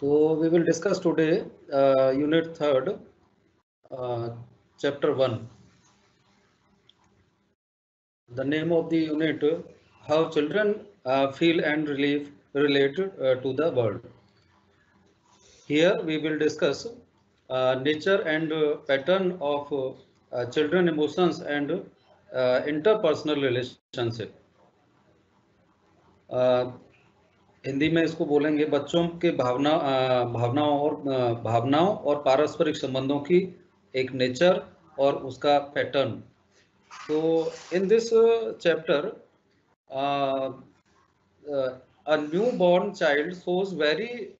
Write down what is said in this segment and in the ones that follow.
So we will discuss today unit 3rd, chapter 1. The name of the unit, how children feel and relate to the world. Here we will discuss nature and pattern of children emotions and interpersonal relationship. Hindi में इसको बोलेंगे बच्चों के भावनाओं और पारस्परिक संबंधों की एक नेचर और उसका पैटर्न. तो in this chapter a newborn child shows very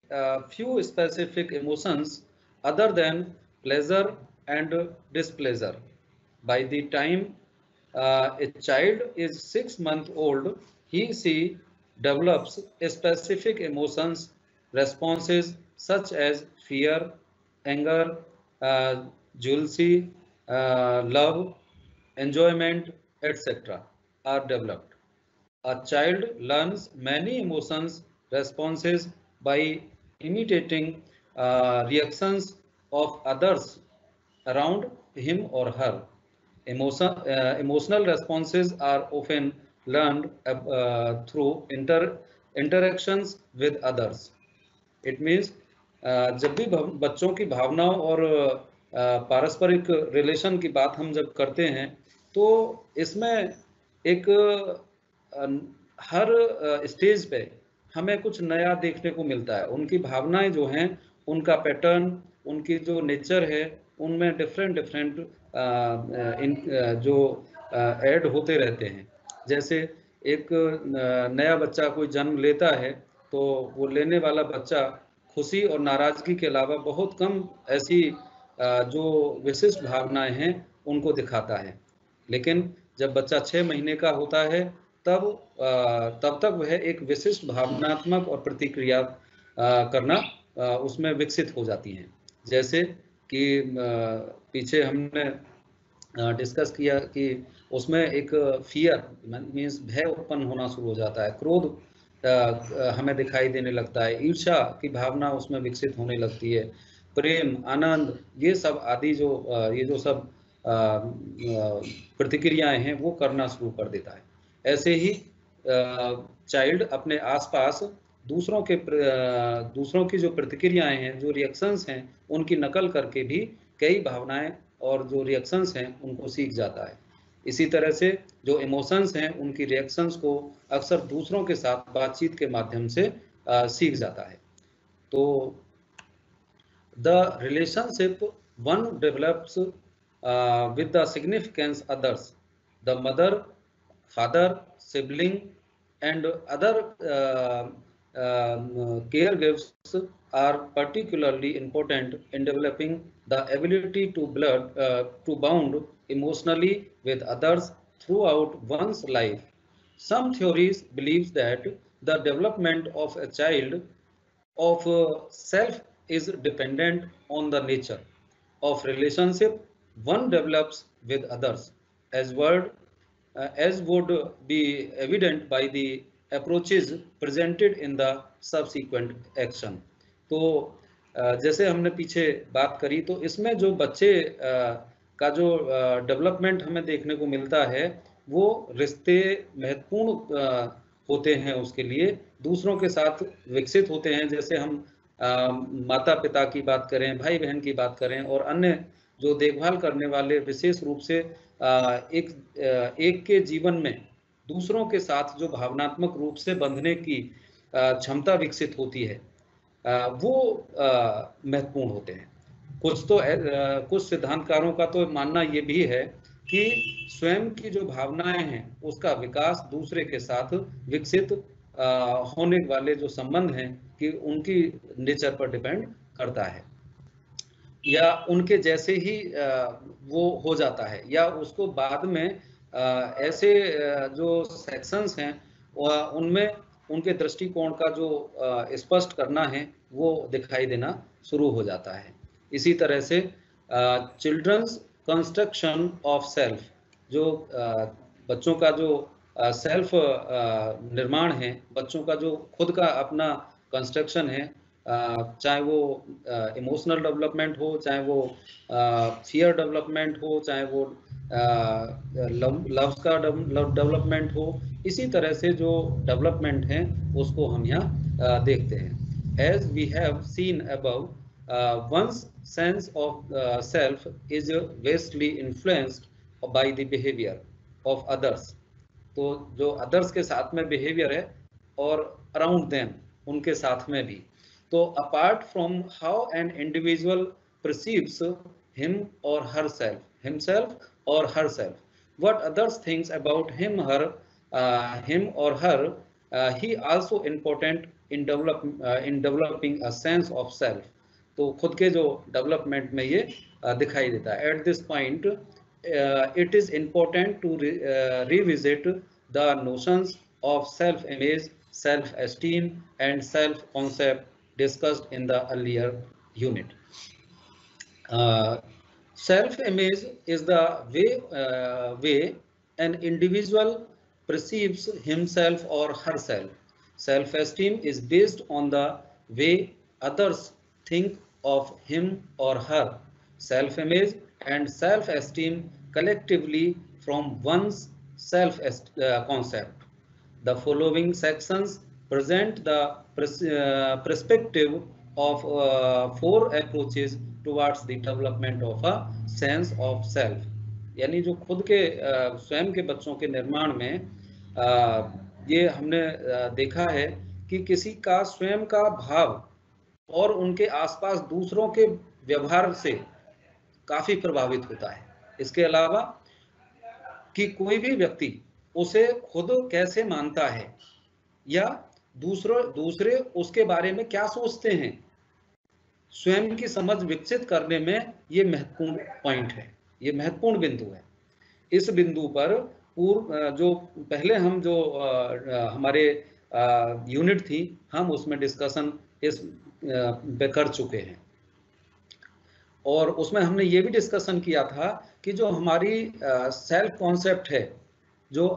few specific emotions other than pleasure and displeasure. By the time a child is 6 months old, she develops specific emotions responses such as fear, anger, jealousy, love, enjoyment, etc. are developed. A child learns many emotions responses by imitating reactions of others around him or her. Emotional responses are often learned through interactions with others. It means जब भी बच्चों की भावनाओं और पारस्परिक relation की बात हम जब करते हैं तो इसमें एक हर स्टेज पे हमें कुछ नया देखने को मिलता है. उनकी भावनाएं जो हैं, उनका पैटर्न, उनकी जो नेचर है, उनमें डिफरेंट जो ऐड होते रहते हैं. जैसे एक नया बच्चा कोई जन्म लेता है तो वो लेने वाला बच्चा खुशी और नाराजगी के अलावा बहुत कम ऐसी जो विशिष्ट भावनाएं हैं उनको दिखाता है. लेकिन जब बच्चा 6 महीने का होता है तब तक वह एक विशिष्ट भावनात्मक और प्रतिक्रिया करना उसमें विकसित हो जाती हैं. जैसे कि पीछे हमने डिस्कस किया कि उसमें एक फियर मीन्स भय उत्पन्न होना शुरू हो जाता है, क्रोध हमें दिखाई देने लगता है, ईर्ष्या की भावना उसमें विकसित होने लगती है, प्रेम, आनंद, ये सब आदि ये जो सब प्रतिक्रियाएं हैं वो करना शुरू कर देता है. ऐसे ही चाइल्ड अपने आसपास दूसरों की जो प्रतिक्रियाएं हैं, जो रिएक्शंस हैं, उनकी नकल करके भी कई भावनाएं और जो रिएक्शंस हैं उनको सीख जाता है. इसी तरह से जो इमोशंस हैं उनकी रिएक्शंस को अक्सर दूसरों के साथ बातचीत के माध्यम से सीख जाता है. तो the relationship one develops with the significance others, the mother, father, sibling and other caregivers are particularly important in developing the ability to bond emotionally with others throughout one's life. Some theories believe that the development of a child of self is dependent on the nature of relationship one develops with others, as would be evident by the approaches presented in the subsequent action. तो जैसे हमने पीछे बात करी तो इसमें जो बच्चे का जो डेवलपमेंट हमें देखने को मिलता है वो रिश्ते महत्वपूर्ण होते हैं उसके लिए, दूसरों के साथ विकसित होते हैं. जैसे हम माता पिता की बात करें, भाई बहन की बात करें और अन्य जो देखभाल करने वाले विशेष रूप से एक के जीवन में दूसरों के साथ जो भावनात्मक रूप से बंधने की क्षमता विकसित होती है वो महत्वपूर्ण होते हैं. कुछ सिद्धांतकारों का तो मानना ये भी है कि स्वयं की जो भावनाएं हैं उसका विकास दूसरे के साथ विकसित होने वाले जो संबंध हैं कि उनकी नेचर पर डिपेंड करता है या उनके जैसे ही वो हो जाता है या उसको बाद में ऐसे जो सेक्शंस हैं उनमें उनके दृष्टिकोण का जो स्पष्ट करना है वो दिखाई देना शुरू हो जाता है. इसी तरह से चिल्ड्रंस कंस्ट्रक्शन ऑफ सेल्फ, जो बच्चों का जो सेल्फ निर्माण है, बच्चों का जो खुद का अपना कंस्ट्रक्शन है, चाहे वो इमोशनल डेवलपमेंट हो, चाहे वो फियर डेवलपमेंट हो, चाहे वो लव्स का डेवलपमेंट हो, इसी तरह से जो डेवलपमेंट है उसको हम यहाँ देखते हैं। As we have seen above, one's sense of self is vastly influenced by the behavior of others. तो जो अदर्स के साथ में बिहेवियर है और अराउंड देम, उनके साथ में भी। तो apart from how an individual perceives him और हर सेल्फ, हिमसेल्फ और her self, what others thinks about him और her, he also important in developing a sense of self. तो खुद के जो डेवलपमेंट में ये दिखाई देता है। At this point it is important to revisit the notions of self-image, self-esteem, and self-concept discussed in the earlier unit. Self-image is the way an individual perceives himself or herself. Self-esteem is based on the way others think of him or her. Self-image and self-esteem collectively from one's self-concept. The following sections present the perspective of 4 approaches towards the development of a sense of self. यानी जो खुद के स्वयं के बच्चों के निर्माण में ये हमने देखा है कि किसी का स्वयं का भाव और उनके आसपास दूसरों के व्यवहार से काफी प्रभावित होता है। इसके अलावा कि कोई भी व्यक्ति उसे खुद कैसे मानता है या दूसरे उसके बारे में क्या सोचते हैं, स्वयं की समझ विकसित करने में ये महत्वपूर्ण पॉइंट है, ये महत्वपूर्ण बिंदु है। इस बिंदु पर जो पहले हम जो हमारे यूनिट थी, हम उसमें डिस्कशन इस पे कर चुके हैं और उसमें हमने ये भी डिस्कशन किया था कि जो हमारी सेल्फ कॉन्सेप्ट है, जो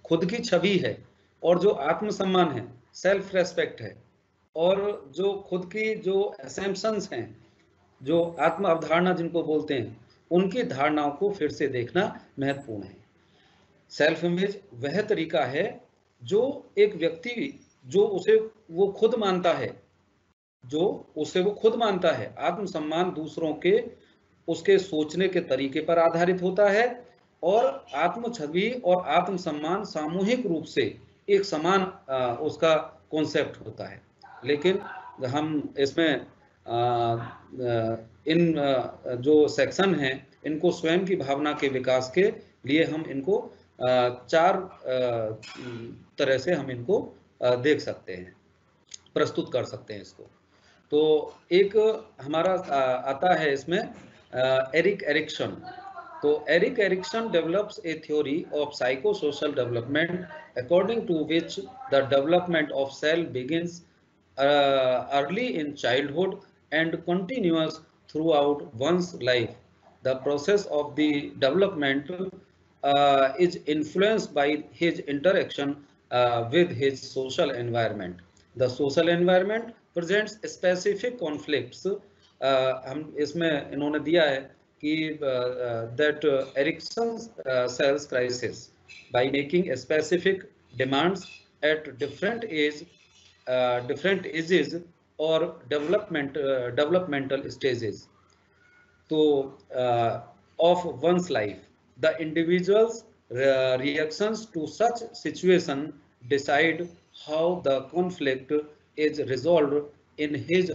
खुद की छवि है और जो आत्मसम्मान है, सेल्फ रेस्पेक्ट है, और जो खुद की जो असम्पशंस हैं, जो आत्म अवधारणा जिनको बोलते हैं, उनकी धारणाओं को फिर से देखना महत्वपूर्ण है। सेल्फ इमेज वह तरीका है जो एक व्यक्ति जो उसे वो खुद मानता है, आत्मसम्मान दूसरों के उसके सोचने के तरीके पर आधारित होता है और आत्म छवि और आत्मसम्मान सामूहिक रूप से एक समान उसका कॉन्सेप्ट होता है। लेकिन हम इसमें इन जो सेक्शन हैं, इनको स्वयं की भावना के विकास के लिए हम इनको 4 तरह से हम इनको देख सकते हैं, प्रस्तुत कर सकते हैं इसको। तो एक हमारा आता है इसमें एरिक एरिक्सन। तो Erik Erikson develops a theory of psychosocial development according to which the development of self begins early in childhood and continues throughout one's life. The process of the development is influenced by his interaction with his social environment. The social environment presents specific conflicts. हम इसमें इन्होंने दिया है कि that Erikson sells crisis by making specific demands at different ages or developmental stages of one's life. The individual's reactions to such situation decide how the conflict is resolved in his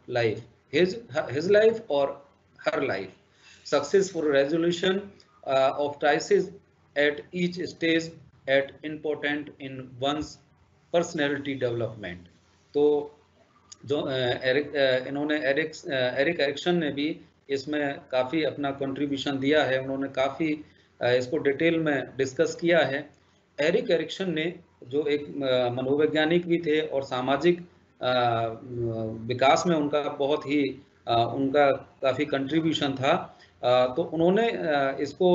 life or her life. Successful resolution of crisis at each stage is important in one's personality development. तो जो इन्होंने Erik Erikson ने भी इसमें काफ़ी अपना contribution दिया है, उन्होंने काफ़ी इसको डिटेल में डिस्कस किया है। एरिक एरिक्सन ने जो एक मनोवैज्ञानिक भी थे और सामाजिक विकास में उनका बहुत ही उनका काफ़ी कंट्रीब्यूशन था। तो उन्होंने इसको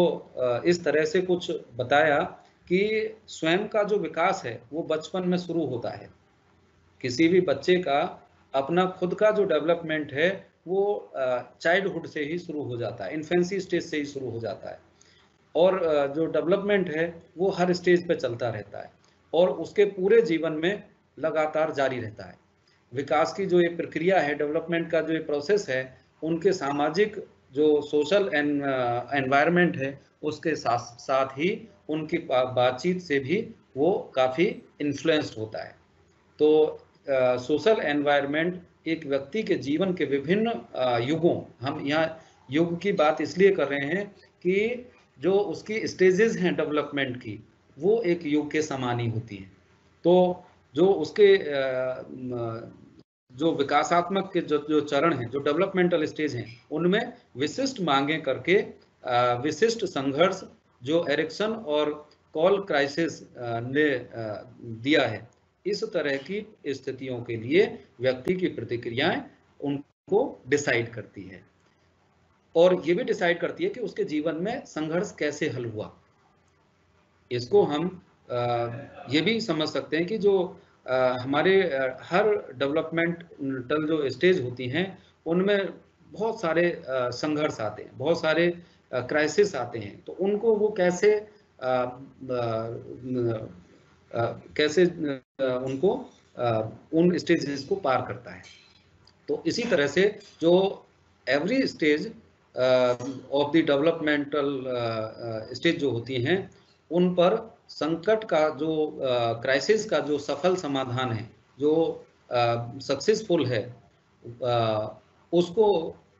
इस तरह से कुछ बताया कि स्वयं का जो विकास है वो बचपन में शुरू होता है। किसी भी बच्चे का अपना खुद का जो डेवलपमेंट है वो चाइल्डहुड से ही शुरू हो जाता है, इन्फेंसी स्टेज से ही शुरू हो जाता है। और जो डेवलपमेंट है वो हर स्टेज पे चलता रहता है और उसके पूरे जीवन में लगातार जारी रहता है। विकास की जो ये प्रक्रिया है, डेवलपमेंट का जो ये प्रोसेस है, उनके सामाजिक जो सोशल एनवायरनमेंट है उसके साथ साथ ही उनकी बातचीत से भी वो काफ़ी इन्फ्लुएंस्ड होता है। तो सोशल एनवायरनमेंट एक व्यक्ति के जीवन के विभिन्न युगों, हम यहाँ युग की बात इसलिए कर रहे हैं कि जो उसकी स्टेजेस हैं डेवलपमेंट की वो एक युग के समान ही होती हैं। तो जो उसके जो विकासात्मक के जो चरण हैं, जो डेवलपमेंटल स्टेज हैं, उनमें विशिष्ट मांगें करके विशिष्ट संघर्ष जो एरिक्सन और कॉल क्राइसिस ने दिया है, इस तरह की स्थितियों के लिए व्यक्ति की प्रतिक्रियाएं उनको डिसाइड करती है और ये भी डिसाइड करती है कि उसके जीवन में संघर्ष कैसे हल हुआ। इसको हम ये भी समझ सकते हैं कि जो हमारे हर डेवलपमेंटल जो स्टेज होती हैं उनमें बहुत सारे संघर्ष आते हैं, बहुत सारे क्राइसिस आते हैं, तो उनको वो कैसे उनको उन स्टेजेस को पार करता है। तो इसी तरह से जो every stage of the developmental stage जो होती हैं उन पर संकट का जो क्राइसिस का जो सफल समाधान है, जो सक्सेसफुल है, उसको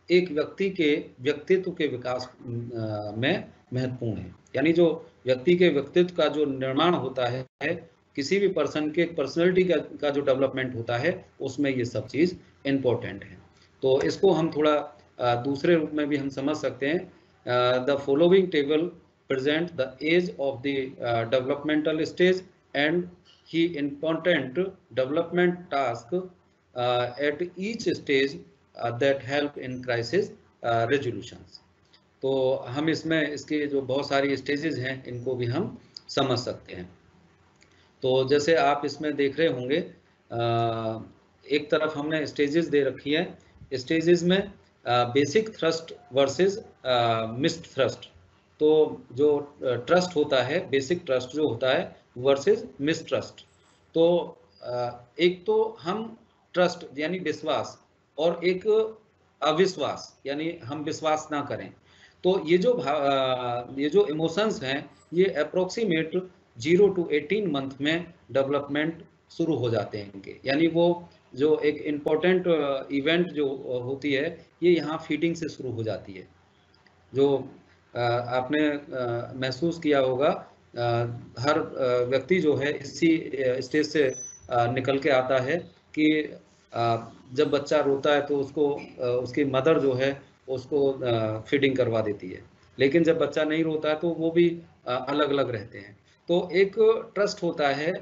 एक व्यक्ति के व्यक्तित्व के विकास में महत्वपूर्ण है। यानी जो व्यक्ति के व्यक्तित्व का जो निर्माण होता है, किसी भी पर्सन के पर्सनैलिटी का जो डेवलपमेंट होता है, उसमें ये सब चीज़ इम्पोर्टेंट है। तो इसको हम थोड़ा दूसरे रूप में भी हम समझ सकते हैं। The following table present the age of the developmental stage and he important development task at each stage that help in crisis resolutions। तो हम इसमें इसके जो बहुत सारी स्टेजेस हैं इनको भी हम समझ सकते हैं। तो जैसे आप इसमें देख रहे होंगे, एक तरफ हमने स्टेजेस दे रखी है। स्टेजेस में basic thrust versus missed thrust. तो जो ट्रस्ट होता है, बेसिक ट्रस्ट जो होता है वर्सेस मिसट्रस्ट। तो एक तो हम ट्रस्ट यानी विश्वास और एक अविश्वास यानी हम विश्वास ना करें। तो ये जो इमोशंस हैं ये अप्रोक्सीमेट 0 to 18 मंथ में डेवलपमेंट शुरू हो जाते हैं इनके। यानी वो जो एक इम्पोर्टेंट इवेंट जो होती है ये यहाँ फीडिंग से शुरू हो जाती है। जो आपने महसूस किया होगा, हर व्यक्ति जो है इसी स्टेज से निकल के आता है कि जब बच्चा रोता है तो उसको उसकी मदर जो है उसको फीडिंग करवा देती है, लेकिन जब बच्चा नहीं रोता है तो वो भी अलग अलग रहते हैं। तो एक ट्रस्ट होता है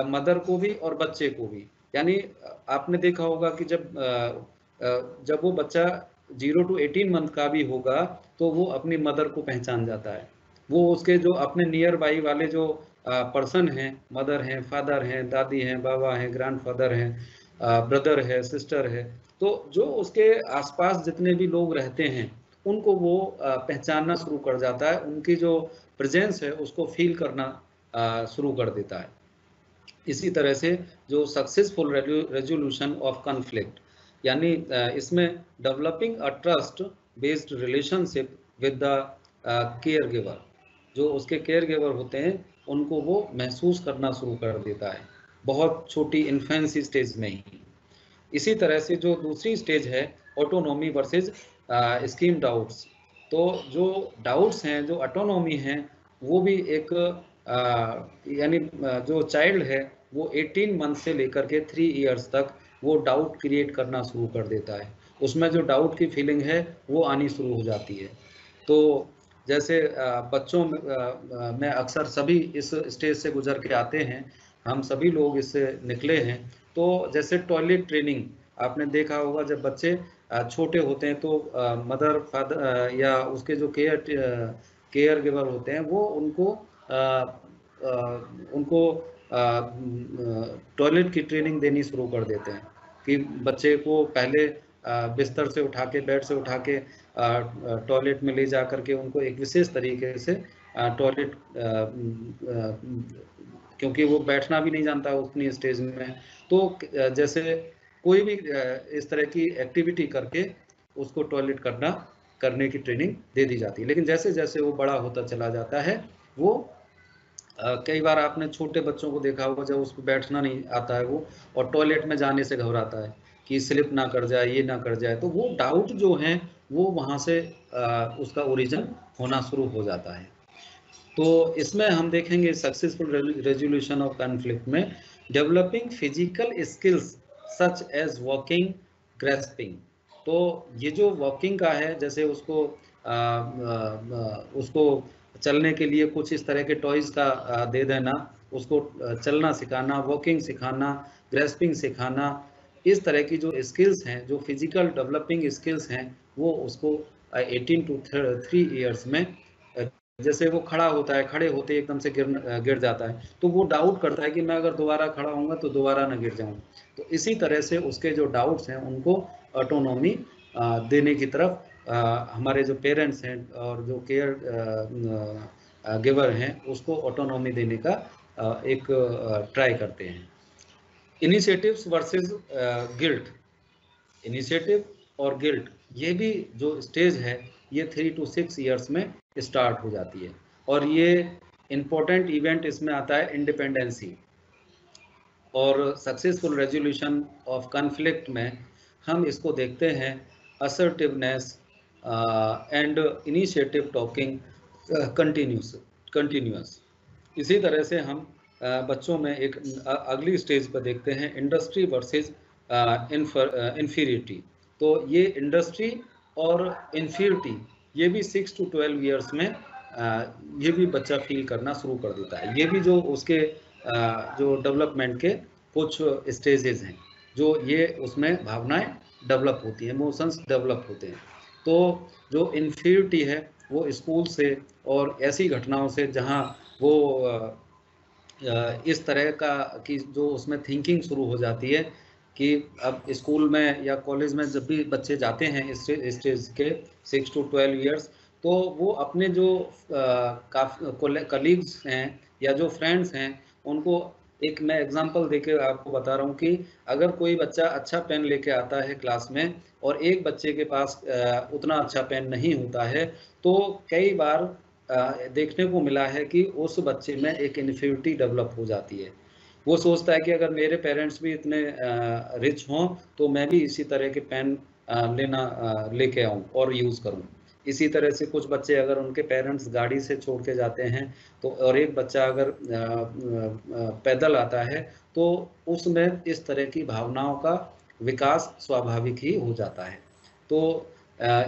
मदर को भी और बच्चे को भी। यानी आपने देखा होगा कि जब वो बच्चा 0 to 18 मंथ का भी होगा तो वो अपनी मदर को पहचान जाता है। वो उसके जो अपने नियर बाई वाले जो पर्सन हैं, मदर हैं, फादर हैं, दादी हैं, बाबा हैं, ग्रैंडफादर हैं, ब्रदर है, सिस्टर है, तो जो उसके आसपास जितने भी लोग रहते हैं उनको वो पहचानना शुरू कर जाता है। उनकी जो प्रेजेंस है उसको फील करना शुरू कर देता है। इसी तरह से जो सक्सेसफुल रेजोल्यूशन ऑफ कॉन्फ्लिक्ट, यानी इसमें developing a trust based relationship with the care giver, जो उसके केयर गिवर होते हैं उनको वो महसूस करना शुरू कर देता है बहुत छोटी इन्फेंसी स्टेज में ही। इसी तरह से जो दूसरी स्टेज है ऑटोनॉमी वर्सेस स्कीम डाउट्स। तो जो डाउट्स हैं, जो ऑटोनॉमी हैं, वो भी एक यानी जो चाइल्ड है वो 18 मंथ से लेकर के 3 इयर्स तक वो डाउट क्रिएट करना शुरू कर देता है। उसमें जो डाउट की फीलिंग है वो आनी शुरू हो जाती है। तो जैसे बच्चों में अक्सर सभी इस स्टेज से गुजर के आते हैं, हम सभी लोग इससे निकले हैं। तो जैसे टॉयलेट ट्रेनिंग आपने देखा होगा, जब बच्चे छोटे होते हैं तो मदर फादर या उसके जो केयर गिवर होते हैं वो उनको टॉयलेट की ट्रेनिंग देनी शुरू कर देते हैं कि बच्चे को पहले बिस्तर से उठा के, बेड से उठा के टॉयलेट में ले जा करके उनको एक विशेष तरीके से टॉयलेट, क्योंकि वो बैठना भी नहीं जानता उतनी स्टेज में, तो जैसे कोई भी इस तरह की एक्टिविटी करके उसको टॉयलेट करने की ट्रेनिंग दे दी जाती है। लेकिन जैसे जैसे वो बड़ा होता चला जाता है, वो कई बार आपने छोटे बच्चों को देखा होगा, जब उसको बैठना नहीं आता है वो और टॉयलेट में जाने से घबराता है कि स्लिप ना कर जाए, ये ना कर जाए, तो वो डाउट जो है वो वहाँ से उसका ओरिजिन होना शुरू हो जाता है। तो इसमें हम देखेंगे सक्सेसफुल रेजोल्यूशन ऑफ कॉन्फ्लिक्ट में developing physical skills such as walking, grasping. तो ये जो वॉकिंग का है, जैसे उसको चलने के लिए कुछ इस तरह के टॉयज का दे देना, उसको चलना सिखाना, वॉकिंग सिखाना, ग्रेस्पिंग सिखाना, इस तरह की जो स्किल्स हैं, जो फिजिकल डेवलपिंग स्किल्स हैं, वो उसको 18 to 3 ईयर्स में, जैसे वो खड़ा होता है, खड़े होते एकदम से गिर जाता है, तो वो डाउट करता है कि मैं अगर दोबारा खड़ा होऊंगा तो दोबारा ना गिर जाऊं। तो इसी तरह से उसके जो डाउट्स हैं उनको ऑटोनॉमी देने की तरफ हमारे जो पेरेंट्स हैं और जो केयर गिवर हैं उसको ऑटोनॉमी देने का एक ट्राई करते हैं। Initiatives versus guilt. इनिशिएटिव और गिल्ट, ये भी जो स्टेज है ये 3 to 6 ईयर्स में स्टार्ट हो जाती है। और ये इंपॉर्टेंट इवेंट इसमें आता है इंडिपेंडेंसी। और सक्सेसफुल रेजोल्यूशन ऑफ कॉन्फ्लिक्ट में हम इसको देखते हैं assertiveness and initiative talking continuous. इसी तरह से हम बच्चों में एक अगली स्टेज पर देखते हैं इंडस्ट्री वर्सेस इन्फीरियरिटी। तो ये इंडस्ट्री और इन्फीरियरिटी ये भी 6 to 12 ईयर्स में ये भी बच्चा फील करना शुरू कर देता है। ये भी जो उसके जो डेवलपमेंट के कुछ स्टेजेस हैं, जो ये उसमें भावनाएं डेवलप होती हैं, इमोशंस डेवलप होते हैं। तो जो इन्फीरियरिटी है वो स्कूल से और ऐसी घटनाओं से जहाँ वो इस तरह का कि जो उसमें थिंकिंग शुरू हो जाती है कि अब स्कूल में या कॉलेज में जब भी बच्चे जाते हैं इस स्टेज के 6 to 12 ईयर्स, तो वो अपने जो कलीग्स हैं या जो फ्रेंड्स हैं उनको, एक मैं एग्जांपल देके आपको बता रहा हूँ कि अगर कोई बच्चा अच्छा पेन लेके आता है क्लास में और एक बच्चे के पास उतना अच्छा पेन नहीं होता है, तो कई बार देखने को मिला है कि उस बच्चे में एक इन्फिनिटी डेवलप हो जाती है। वो सोचता है कि अगर मेरे पेरेंट्स भी इतने रिच हों तो मैं भी इसी तरह के पेन लेके आऊं और यूज़ करूं। इसी तरह से कुछ बच्चे, अगर उनके पेरेंट्स गाड़ी से छोड़ के जाते हैं तो, और एक बच्चा अगर पैदल आता है, तो उसमें इस तरह की भावनाओं का विकास स्वाभाविक ही हो जाता है। तो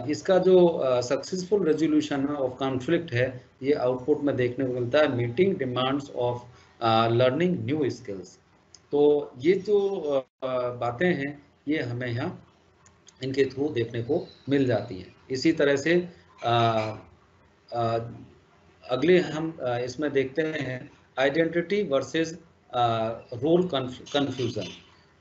इसका जो सक्सेसफुल रेजोल्यूशन ऑफ कॉन्फ्लिक्ट है, ये आउटपुट में देखने को मिलता है meeting demands of learning new skills. तो ये जो बातें हैं ये हमें यहाँ इनके थ्रू देखने को मिल जाती हैं। इसी तरह से अगले हम इसमें देखते हैं आइडेंटिटी वर्सेस रोल कंफ्यूजन।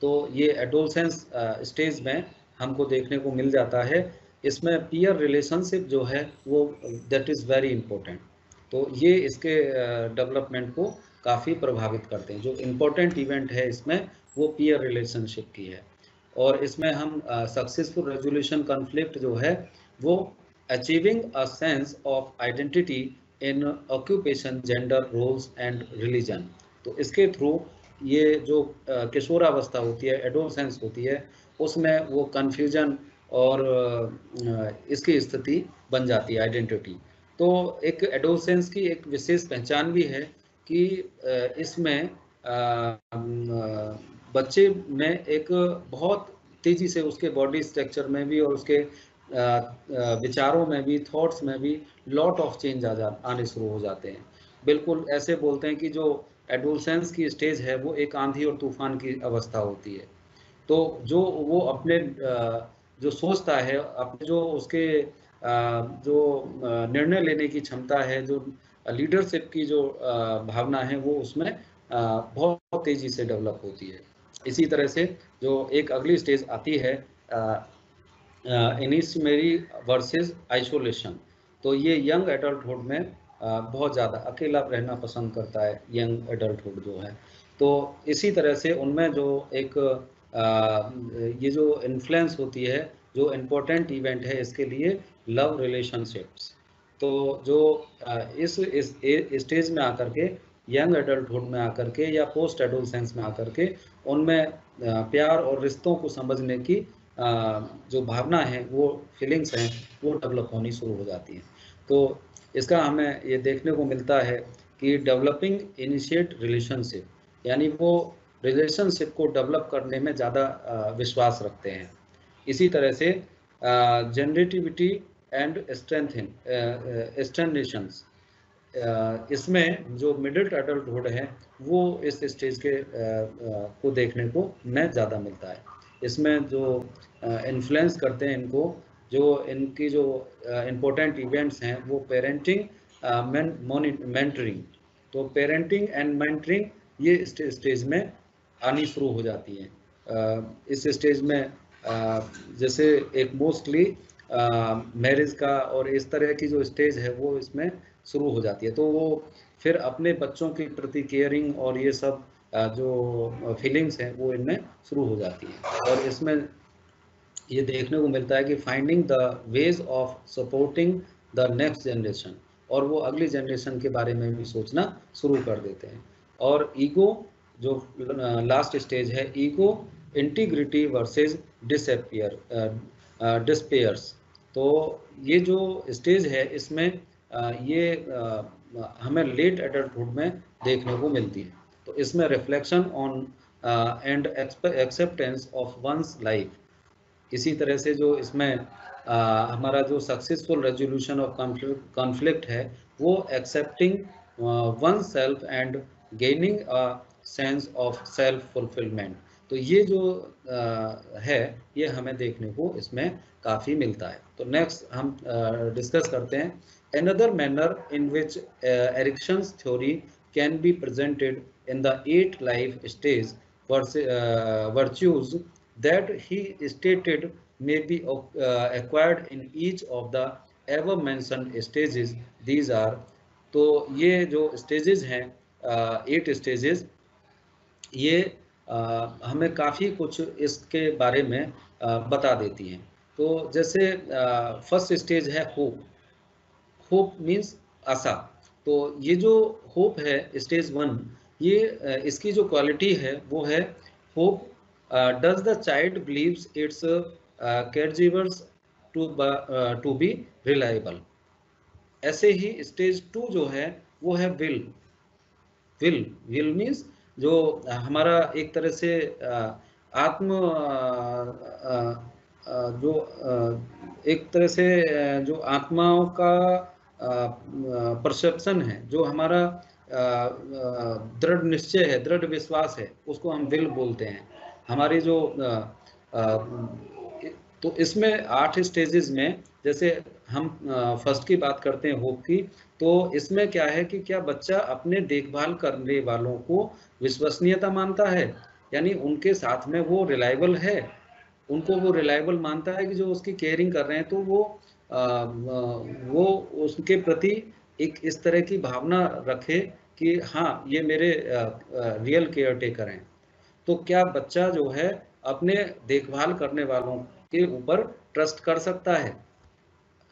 तो ये एडोलसेंस स्टेज में हमको देखने को मिल जाता है। इसमें पीयर रिलेशनशिप जो है वो दैट इज़ वेरी इम्पोर्टेंट। तो ये इसके डेवलपमेंट को काफ़ी प्रभावित करते हैं। जो इम्पोर्टेंट इवेंट है इसमें वो पीयर रिलेशनशिप की है। और इसमें हम सक्सेसफुल रेजोल्यूशन कॉन्फ्लिक्ट जो है वो achieving a sense of identity in occupation, gender roles and religion. तो इसके थ्रू ये जो किशोरावस्था होती है, एडोलसेंस होती है, उसमें वो कन्फ्यूजन और इसकी स्थिति बन जाती है आइडेंटिटी। तो एक एडोलसेंस की एक विशेष पहचान भी है कि इसमें बच्चे में एक बहुत तेजी से उसके बॉडी स्ट्रक्चर में भी और उसके विचारों में भी, थॉट्स में भी लॉट ऑफ चेंज आने शुरू हो जाते हैं। बिल्कुल ऐसे बोलते हैं कि जो एडोलसेंस की स्टेज है वो एक आंधी और तूफान की अवस्था होती है। तो जो वो अपने जो सोचता है, अपने जो उसके जो निर्णय लेने की क्षमता है, जो लीडरशिप की जो भावना है, वो उसमें बहुत तेजी से डेवलप होती है। इसी तरह से जो एक अगली स्टेज आती है इनिशियरी वर्सेस आइसोलेशन। तो ये यंग एडल्टहुड में बहुत ज़्यादा अकेला रहना पसंद करता है यंग एडल्टहुड जो है। तो इसी तरह से उनमें जो एक ये जो इन्फ्लुएंस होती है, जो इम्पोर्टेंट इवेंट है इसके लिए, लव रिलेशनशिप्स। तो जो इस स्टेज में आकर के, यंग एडल्टहुड में आकर के या पोस्ट एडोलसेंस में आकर के, उनमें प्यार और रिश्तों को समझने की जो भावना है, वो फीलिंग्स हैं, वो डेवलप होनी शुरू हो जाती हैं। तो इसका हमें ये देखने को मिलता है कि डेवलपिंग इनिशिएट रिलेशनशिप, यानी वो रिलेशनशिप को डेवलप करने में ज़्यादा विश्वास रखते हैं। इसी तरह से जनरेटिविटी एंड स्ट्रेंथनेशंस, इसमें जो मिडिल एडल्टहुड है, वो इस स्टेज के को देखने को में ज़्यादा मिलता है। इसमें जो इन्फ्लुएंस करते हैं इनको, जो इनकी जो इम्पोर्टेंट इवेंट्स हैं, वो पेरेंटिंग, मेंटरिंग। तो पेरेंटिंग एंड मेंटरिंग ये स्टेज में आनी शुरू हो जाती हैं। इस स्टेज में जैसे एक मोस्टली मैरिज का और इस तरह की जो स्टेज है, वो इसमें शुरू हो जाती है। तो वो फिर अपने बच्चों के प्रति केयरिंग और ये सब जो फीलिंग्स हैं, वो इनमें शुरू हो जाती है। और इसमें ये देखने को मिलता है कि finding the ways of supporting the next generation, और वो अगली जनरेशन के बारे में भी सोचना शुरू कर देते हैं। और ईगो, जो लास्ट स्टेज है, ईगो इंटीग्रिटी वर्सेस डिस्पेयर्स। तो ये जो स्टेज है, इसमें ये हमें लेट एडल्टहुड में देखने को मिलती है। तो इसमें reflection on and acceptance of one's life. इसी तरह से जो इसमें हमारा जो सक्सेसफुल रेजोल्यूशन ऑफ कॉन्फ्लिक्ट है, वो accepting one self and gaining a sense of self fulfilment. तो ये जो है, ये हमें देखने को इसमें काफ़ी मिलता है। तो नेक्स्ट हम डिस्कस करते हैं another manner in which Erickson's theory can be presented in the 8 life stage virtues that he stated may be acquired in each of the ever mentioned stages. These are, तो ये जो stages हैं, 8 stages, ये हमें काफ़ी कुछ इसके बारे में बता देती हैं। तो जैसे फर्स्ट स्टेज है होप। होप मीन्स आशा। तो ये जो होप है स्टेज 1, ये इसकी जो क्वालिटी है वो है hope does the child believes its caregivers to be reliable. ऐसे ही स्टेज 2 जो है वो है विल। विल मीन्स जो हमारा एक तरह से आत्म जो एक तरह से जो आत्माओं का परसेप्शन है, जो हमारा दृढ़ निश्चय है, दृढ़ विश्वास है, उसको हम विल बोलते हैं। हमारी जो तो इसमें 8 स्टेजेस में, जैसे हम फर्स्ट की बात करते हैं होप की, तो इसमें क्या है कि क्या बच्चा अपने देखभाल करने वालों को विश्वसनीयता मानता है, यानी उनके साथ में वो रिलायबल है, उनको वो रिलायबल मानता है कि जो उसकी केयरिंग कर रहे हैं, तो वो उसके प्रति एक इस तरह की भावना रखे कि हाँ, ये मेरे रियल केयर टेकर हैं। तो क्या बच्चा जो है अपने देखभाल करने वालों के ऊपर ट्रस्ट कर सकता है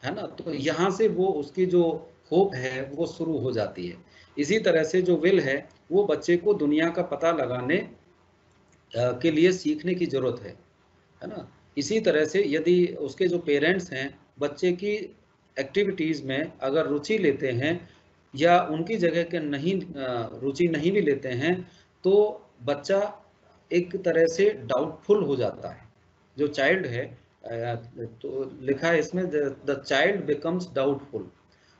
ना? तो यहाँ से वो उसकी जो होप है वो शुरू हो जाती है। इसी तरह से जो विल है, वो बच्चे को दुनिया का पता लगाने के लिए सीखने की जरूरत है ना? इसी तरह से यदि उसके जो पेरेंट्स हैं बच्चे की एक्टिविटीज़ में अगर रुचि लेते हैं या उनकी जगह के नहीं रुचि नहीं भी लेते हैं, तो बच्चा एक तरह से डाउटफुल हो जाता है। जो चाइल्ड है, तो लिखा है इसमें द चाइल्ड बिकम्स डाउटफुल।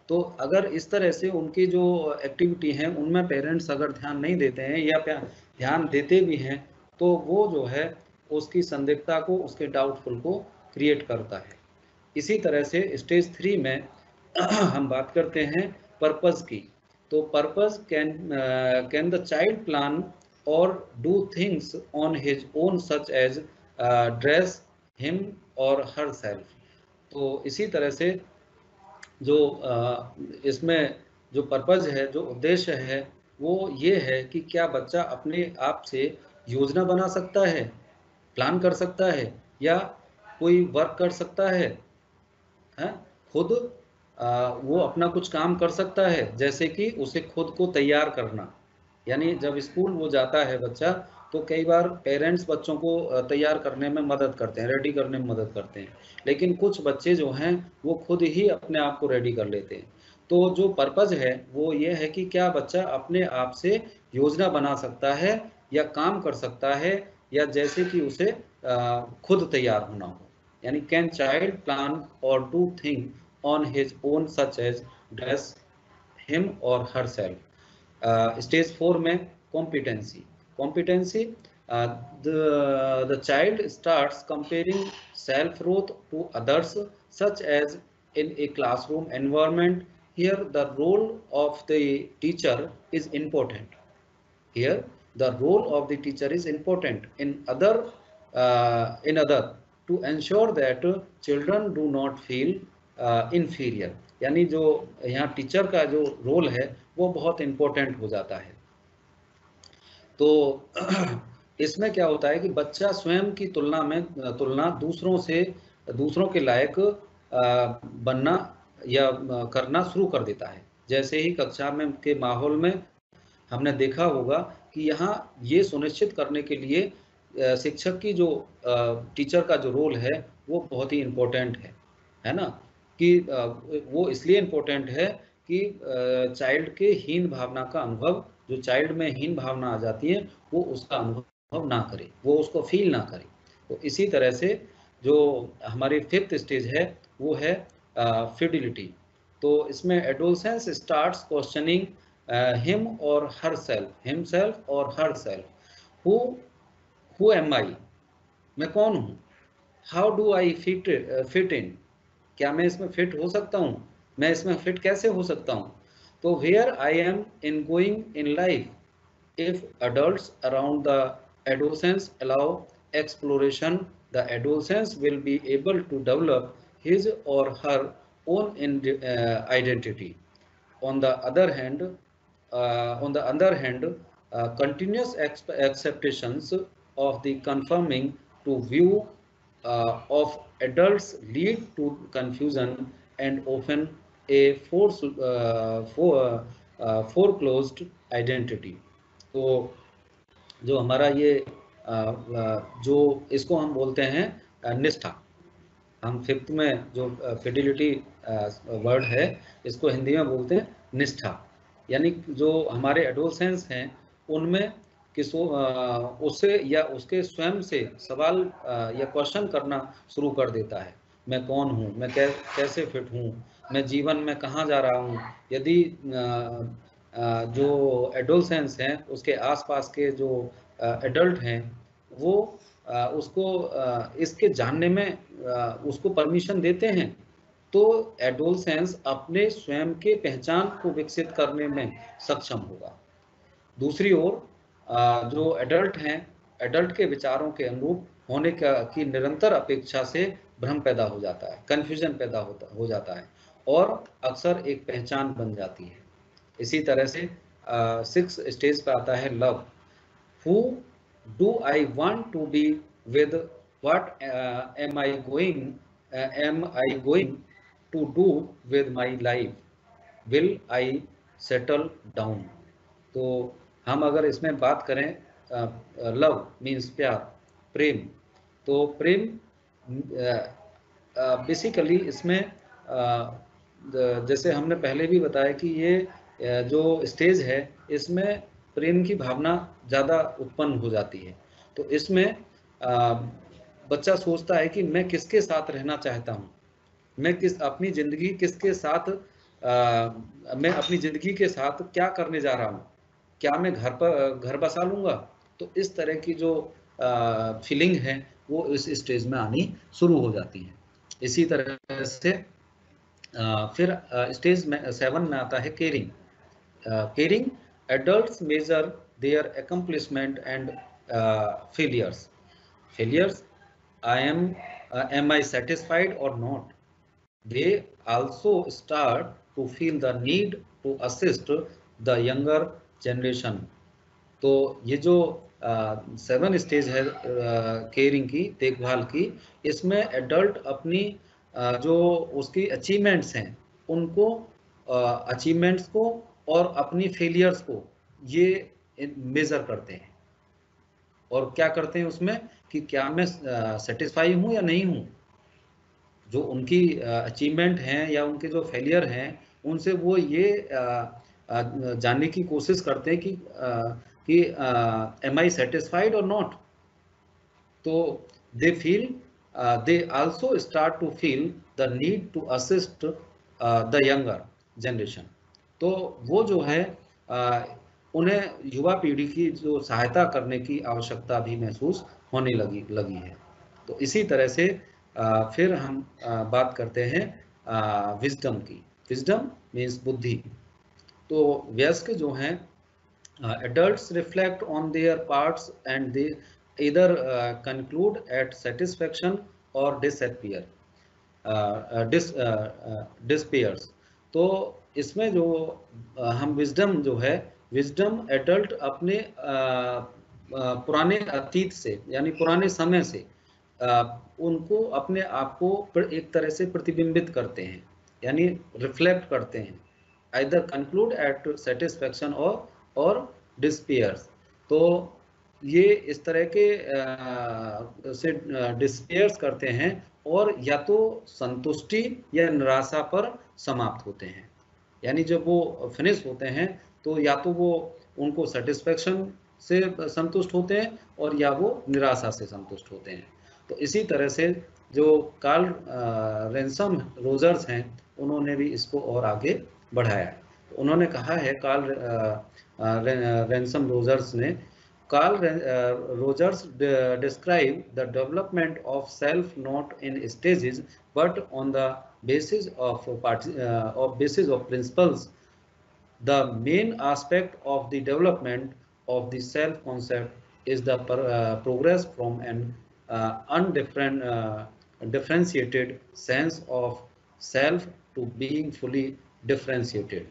तो अगर इस तरह से उनकी जो एक्टिविटी हैं उनमें पेरेंट्स अगर ध्यान नहीं देते हैं या ध्यान देते भी हैं, तो वो जो है उसकी संदिग्धता को, उसके डाउटफुल को क्रिएट करता है। इसी तरह से स्टेज 3 में हम बात करते हैं पर्पस की। तो purpose can the child plan और do things on his own such as dress him और हर सेल्फ। तो इसी तरह से जो इसमें जो पर्पज है, जो उद्देश्य है, वो ये है कि क्या बच्चा अपने आप से योजना बना सकता है, प्लान कर सकता है, या कोई वर्क कर सकता है, खुद वो अपना कुछ काम कर सकता है, जैसे कि उसे खुद को तैयार करना। यानी जब स्कूल वो जाता है बच्चा, तो कई बार पेरेंट्स बच्चों को तैयार करने में मदद करते हैं, रेडी करने में मदद करते हैं, लेकिन कुछ बच्चे जो हैं वो खुद ही अपने आप को रेडी कर लेते हैं। तो जो पर्पज है वो ये है कि क्या बच्चा अपने आप से योजना बना सकता है या काम कर सकता है, या जैसे कि उसे खुद तैयार होना हो। यानी कैन चाइल्ड प्लान और do thing on his own such as dress him और हर सेल्फ। स्टेज 4 में competency. Competency, the child starts comparing self worth to others, such as in a classroom environment. Here the role of the teacher is important. Here the role of the teacher is important in other to ensure that children do not feel inferior. यानी जो यहाँ teacher का जो role है वो बहुत important हो जाता है। तो इसमें क्या होता है कि बच्चा स्वयं की तुलना दूसरों के लायक बनना या करना शुरू कर देता है। जैसे ही कक्षा में के माहौल में हमने देखा होगा कि यहाँ ये सुनिश्चित करने के लिए शिक्षक की जो टीचर का जो रोल है वो बहुत ही इम्पोर्टेंट है ना, कि वो इसलिए इम्पोर्टेंट है कि चाइल्ड के हीन भावना का अनुभव, जो चाइल्ड में हीन भावना आ जाती है, वो उसका अनुभव ना करे, वो उसको फील ना करे। तो इसी तरह से जो हमारी 5th स्टेज है वो है फिडिलिटी। तो इसमें adolescence starts questioning him or herself, himself or herself, who am I, मैं कौन हूँ, how do I fit in, क्या मैं इसमें फिट हो सकता हूँ, मैं इसमें फिट कैसे हो सकता हूँ। तो where I am in going in life, if adults around the adolescence allow exploration, the adolescent will be able to develop his or her own identity. On the other hand, continuous acceptations of the conforming to view of adults lead to confusion and often a foreclosed identity. तो जो हमारा ये जो इसको हम बोलते हैं निष्ठा, हम 5th में जो फिडिलिटी वर्ड है इसको हिंदी में बोलते हैं निष्ठा। यानी जो हमारे एडोलसेंस हैं उनमें उससे या उसके स्वयं से सवाल या क्वेश्चन करना शुरू कर देता है, मैं कौन हूँ, मैं कैसे फिट हूँ, मैं जीवन में कहाँ जा रहा हूँ। यदि जो एडोलसेंस हैं उसके आसपास के जो एडल्ट हैं वो उसको इसके जानने में उसको परमिशन देते हैं, तो एडोलसेंस अपने स्वयं के पहचान को विकसित करने में सक्षम होगा। दूसरी ओर जो एडल्ट हैं, एडल्ट के विचारों के अनुरूप होने की निरंतर अपेक्षा से भ्रम पैदा हो जाता है, कंफ्यूजन पैदा हो जाता है और अक्सर एक पहचान बन जाती है। इसी तरह से 6th स्टेज पे आता है love. Who do I want to be with? What am I going to do with my life? Will I settle down? तो हम अगर इसमें बात करें लव मीन्स प्यार, प्रेम, तो प्रेम बेसिकली इसमें जैसे हमने पहले भी बताया कि ये जो स्टेज है इसमें प्रेम की भावना ज़्यादा उत्पन्न हो जाती है। तो इसमें बच्चा सोचता है कि मैं किसके साथ रहना चाहता हूँ, मैं अपनी ज़िंदगी किसके साथ मैं अपनी ज़िंदगी के साथ क्या करने जा रहा हूँ, क्या मैं घर बसा लूँगा। तो इस तरह की जो फीलिंग है वो इस स्टेज में आनी शुरू हो जाती हैं। इसी तरह से फिर स्टेज में 7 में आता है caring. Caring adults measure their accomplishment and failures. Failures, am I satisfied or not? They also start to feel the need to assist the younger generation. तो ये जो 7 स्टेज है केयरिंग की, देखभाल की, इसमें एडल्ट अपनी जो उसकी अचीवमेंट्स हैं उनको, अचीवमेंट्स को और अपनी फेलियर्स को ये मेजर करते हैं। और क्या करते हैं उसमें कि क्या मैं सेटिस्फाई हूं या नहीं हूं। जो उनकी अचीवमेंट हैं या उनके जो फेलियर हैं उनसे वो ये जानने की कोशिश करते हैं कि एम आई सेटिस्फाइड और नॉट। तो they also start to feel the need to assist the younger generation. तो वो जो है उन्हें युवा पीढ़ी की जो सहायता करने की आवश्यकता भी महसूस होने लगी है। तो इसी तरह से फिर हम बात करते हैं विजडम की। विजडम मीन्स बुद्धि। तो वयस्क जो हैं, adults reflect on their parts and they either conclude at satisfaction or despairs। तो इसमें जो हम विजडम जो है, विजडम एडल्ट अपने पुराने अतीत से यानी पुराने समय से उनको अपने आप को एक तरह से प्रतिबिंबित करते हैं यानी रिफ्लेक्ट करते हैं, आइदर कंक्लूड एट सेटिस्फैक्शन और डिस्पेयर्स। तो ये इस तरह के से डिस्पेयर्स करते हैं और या तो संतुष्टि या निराशा पर समाप्त होते हैं। यानी जब वो फिनिश होते हैं तो या तो वो उनको सेटिस्फैक्शन से संतुष्ट होते हैं और या वो निराशा से संतुष्ट होते हैं। तो इसी तरह से जो कार्ल रैनसम रोजर्स हैं उन्होंने भी इसको और आगे बढ़ाया है। उन्होंने कहा है, कार्ल रैनसम रोजर्स ने, Carl Rogers described the development of self not in stages but on the basis of principles. The main aspect of the development of the self concept is the progress from an undifferentiated sense of self to being fully differentiated।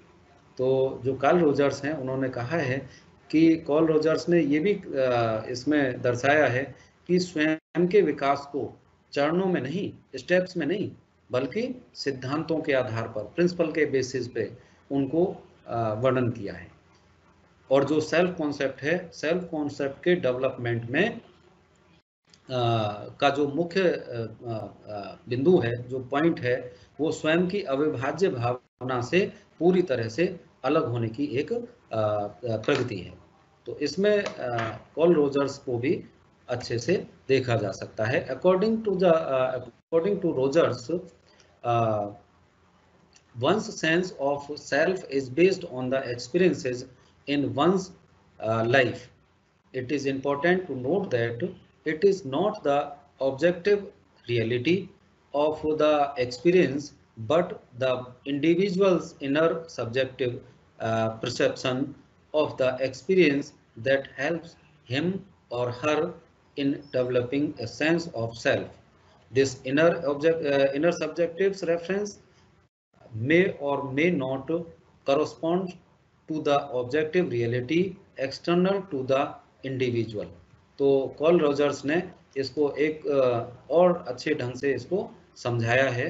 तो जो Carl Rogers हैं उन्होंने कहा है कि Carl Rogers ने ये भी इसमें दर्शाया है कि स्वयं के विकास को चरणों में नहीं, स्टेप्स में नहीं, बल्कि सिद्धांतों के आधार पर, प्रिंसिपल के बेसिस पे उनको वर्णन किया है। और जो सेल्फ कॉन्सेप्ट है, सेल्फ कॉन्सेप्ट के डेवलपमेंट में का जो मुख्य बिंदु है, जो पॉइंट है, वो स्वयं की अविभाज्य भावना से पूरी तरह से अलग होने की एक प्रगति है। तो इसमें कार्ल रोजर्स को भी अच्छे से देखा जा सकता है। According to Rogers, one's sense of self is based on the experiences in one's life. It is important to note that it is not the objective reality of the experience but the individual's inner subjective perception of the experience that helps him or her in developing a sense of self. This inner subjective reference may or may not correspond to the objective reality external to the individual। तो Carl Rogers ने इसको एक और अच्छे ढंग से इसको समझाया है।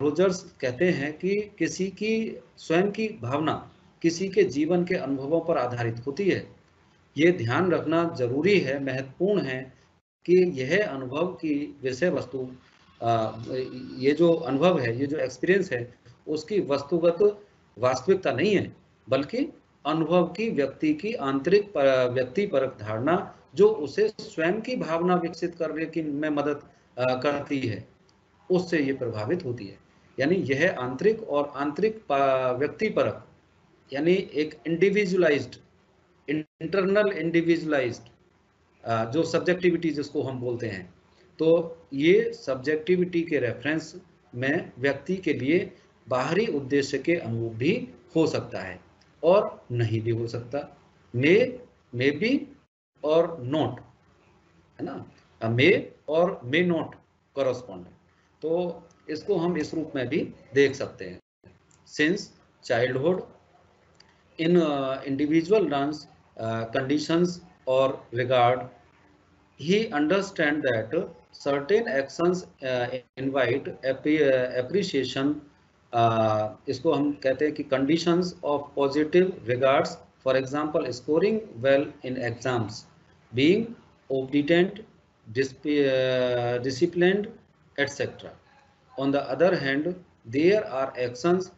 रोजर्स कहते हैं कि किसी की स्वयं की भावना किसी के जीवन के अनुभवों पर आधारित होती है। ये ध्यान रखना जरूरी है, महत्वपूर्ण है कि यह अनुभव की विषय वस्तु, ये जो अनुभव है, ये जो एक्सपीरियंस है, उसकी वस्तुगत वास्तविकता नहीं है, बल्कि अनुभव की व्यक्ति की आंतरिक व्यक्तिपरक धारणा जो उसे स्वयं की भावना विकसित करने की में मदद करती है, उससे ये प्रभावित होती है। यानी यह आंतरिक और आंतरिक व्यक्तिपरक, यानी एक इंडिविजुअलाइज्ड, इंटरनल इंडिविजुअलाइज्ड जो सब्जेक्टिविटी जिसको हम बोलते हैं, तो ये सब्जेक्टिविटी के रेफरेंस में व्यक्ति के लिए बाहरी उद्देश्य के अनुरूप भी हो सकता है और नहीं भी हो सकता। मे बी और नॉट, है ना, मे और मे नॉट कॉरस्पॉन्ड। तो इसको हम इस रूप में भी देख सकते हैं। Since childhood in individual learns conditions or regard, he understand that certain actions invite appreciation, इसको हम कहते हैं कि conditions of positive regards, for example scoring well in exams, being obedient, disciplined, etc. On the other hand, there are actions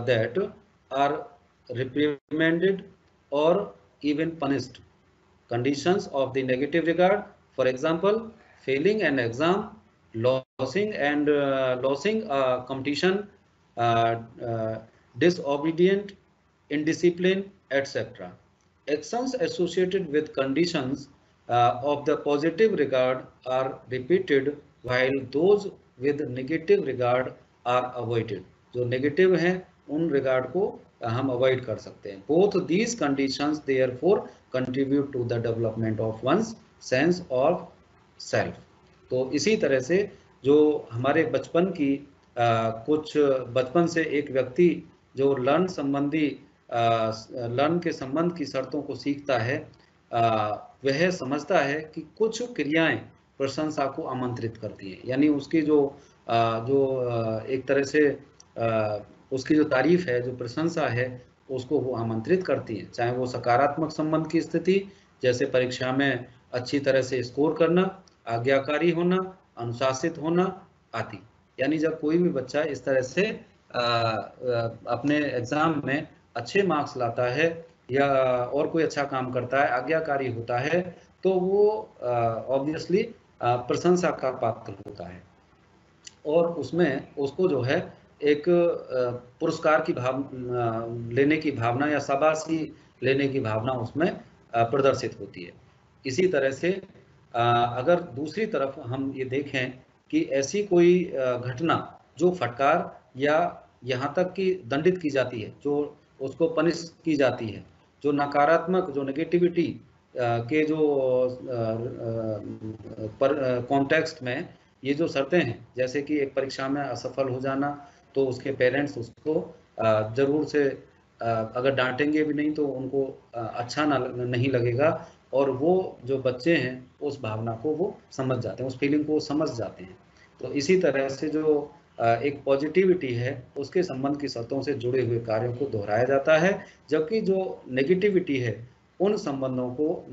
that are reprimanded or even punished. Conditions of the negative regard, for example, failing an exam, losing a competition, disobedient, indiscipline, etc. Actions associated with conditions of the positive regard are repeated, while those with negative regard are avoided. जो negative हैं उन regard को हम avoid कर सकते हैं। Both these conditions therefore contribute to the development of one's sense of self. तो इसी तरह से जो हमारे बचपन की कुछ बचपन से एक व्यक्ति जो लर्न के संबंध की शर्तों को सीखता है, वह समझता है कि कुछ क्रियाएं प्रशंसा को आमंत्रित करती हैं, यानी उसकी जो एक तरह से उसकी जो तारीफ है, जो प्रशंसा है, उसको वो आमंत्रित करती हैं। चाहे वो सकारात्मक संबंध की स्थिति, जैसे परीक्षा में अच्छी तरह से स्कोर करना, आज्ञाकारी होना, अनुशासित होना आदि। यानी जब कोई भी बच्चा इस तरह से अपने एग्जाम में अच्छे मार्क्स लाता है या और कोई अच्छा काम करता है, आज्ञाकारी होता है, तो वो ऑब्वियसली प्रशंसा का पात्र होता है और उसमें उसको जो है एक पुरस्कार की लेने की भावना या शाबाशी लेने की भावना उसमें प्रदर्शित होती है। इसी तरह से अगर दूसरी तरफ हम ये देखें कि ऐसी कोई घटना जो फटकार या यहाँ तक कि दंडित की जाती है, जो उसको पनिश की जाती है, जो नकारात्मक, जो नेगेटिविटी के जो कॉन्टेक्स्ट में ये जो शर्तें हैं, जैसे कि एक परीक्षा में असफल हो जाना, तो उसके पेरेंट्स उसको जरूर से अगर डांटेंगे भी नहीं तो उनको अच्छा नहीं लगेगा, और वो जो बच्चे हैं उस भावना को वो समझ जाते हैं, उस फीलिंग को वो समझ जाते हैं। तो इसी तरह से जो एक पॉजिटिविटी है उसके संबंध की शर्तों से जुड़े हुए कार्यों को दोहराया जाता है, जबकि जो नेगेटिविटी है उन संबंधों को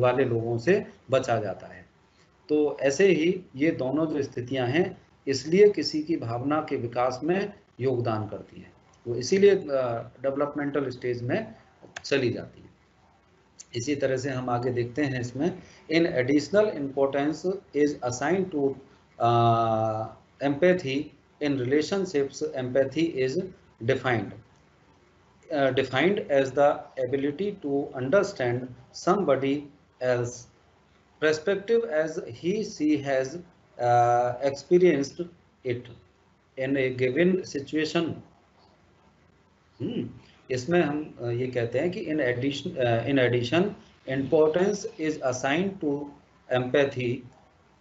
वाले लोगों से बचा जाता है। तो ऐसे ही ये दोनों जो स्थितियां हैं इसलिए किसी की भावना के विकास में योगदान करती हैं, वो इसीलिए डेवलपमेंटल स्टेज में चली जाती है। इसी तरह से हम आगे देखते हैं इसमें, in additional importance is assigned to empathy in relationships. Empathy is defined as the ability to understand somebody else perspective as she has experienced it in a given situation। इसमें हम ये कहते हैं कि in addition importance is assigned to empathy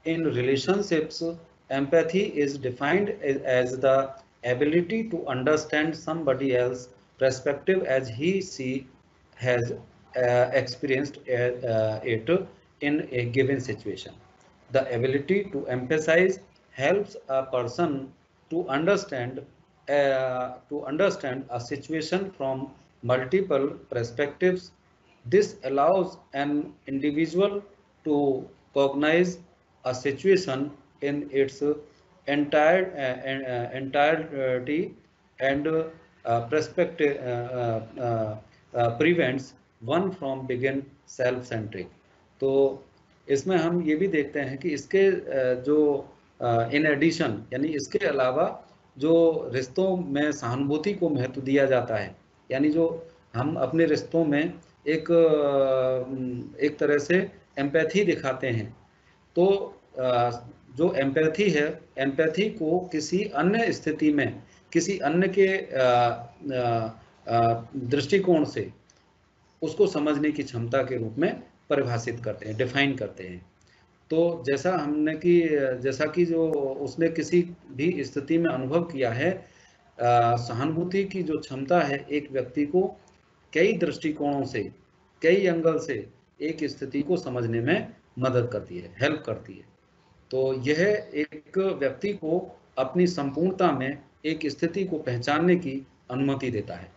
in relationships। Empathy is defined as the ability to understand somebody else perspective as she has experienced it in a given situation। The ability to empathize helps a person to understand a situation from multiple perspectives। This allows an individual to cognize a situation in its entirety and prevents one from being self-centric। तो इसमें हम ये भी देखते हैं कि इसके जो इन एडिशन, यानी इसके अलावा जो रिश्तों में सहानुभूति को महत्व दिया जाता है, यानी जो हम अपने रिश्तों में एक तरह से एम्पैथी दिखाते हैं, तो जो एम्पैथी है, एम्पैथी को किसी अन्य स्थिति में किसी अन्य के दृष्टिकोण से उसको समझने की क्षमता के रूप में परिभाषित करते हैं, डिफाइन करते हैं। तो जैसा कि जो उसने किसी भी स्थिति में अनुभव किया है, सहानुभूति की जो क्षमता है एक व्यक्ति को कई दृष्टिकोणों से, कई एंगल से एक स्थिति को समझने में मदद करती है, हेल्प करती है। तो यह एक व्यक्ति को अपनी संपूर्णता में एक स्थिति को पहचानने की अनुमति देता है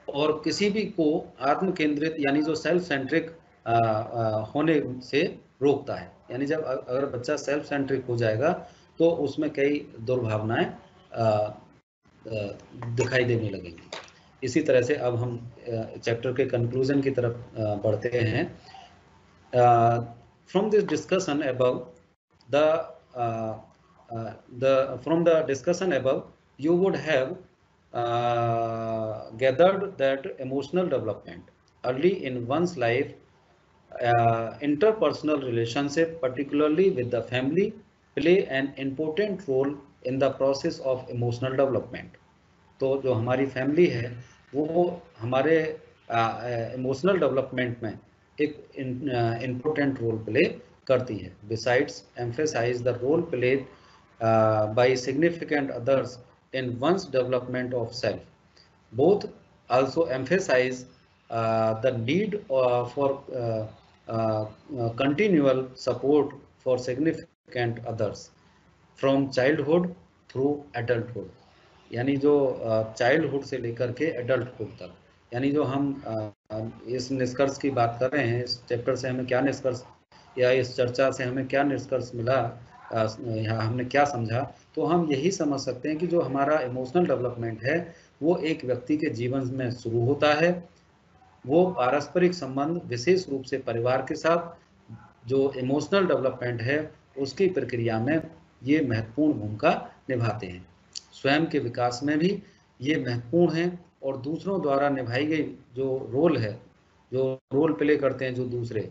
और किसी भी को आत्म केंद्रित यानी जो सेल्फ सेंट्रिक होने से रोकता है। यानी जब अगर बच्चा सेल्फ सेंट्रिक हो जाएगा तो उसमें कई दुर्भावनाएं दिखाई देने लगेंगी। इसी तरह से अब हम चैप्टर के कंक्लूजन की तरफ बढ़ते हैं। From this discussion above from the discussion above, you would have gathered that emotional development early in one's life, interpersonal relationship, particularly with the family, play an important role in the process of emotional development. तो जो हमारी family है वो हमारे emotional development में एक important role play करती है. Besides, emphasize the role played by significant others in one's development of self. Both also emphasize the need for continual support for significant others from childhood through adulthood. यानी जो childhood से लेकर के adulthood तक, यानी जो हम इस निष्कर्ष की बात कर रहे हैं, इस चैप्टर से हमें क्या निष्कर्ष या इस चर्चा से हमें क्या निष्कर्ष मिला, हमने क्या समझा, तो हम यही समझ सकते हैं कि जो हमारा इमोशनल डेवलपमेंट है वो एक व्यक्ति के जीवन में शुरू होता है। वो पारस्परिक संबंध, विशेष रूप से परिवार के साथ जो इमोशनल डेवलपमेंट है उसकी प्रक्रिया में ये महत्वपूर्ण भूमिका निभाते हैं। स्वयं के विकास में भी ये महत्वपूर्ण है और दूसरों द्वारा निभाई गई जो रोल है, जो रोल प्ले करते हैं जो दूसरे,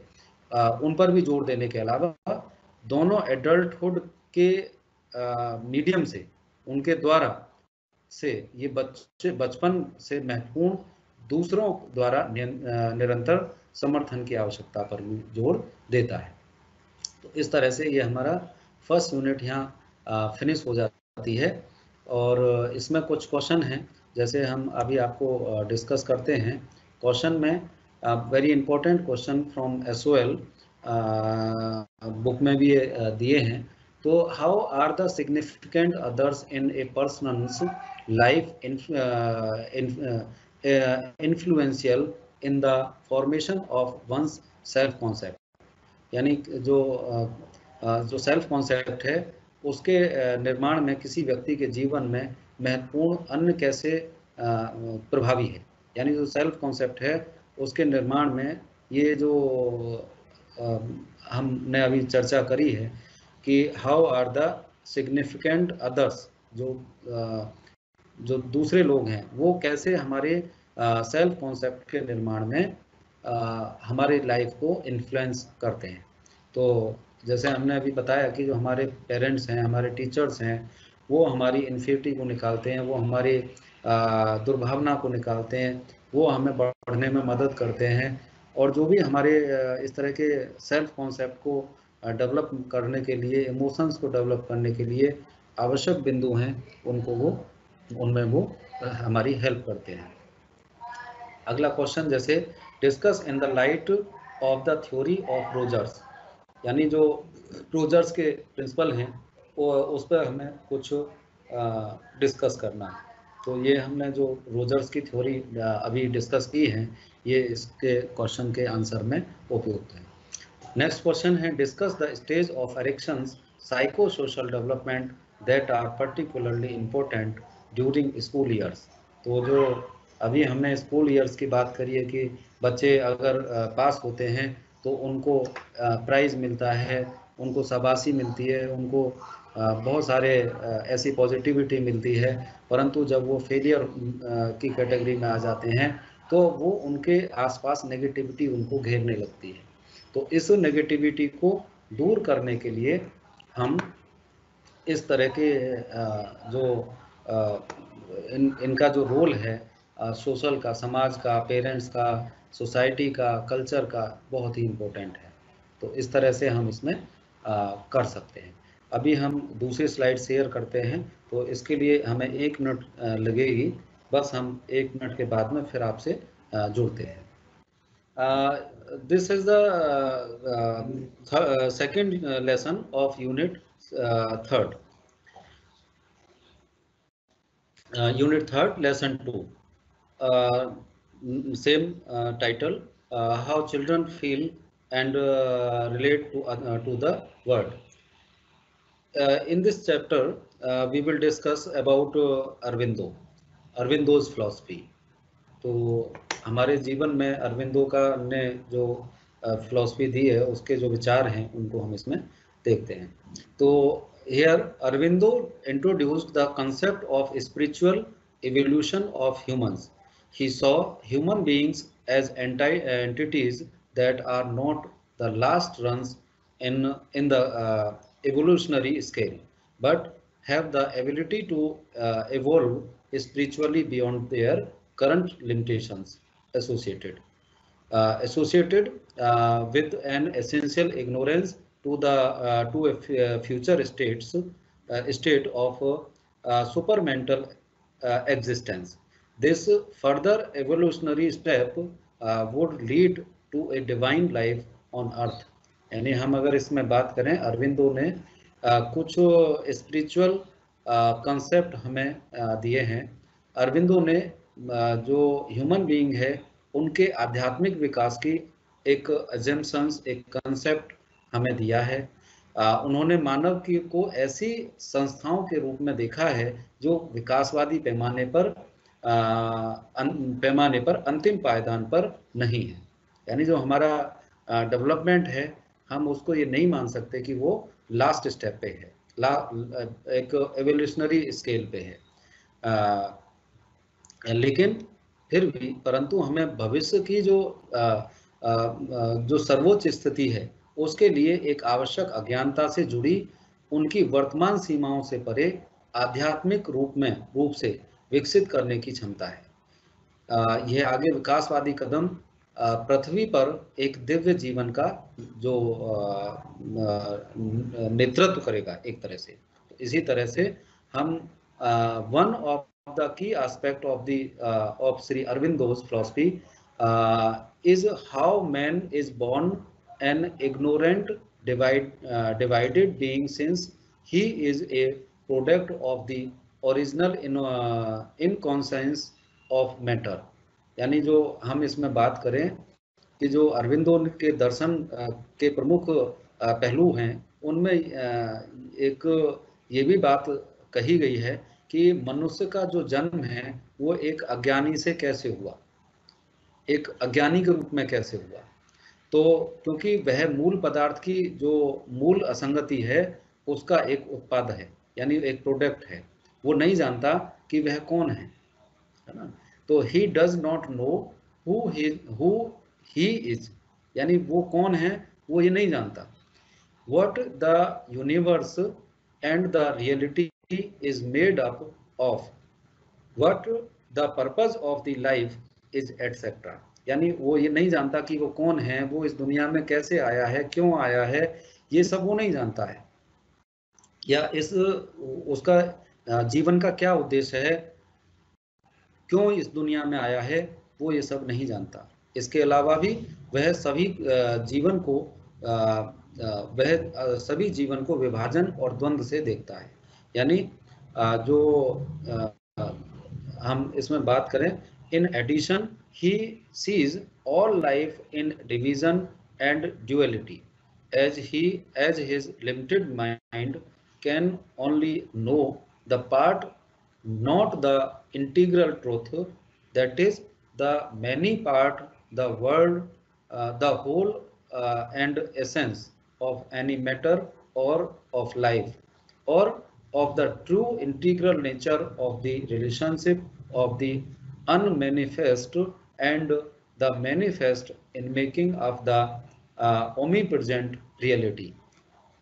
उन पर भी जोर देने के अलावा दोनों एडल्टहुड के मीडियम से, उनके द्वारा से ये बचपन से महत्वपूर्ण दूसरों द्वारा निरंतर समर्थन की आवश्यकता पर भी जोर देता है। तो इस तरह से ये हमारा फर्स्ट यूनिट यहाँ फिनिश हो जाती है और इसमें कुछ क्वेश्चन हैं, जैसे हम अभी आपको डिस्कस करते हैं। क्वेश्चन में very important question from SOL book में भी दिए हैं। तो how are the significant others in a person's life influential in the formation of one's self concept. यानी जो सेल्फ कॉन्सेप्ट है उसके निर्माण में किसी व्यक्ति के जीवन में महत्वपूर्ण अन्य कैसे प्रभावी है। यानी जो सेल्फ कॉन्सेप्ट है उसके निर्माण में ये जो हमने अभी चर्चा करी है कि how are the significant others, जो दूसरे लोग हैं वो कैसे हमारे सेल्फ कॉन्सेप्ट के निर्माण में हमारे लाइफ को इन्फ्लुएंस करते हैं। तो जैसे हमने अभी बताया कि जो हमारे पेरेंट्स हैं, हमारे टीचर्स हैं, वो हमारी इन्फिनिटी को निकालते हैं, वो हमारी दुर्भावना को निकालते हैं, वो हमें बढ़ने में मदद करते हैं। और जो भी हमारे इस तरह के सेल्फ कॉन्सेप्ट को डेवलप करने के लिए, इमोशंस को डेवलप करने के लिए आवश्यक बिंदु हैं, उनमें वो हमारी हेल्प करते हैं। अगला क्वेश्चन, जैसे discuss in the light of the theory of Rogers. यानी जो रोजर्स के प्रिंसिपल हैं वो उस पर हमें कुछ डिस्कस करना है। तो ये हमने जो रोजर्स की थ्योरी अभी डिस्कस की है, ये इसके क्वेश्चन के आंसर में उपयुक्त है। नेक्स्ट क्वेश्चन है, discuss the stage of Erikson's psycho social development that are particularly important during school years. तो जो अभी हमने स्कूल ईयर्स की बात करी है कि बच्चे अगर पास होते हैं तो उनको प्राइज़ मिलता है, उनको शाबाशी मिलती है, उनको बहुत सारे ऐसी पॉजिटिविटी मिलती है, परंतु जब वो फेलियर की कैटेगरी में आ जाते हैं तो वो उनके आसपास नेगेटिविटी उनको घेरने लगती है। तो तो इस नेगेटिविटी को दूर करने के लिए हम इस तरह के जो इनका जो रोल है सोशल का, समाज का, पेरेंट्स का, सोसाइटी का, कल्चर का, बहुत ही इम्पोर्टेंट है। तो इस तरह से हम इसमें कर सकते हैं। अभी हम दूसरी स्लाइड शेयर करते हैं, तो इसके लिए हमें 1 मिनट लगेगी। बस हम 1 मिनट के बाद में फिर आपसे जुड़ते हैं। This is the second lesson of unit third. Unit third, lesson 2. Same title, how children feel and relate to the world. In this chapter, we will discuss about Arvindo's philosophy. तो हमारे जीवन में अरविंदो का ने जो फिलॉसफी दी है, उसके जो विचार हैं उनको हम इसमें देखते हैं। तो here Aurobindo introduced the concept of spiritual evolution of humans. He saw human beings as entities that are not the last runs in the evolutionary scale, but have the ability to evolve spiritually beyond their current limitations associated with an essential ignorance to a future state of supermental existence. This further evolutionary step would lead to a divine life on earth. यानी हम अगर इसमें बात करें, अरविंदो ने कुछ spiritual concept हमें दिए हैं। अरविंदो ने जो ह्यूमन बीइंग है उनके आध्यात्मिक विकास की एक अजम्पशंस, एक कंसेप्ट हमें दिया है। उन्होंने मानव की को ऐसी संस्थाओं के रूप में देखा है जो विकासवादी पैमाने पर अंतिम पायदान पर नहीं है। यानी जो हमारा डेवलपमेंट है, हम उसको ये नहीं मान सकते कि वो लास्ट स्टेप पे है, एक एवोल्यूशनरी स्केल पे है। लेकिन फिर भी परंतु हमें भविष्य की जो सर्वोच्च स्थिति है उसके लिए एक आवश्यक अज्ञानता से जुड़ी उनकी वर्तमान सीमाओं से परे आध्यात्मिक रूप से विकसित करने की क्षमता है। यह आगे विकासवादी कदम पृथ्वी पर एक दिव्य जीवन का जो नेतृत्व करेगा एक तरह से। तो इसी तरह से हम one of the key aspect of Sri Aurobido's philosophy is how man is born an ignorant, divided being, since he is a product of the original inconscience of matter. यानी जो हम इसमें बात करें कि जो अरविंदो के दर्शन के प्रमुख पहलू हैं, उनमें एक ये भी बात कही गई है कि मनुष्य का जो जन्म है वो एक अज्ञानी से कैसे हुआ, एक अज्ञानी के रूप में कैसे हुआ। तो क्योंकि वह मूल पदार्थ की जो मूल असंगति है उसका एक उत्पाद है, यानी एक प्रोडक्ट है। वो नहीं जानता कि वह कौन है ना। तो he does not know who he is, यानी वो कौन है वो ये नहीं जानता। What the universe and the reality is made up of, what the purpose of the life is, etc. यानी वो ये नहीं जानता कि वो कौन है, वो इस दुनिया में कैसे आया है, क्यों आया है, ये सब वो नहीं जानता है। या उसका जीवन का क्या उद्देश्य है, क्यों इस दुनिया में आया है, वो ये सब नहीं जानता। इसके अलावा भी वह सभी जीवन को विभाजन और द्वंद्व से देखता है। यानी जो हम इसमें बात करें, in addition he sees all life in division and duality, as his limited mind can only know the part, not the integral truth, that is the many part, the world, the whole and essence of any matter or of life, or of the true integral nature of the relationship of the unmanifest and the manifest in making of the Omi present reality.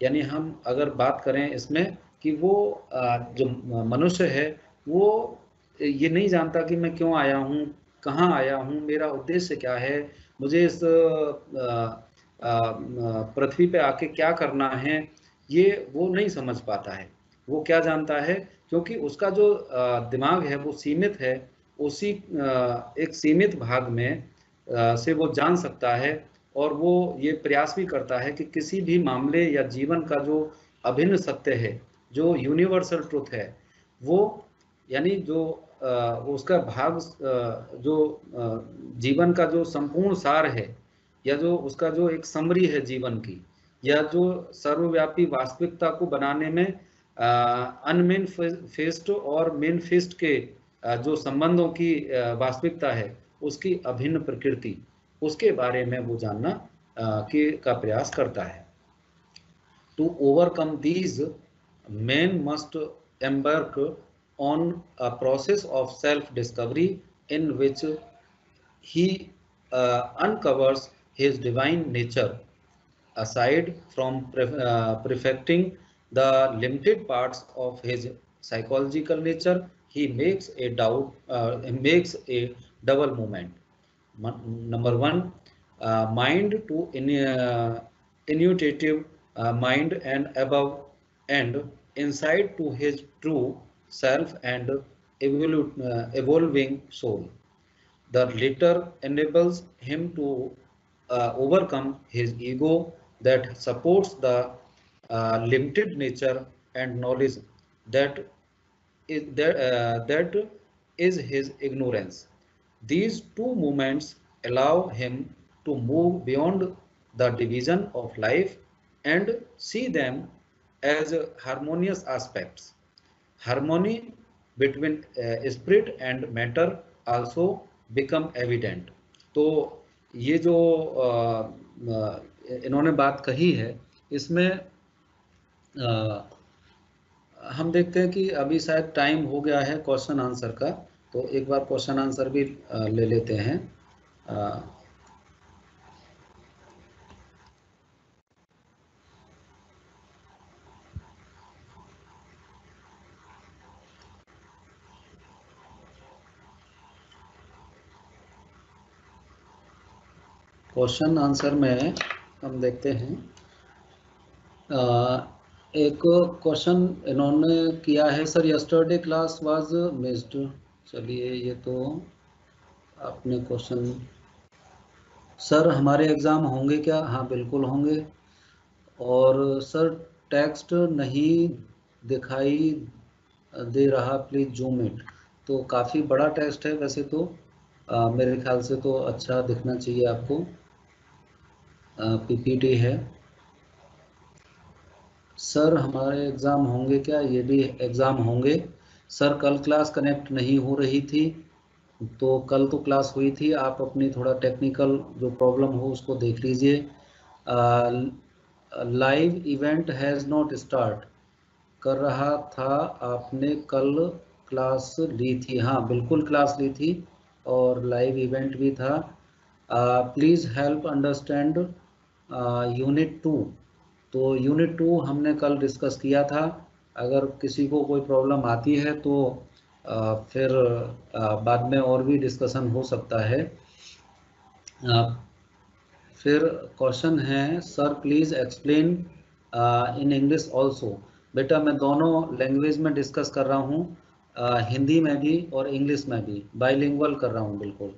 यानी हम अगर बात करें इसमें कि वो जो मनुष्य है वो ये नहीं जानता कि मैं क्यों आया हूँ, कहाँ आया हूँ, मेरा उद्देश्य क्या है, मुझे इस पृथ्वी पे आके क्या करना है, ये वो नहीं समझ पाता है। वो क्या जानता है, क्योंकि उसका जो दिमाग है वो सीमित है, उसी एक सीमित भाग में से वो जान सकता है, और वो ये प्रयास भी करता है कि किसी भी मामले या जीवन का जो अभिन्न सत्य है, जो यूनिवर्सल ट्रुथ है, वो यानी जो उसका भाग जो जीवन का जो संपूर्ण सार है, या जो उसका जो एक समरी है जीवन की, या जो सर्वव्यापी वास्तविकता को बनाने में अनमेनिफेस्ट और मेनिफेस्ट के जो संबंधों की वास्तविकता है, उसकी अभिन्न प्रकृति, उसके बारे में वो जानना का प्रयास करता है। To overcome these, man must embark on a process of self-discovery in which he uncovers his divine nature. Aside from perfecting the limited parts of his psychological nature, he makes a double movement. Number one, mind to intuitive mind, and above and inside to his true self and evolving soul. The latter enables him to overcome his ego that supports the limited nature and knowledge that that is his ignorance. These two movements allow him to move beyond the division of life and see them as harmonious aspects. Harmony between spirit and matter also become evident. तो ये जो इन्होंने बात कही है, इसमें हम देखते हैं कि अभी शायद टाइम हो गया है क्वेश्चन आंसर का, तो एक बार क्वेश्चन आंसर भी ले लेते हैं। क्वेश्चन आंसर में हम देखते हैं, एक क्वेश्चन इन्होंने किया है, sir yesterday class was missed. चलिए, ये तो आपने क्वेश्चन, सर हमारे एग्ज़ाम होंगे क्या? हाँ बिल्कुल होंगे। और सर टेक्स्ट नहीं दिखाई दे रहा, प्लीज़ जूम इट। तो काफ़ी बड़ा टेक्स्ट है वैसे तो, मेरे ख्याल से तो अच्छा दिखना चाहिए आपको। पीपीटी है। सर हमारे एग्ज़ाम होंगे क्या? ये भी एग्ज़ाम होंगे सर। कल क्लास कनेक्ट नहीं हो रही थी, तो कल तो क्लास हुई थी, आप अपनी थोड़ा टेक्निकल जो प्रॉब्लम हो उसको देख लीजिए। Live event has not start कर रहा था, आपने कल क्लास ली थी? हाँ बिल्कुल क्लास ली थी, और लाइव इवेंट भी था। Please help understand unit 2। तो यूनिट 2 हमने कल डिस्कस किया था। अगर किसी को कोई प्रॉब्लम आती है तो फिर बाद में और भी डिस्कशन हो सकता है। फिर क्वेश्चन है, sir please explain in English also. बेटा मैं दोनों लैंग्वेज में डिस्कस कर रहा हूँ, हिंदी में भी और इंग्लिश में भी, बाइलिंगुअल कर रहा हूँ बिल्कुल।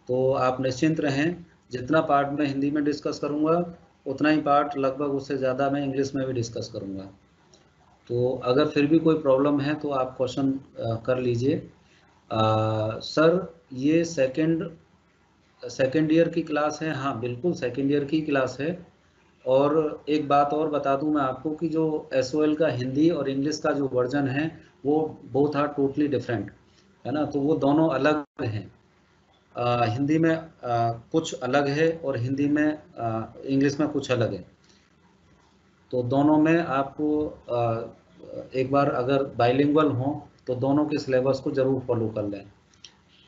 तो आप निश्चिंत रहें, जितना पार्ट मैं हिंदी में डिस्कस करूँगा उतना ही पार्ट, लगभग उससे ज़्यादा मैं इंग्लिश में भी डिस्कस करूँगा। तो अगर फिर भी कोई प्रॉब्लम है तो आप क्वेश्चन कर लीजिए। सर ये सेकेंड ईयर की क्लास है? हाँ बिल्कुल सेकेंड ईयर की क्लास है। और एक बात और बता दूं मैं आपको कि जो SOL का हिंदी और इंग्लिश का जो वर्जन है वो बोथ आर टोटली डिफरेंट है ना, तो वो दोनों अलग हैं। हिंदी में कुछ अलग है और हिंदी में इंग्लिश में कुछ अलग है। तो दोनों में आपको एक बार अगर बाइलिंगुअल हो तो दोनों के सिलेबस को ज़रूर फॉलो कर लें,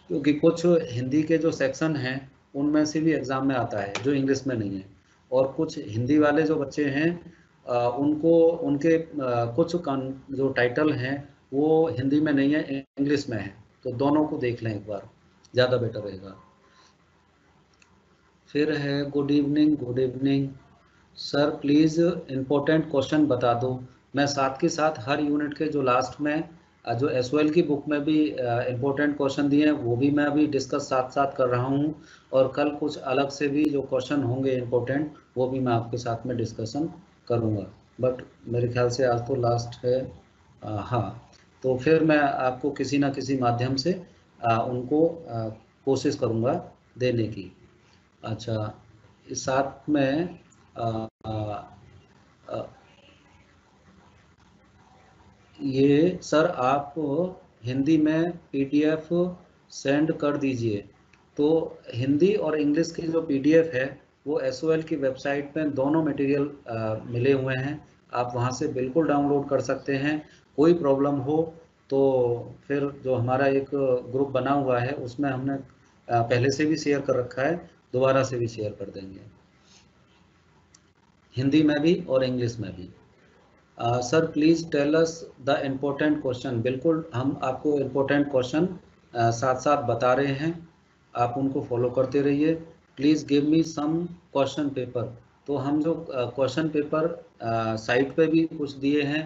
क्योंकि कुछ हिंदी के जो सेक्शन हैं उनमें से भी एग्ज़ाम में आता है जो इंग्लिश में नहीं है, और कुछ हिंदी वाले जो बच्चे हैं उनको उनके कुछ जो टाइटल हैं वो हिंदी में नहीं है, इंग्लिश में है, तो दोनों को देख लें एक बार, ज़्यादा बेटर रहेगा। फिर है good evening, good evening sir, please important question बता दो। मैं साथ के साथ हर यूनिट के जो लास्ट में जो एसओएल की बुक में भी इम्पोर्टेंट क्वेश्चन दिए हैं वो भी मैं अभी डिस्कस साथ साथ कर रहा हूँ, और कल कुछ अलग से भी जो क्वेश्चन होंगे इम्पोर्टेंट वो भी मैं आपके साथ में डिस्कशन करूँगा। बट मेरे ख्याल से आज तो लास्ट है। हाँ, तो फिर मैं आपको किसी ना किसी माध्यम से उनको कोशिश करूँगा देने की। अच्छा, इस साथ में आ, आ, ये सर आप हिंदी में पीडीएफ सेंड कर दीजिए। तो हिंदी और इंग्लिश की जो पीडीएफ है वो एसओएल की वेबसाइट में दोनों मटेरियल मिले हुए हैं, आप वहां से बिल्कुल डाउनलोड कर सकते हैं। कोई प्रॉब्लम हो तो फिर जो हमारा एक ग्रुप बना हुआ है उसमें हमने पहले से भी शेयर कर रखा है, दोबारा से भी शेयर कर देंगे, हिंदी में भी और इंग्लिश में भी। Sir please tell us the important question. बिल्कुल, हम आपको इम्पोर्टेंट क्वेश्चन साथ साथ बता रहे हैं, आप उनको फॉलो करते रहिए। Please give me some question paper. तो हम जो क्वेश्चन पेपर साइट पे भी कुछ दिए हैं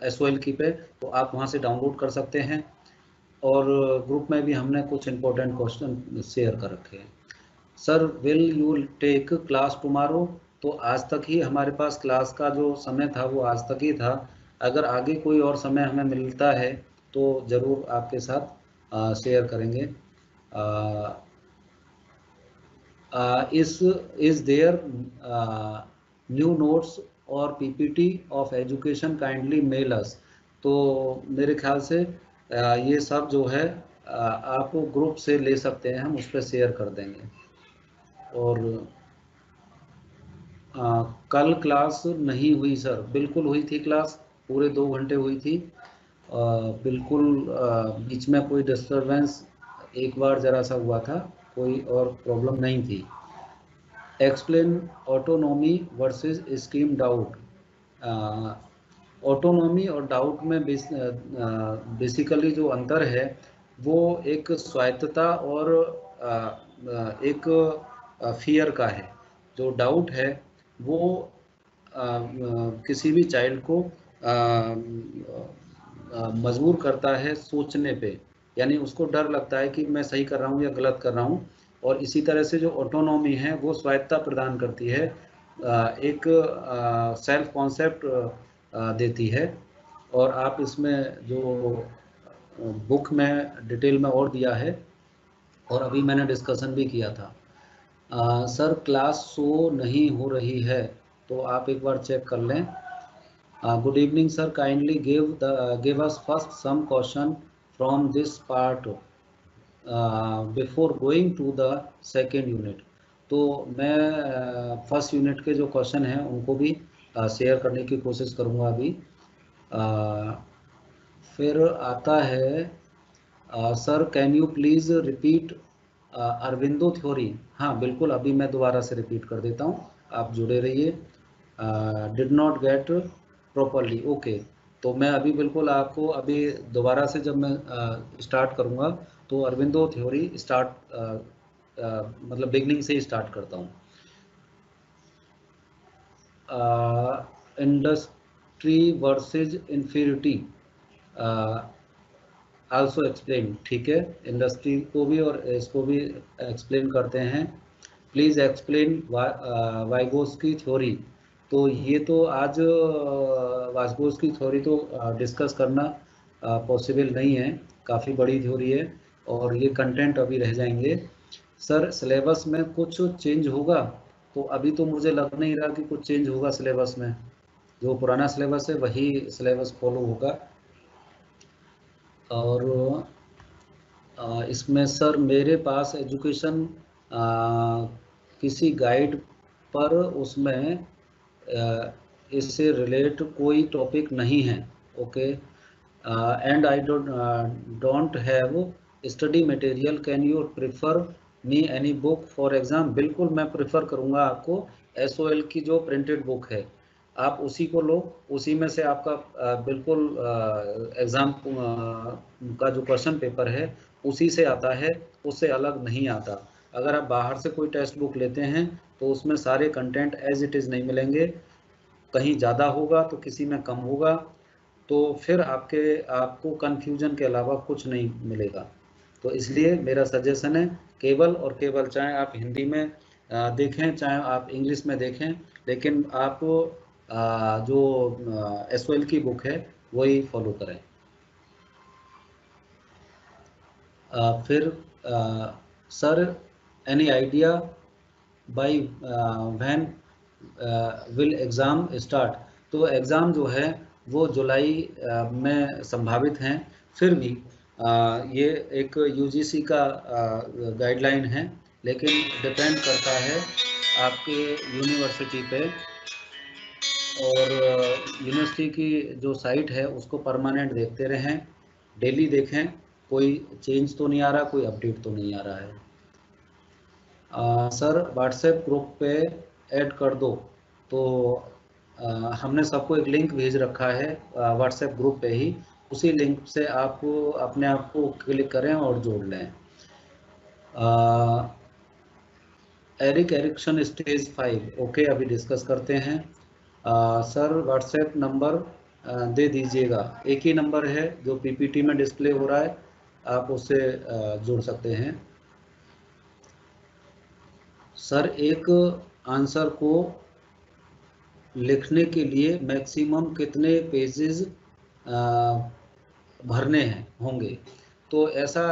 एसओएल की पे, तो आप वहाँ से डाउनलोड कर सकते हैं, और ग्रुप में भी हमने कुछ इम्पोर्टेंट क्वेश्चन शेयर कर रखे हैं। Sir will you take class tomorrow. तो आज तक ही हमारे पास क्लास का जो समय था वो आज तक ही था, अगर आगे कोई और समय हमें मिलता है तो ज़रूर आपके साथ शेयर करेंगे। इज देयर न्यू नोट्स और PPT of education kindly mail us. तो मेरे ख्याल से ये सब जो है आप ग्रुप से ले सकते हैं, हम उस पर शेयर कर देंगे। और कल क्लास नहीं हुई सर, बिल्कुल हुई थी क्लास, पूरे 2 घंटे हुई थी। बिल्कुल बीच में कोई डिस्टरबेंस एक बार ज़रा सा हुआ था, कोई और प्रॉब्लम नहीं थी। Explain autonomy versus scheme doubt. Autonomy और डाउट में बेसिकली जो अंतर है वो एक स्वायत्तता और एक फियर का है। जो डाउट है वो किसी भी चाइल्ड को मजबूर करता है सोचने पे, यानी उसको डर लगता है कि मैं सही कर रहा हूँ या गलत कर रहा हूँ। और इसी तरह से जो ऑटोनॉमी है वो स्वायत्तता प्रदान करती है, एक सेल्फ कॉन्सेप्ट देती है। और आप इसमें जो बुक में डिटेल में और दिया है, और अभी मैंने डिस्कशन भी किया था। सर क्लास शो नहीं हो रही है, तो आप एक बार चेक कर लें। Good evening sir, kindly give us first some question from this part before going to the second unit. तो मैं फर्स्ट यूनिट के जो क्वेश्चन हैं उनको भी शेयर करने की कोशिश करूँगा अभी। फिर आता है sir can you please repeat Aurobindo theory. हाँ बिल्कुल, अभी मैं दोबारा से रिपीट कर देता हूँ, आप जुड़े रहिए। Did not gate properly, okay. तो मैं अभी बिल्कुल आपको अभी दोबारा से जब मैं स्टार्ट करूँगा तो अरविंदो थ्योरी स्टार्ट मतलब बिगनिंग से ही स्टार्ट करता हूँ। इंडस्ट्री वर्सेज इंफीरिटी आल्सो एक्सप्लेन, ठीक है, इंडस्ट्री को भी और इसको भी एक्सप्लेन करते हैं। Please explain Vygotsky theory. तो ये तो आज वाइगोस्की थ्योरी तो डिस्कस करना पॉसिबल नहीं है, काफ़ी बड़ी थ्योरी है और ये कंटेंट अभी रह जाएंगे। सर सिलेबस में कुछ चेंज होगा? तो अभी तो मुझे लग नहीं रहा कि कुछ चेंज होगा सिलेबस में, जो पुराना सिलेबस है वही सिलेबस फॉलो होगा। और इसमें सर मेरे पास एजुकेशन किसी गाइड पर उसमें इससे रिलेट कोई टॉपिक नहीं है, okay, and I don't have study material, can you prefer me any book for exam, बिल्कुल मैं प्रेफर करूंगा आपको SOL की जो प्रिंटेड बुक है आप उसी को लो, उसी में से आपका बिल्कुल एग्जाम का जो क्वेश्चन पेपर है उसी से आता है, उससे अलग नहीं आता। अगर आप बाहर से कोई टेक्स्ट बुक लेते हैं तो उसमें सारे कंटेंट एज इट इज़ नहीं मिलेंगे, कहीं ज़्यादा होगा तो किसी में कम होगा, तो फिर आपको कन्फ्यूजन के अलावा कुछ नहीं मिलेगा। तो इसलिए मेरा सजेशन है केवल और केवल, चाहे आप हिंदी में देखें चाहे आप इंग्लिश में देखें, लेकिन आप जो SOL की बुक है वही फॉलो करें। फिर sir any idea by when will exam start? तो एग्ज़ाम जो है वो जुलाई में संभावित हैं। फिर भी ये एक UGC का गाइडलाइन है, लेकिन डिपेंड करता है आपके यूनिवर्सिटी पे, और यूनिवर्सिटी की जो साइट है उसको परमानेंट देखते रहें, डेली देखें कोई चेंज तो नहीं आ रहा, कोई अपडेट तो नहीं आ रहा है। सर व्हाट्सएप ग्रुप पे ऐड कर दो, तो हमने सबको एक लिंक भेज रखा है व्हाट्सएप ग्रुप पे ही, उसी लिंक से आप अपने आप को क्लिक करें और जोड़ लें। एरिक एरिक्सन स्टेज 5, ओके अभी डिस्कस करते हैं। सर व्हाट्सएप नंबर दे दीजिएगा, एक ही नंबर है जो PPT में डिस्प्ले हो रहा है, आप उससे जुड़ सकते हैं। सर एक आंसर को लिखने के लिए मैक्सिमम कितने पेजेस भरने हैं होंगे? तो ऐसा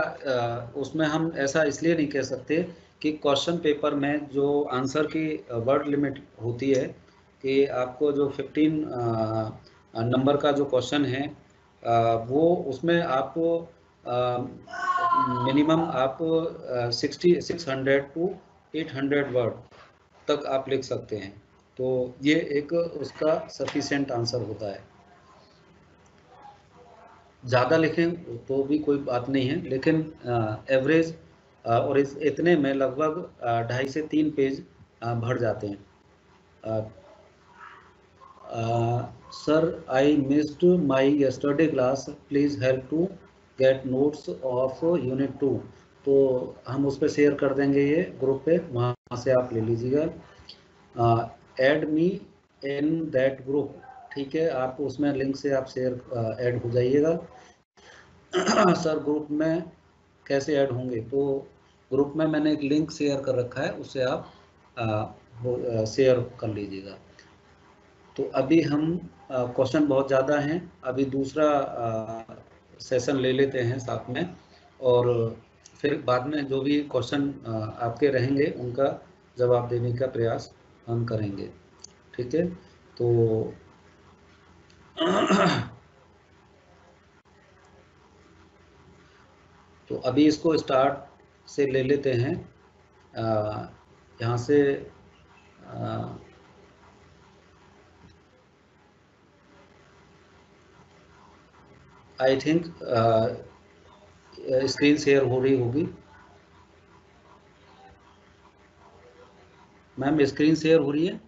उसमें हम ऐसा इसलिए नहीं कह सकते कि क्वेश्चन पेपर में जो आंसर की वर्ड लिमिट होती है कि आपको जो 15 नंबर का जो क्वेश्चन है वो उसमें आपको मिनिमम आप 600 टू 800 वर्ड तक आप लिख सकते हैं, तो ये एक उसका सफिशिएंट आंसर होता है। ज़्यादा लिखें तो भी कोई बात नहीं है, लेकिन एवरेज और इतने में लगभग 2.5 से 3 पेज भर जाते हैं। Sir I missed my yesterday class, please help to get notes of unit 2। तो हम उस पर शेयर कर देंगे ये ग्रुप पे, वहाँ से आप ले लीजिएगा। Add me in that group, ठीक है, आप उसमें लिंक से आप शेयर ऐड हो जाइएगा। सर ग्रुप में कैसे ऐड होंगे? तो ग्रुप में मैंने एक लिंक शेयर कर रखा है, उससे आप शेयर कर लीजिएगा। तो अभी हम क्वेश्चन बहुत ज़्यादा हैं, अभी दूसरा सेशन ले लेते हैं साथ में, और फिर बाद में जो भी क्वेश्चन आपके रहेंगे उनका जवाब देने का प्रयास हम करेंगे, ठीक है? तो तो अभी इसको स्टार्ट से ले लेते हैं। यहाँ से आई थिंक स्क्रीन शेयर हो रही होगी। मैम स्क्रीन शेयर हो रही है?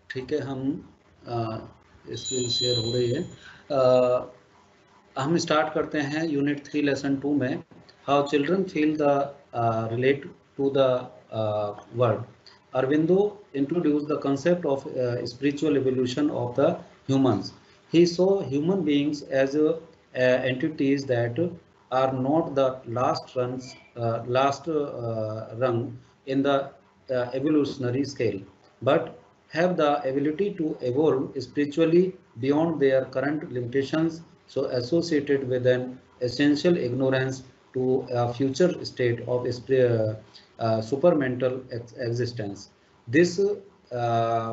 ठीक है, हम स्क्रीन शेयर हो रही है। हम स्टार्ट करते हैं यूनिट 3 लेसन 2 में, how children feel the relate to the world. Aurobindo introduced the concept of spiritual evolution of the humans. He saw human beings as entities that are not the last rung in the evolutionary scale, but have the ability to evolve spiritually beyond their current limitations, so associated with an essential ignorance to a future state of supramental existence. This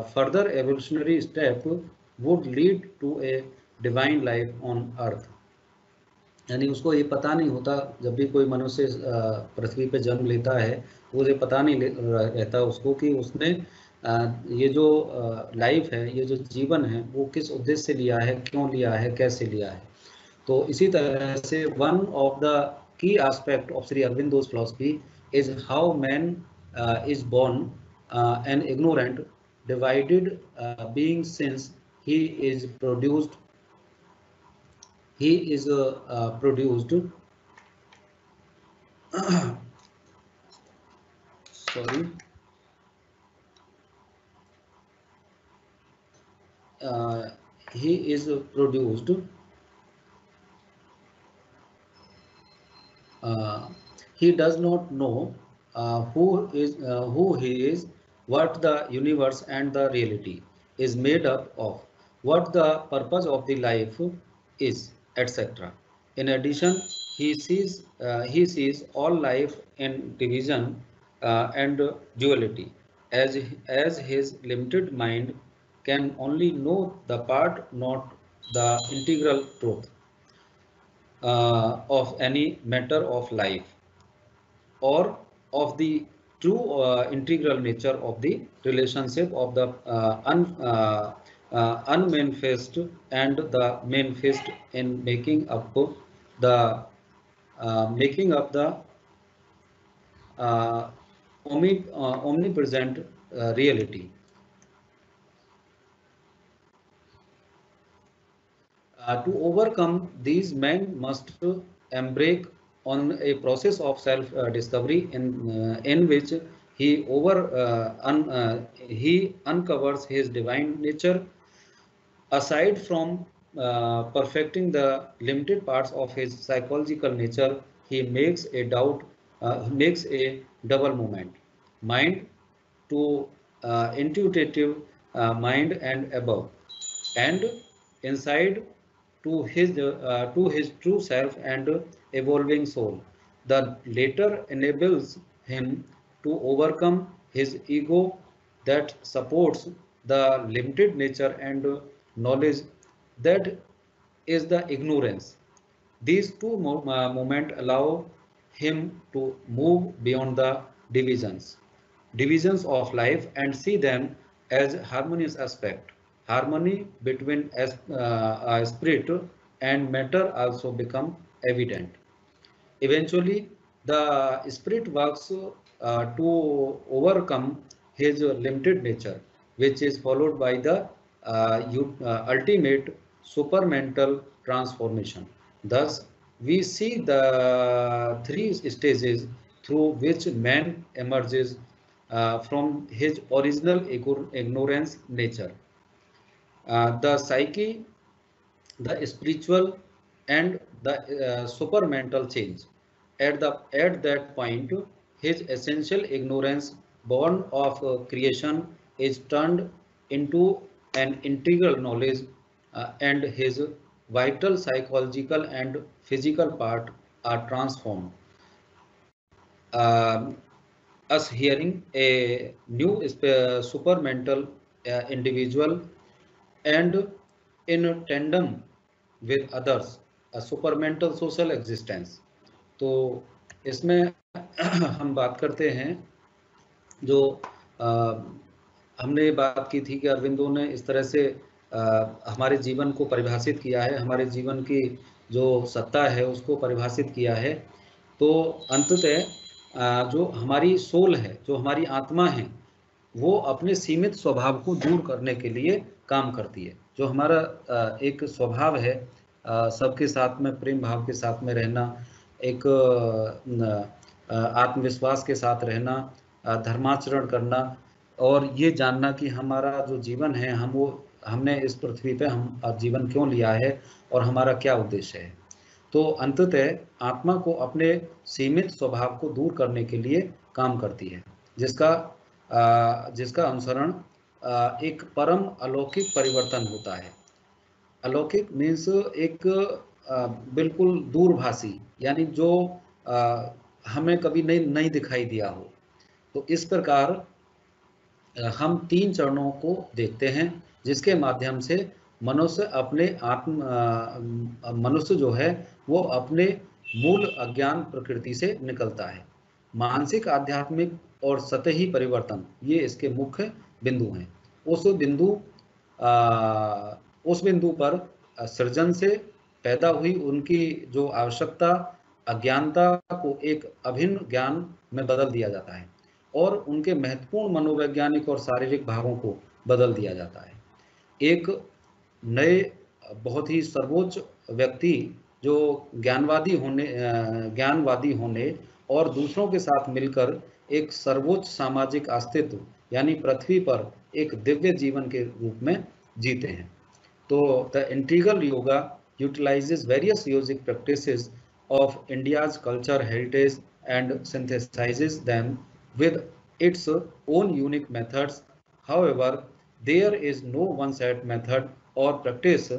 further evolutionary step would lead to a divine life on earth. यानी उसको ये पता नहीं होता, जब भी कोई मनुष्य पृथ्वी पे जन्म लेता है तो ये पता नहीं रहता उसको कि उसने ये जो लाइफ है, ये जो जीवन है, वो किस उद्देश्य से लिया है, क्यों लिया है, कैसे लिया है। तो इसी तरह से one of the key aspect of Shri Aurobindo's philosophy is how man is born an ignorant divided being since he is produced sorry he is produced he does not know who he is, what the universe and the reality is made up of, what the purpose of the life is, etc. In addition, he sees all life in division and duality, as his limited mind can only know the part, not the integral truth of any matter of life, or of the true integral nature of the relationship of the unmanifest and the manifest in making up the uh, omnipresent reality. To overcome these, men must embark on a process of self-discovery in which he uncovers his divine nature. Aside from perfecting the limited parts of his psychological nature, he makes a double movement, mind to intuitive mind and above, and inside to his true self and evolving soul. The latter enables him to overcome his ego that supports the limited nature and knowledge that is the ignorance. These two moments allow him to move beyond the divisions of life and see them as harmonious aspect. Harmony between spirit and matter also become evident. Eventually, the spirit works to overcome his limited nature, which is followed by the ultimate supermental transformation. Thus, we see the three stages through which man emerges from his original ignorance nature. The psyche, the spiritual, and the supermental change. At that point, his essential ignorance, born of creation, is turned into an integral knowledge, and his vital psychological and physical part are transformed. Um, us hearing a new supermental individual and in tandem with others, a supermental social existence. तो इसमें हम बात करते हैं जो आ, हमने बात की थी कि अरविंदो ने इस तरह से हमारे जीवन को परिभाषित किया है, हमारे जीवन की जो सत्ता है उसको परिभाषित किया है। तो अंततः जो हमारी सोल है, जो हमारी आत्मा है, वो अपने सीमित स्वभाव को दूर करने के लिए काम करती है। जो हमारा एक स्वभाव है सबके साथ में प्रेम भाव के साथ में रहना, एक आत्मविश्वास के साथ रहना, धर्माचरण करना, और ये जानना कि हमारा जो जीवन है हमने इस पृथ्वी पे हम जीवन क्यों लिया है और हमारा क्या उद्देश्य है। तो अंततः आत्मा को अपने सीमित स्वभाव को दूर करने के लिए काम करती है, जिसका अनुसरण एक परम अलौकिक परिवर्तन होता है। अलौकिक मीन्स एक बिल्कुल दूरभाषी, यानी जो हमें कभी नहीं दिखाई दिया हो। तो इस प्रकार हम 3 चरणों को देखते हैं जिसके माध्यम से मनुष्य जो है वो अपने मूल अज्ञान प्रकृति से निकलता है। मानसिक, आध्यात्मिक और सतही परिवर्तन, ये इसके मुख्य बिंदु हैं। उस बिंदु पर सृजन से पैदा हुई उनकी जो आवश्यकता अज्ञानता को एक अभिन्न ज्ञान में बदल दिया जाता है और उनके महत्वपूर्ण मनोवैज्ञानिक और शारीरिक भावों को बदल दिया जाता है। एक नए बहुत ही सर्वोच्च व्यक्ति जो ज्ञानवादी होने और दूसरों के साथ मिलकर एक सर्वोच्च सामाजिक अस्तित्व यानी पृथ्वी पर एक दिव्य जीवन के रूप में जीते हैं। तो the integral yoga utilizes various yogic practices of India's culture heritage and synthesizes them with its own unique methods. However, there is no one-set method or practice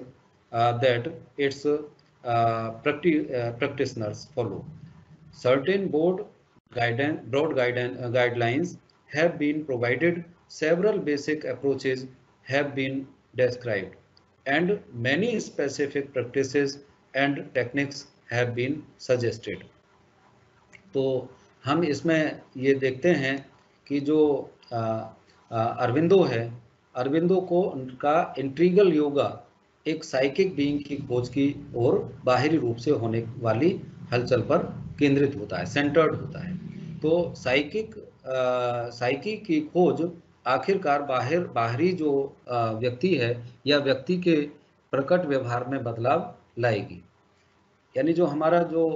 that its practitioners follow. Certain broad guidelines have been provided, several basic approaches have been described, and many specific practices and techniques have been suggested. तो हम इसमें ये देखते हैं कि जो अरविंदो है, अरविंदो को उनका इंटीग्रल योगा एक साइकिक बीइंग की खोज की और बाहरी रूप से होने वाली हलचल पर केंद्रित होता है, सेंटर्ड होता है। तो साइकी की खोज आखिरकार बाहरी जो व्यक्ति है या व्यक्ति के प्रकट व्यवहार में बदलाव लाएगी। यानी जो हमारा जो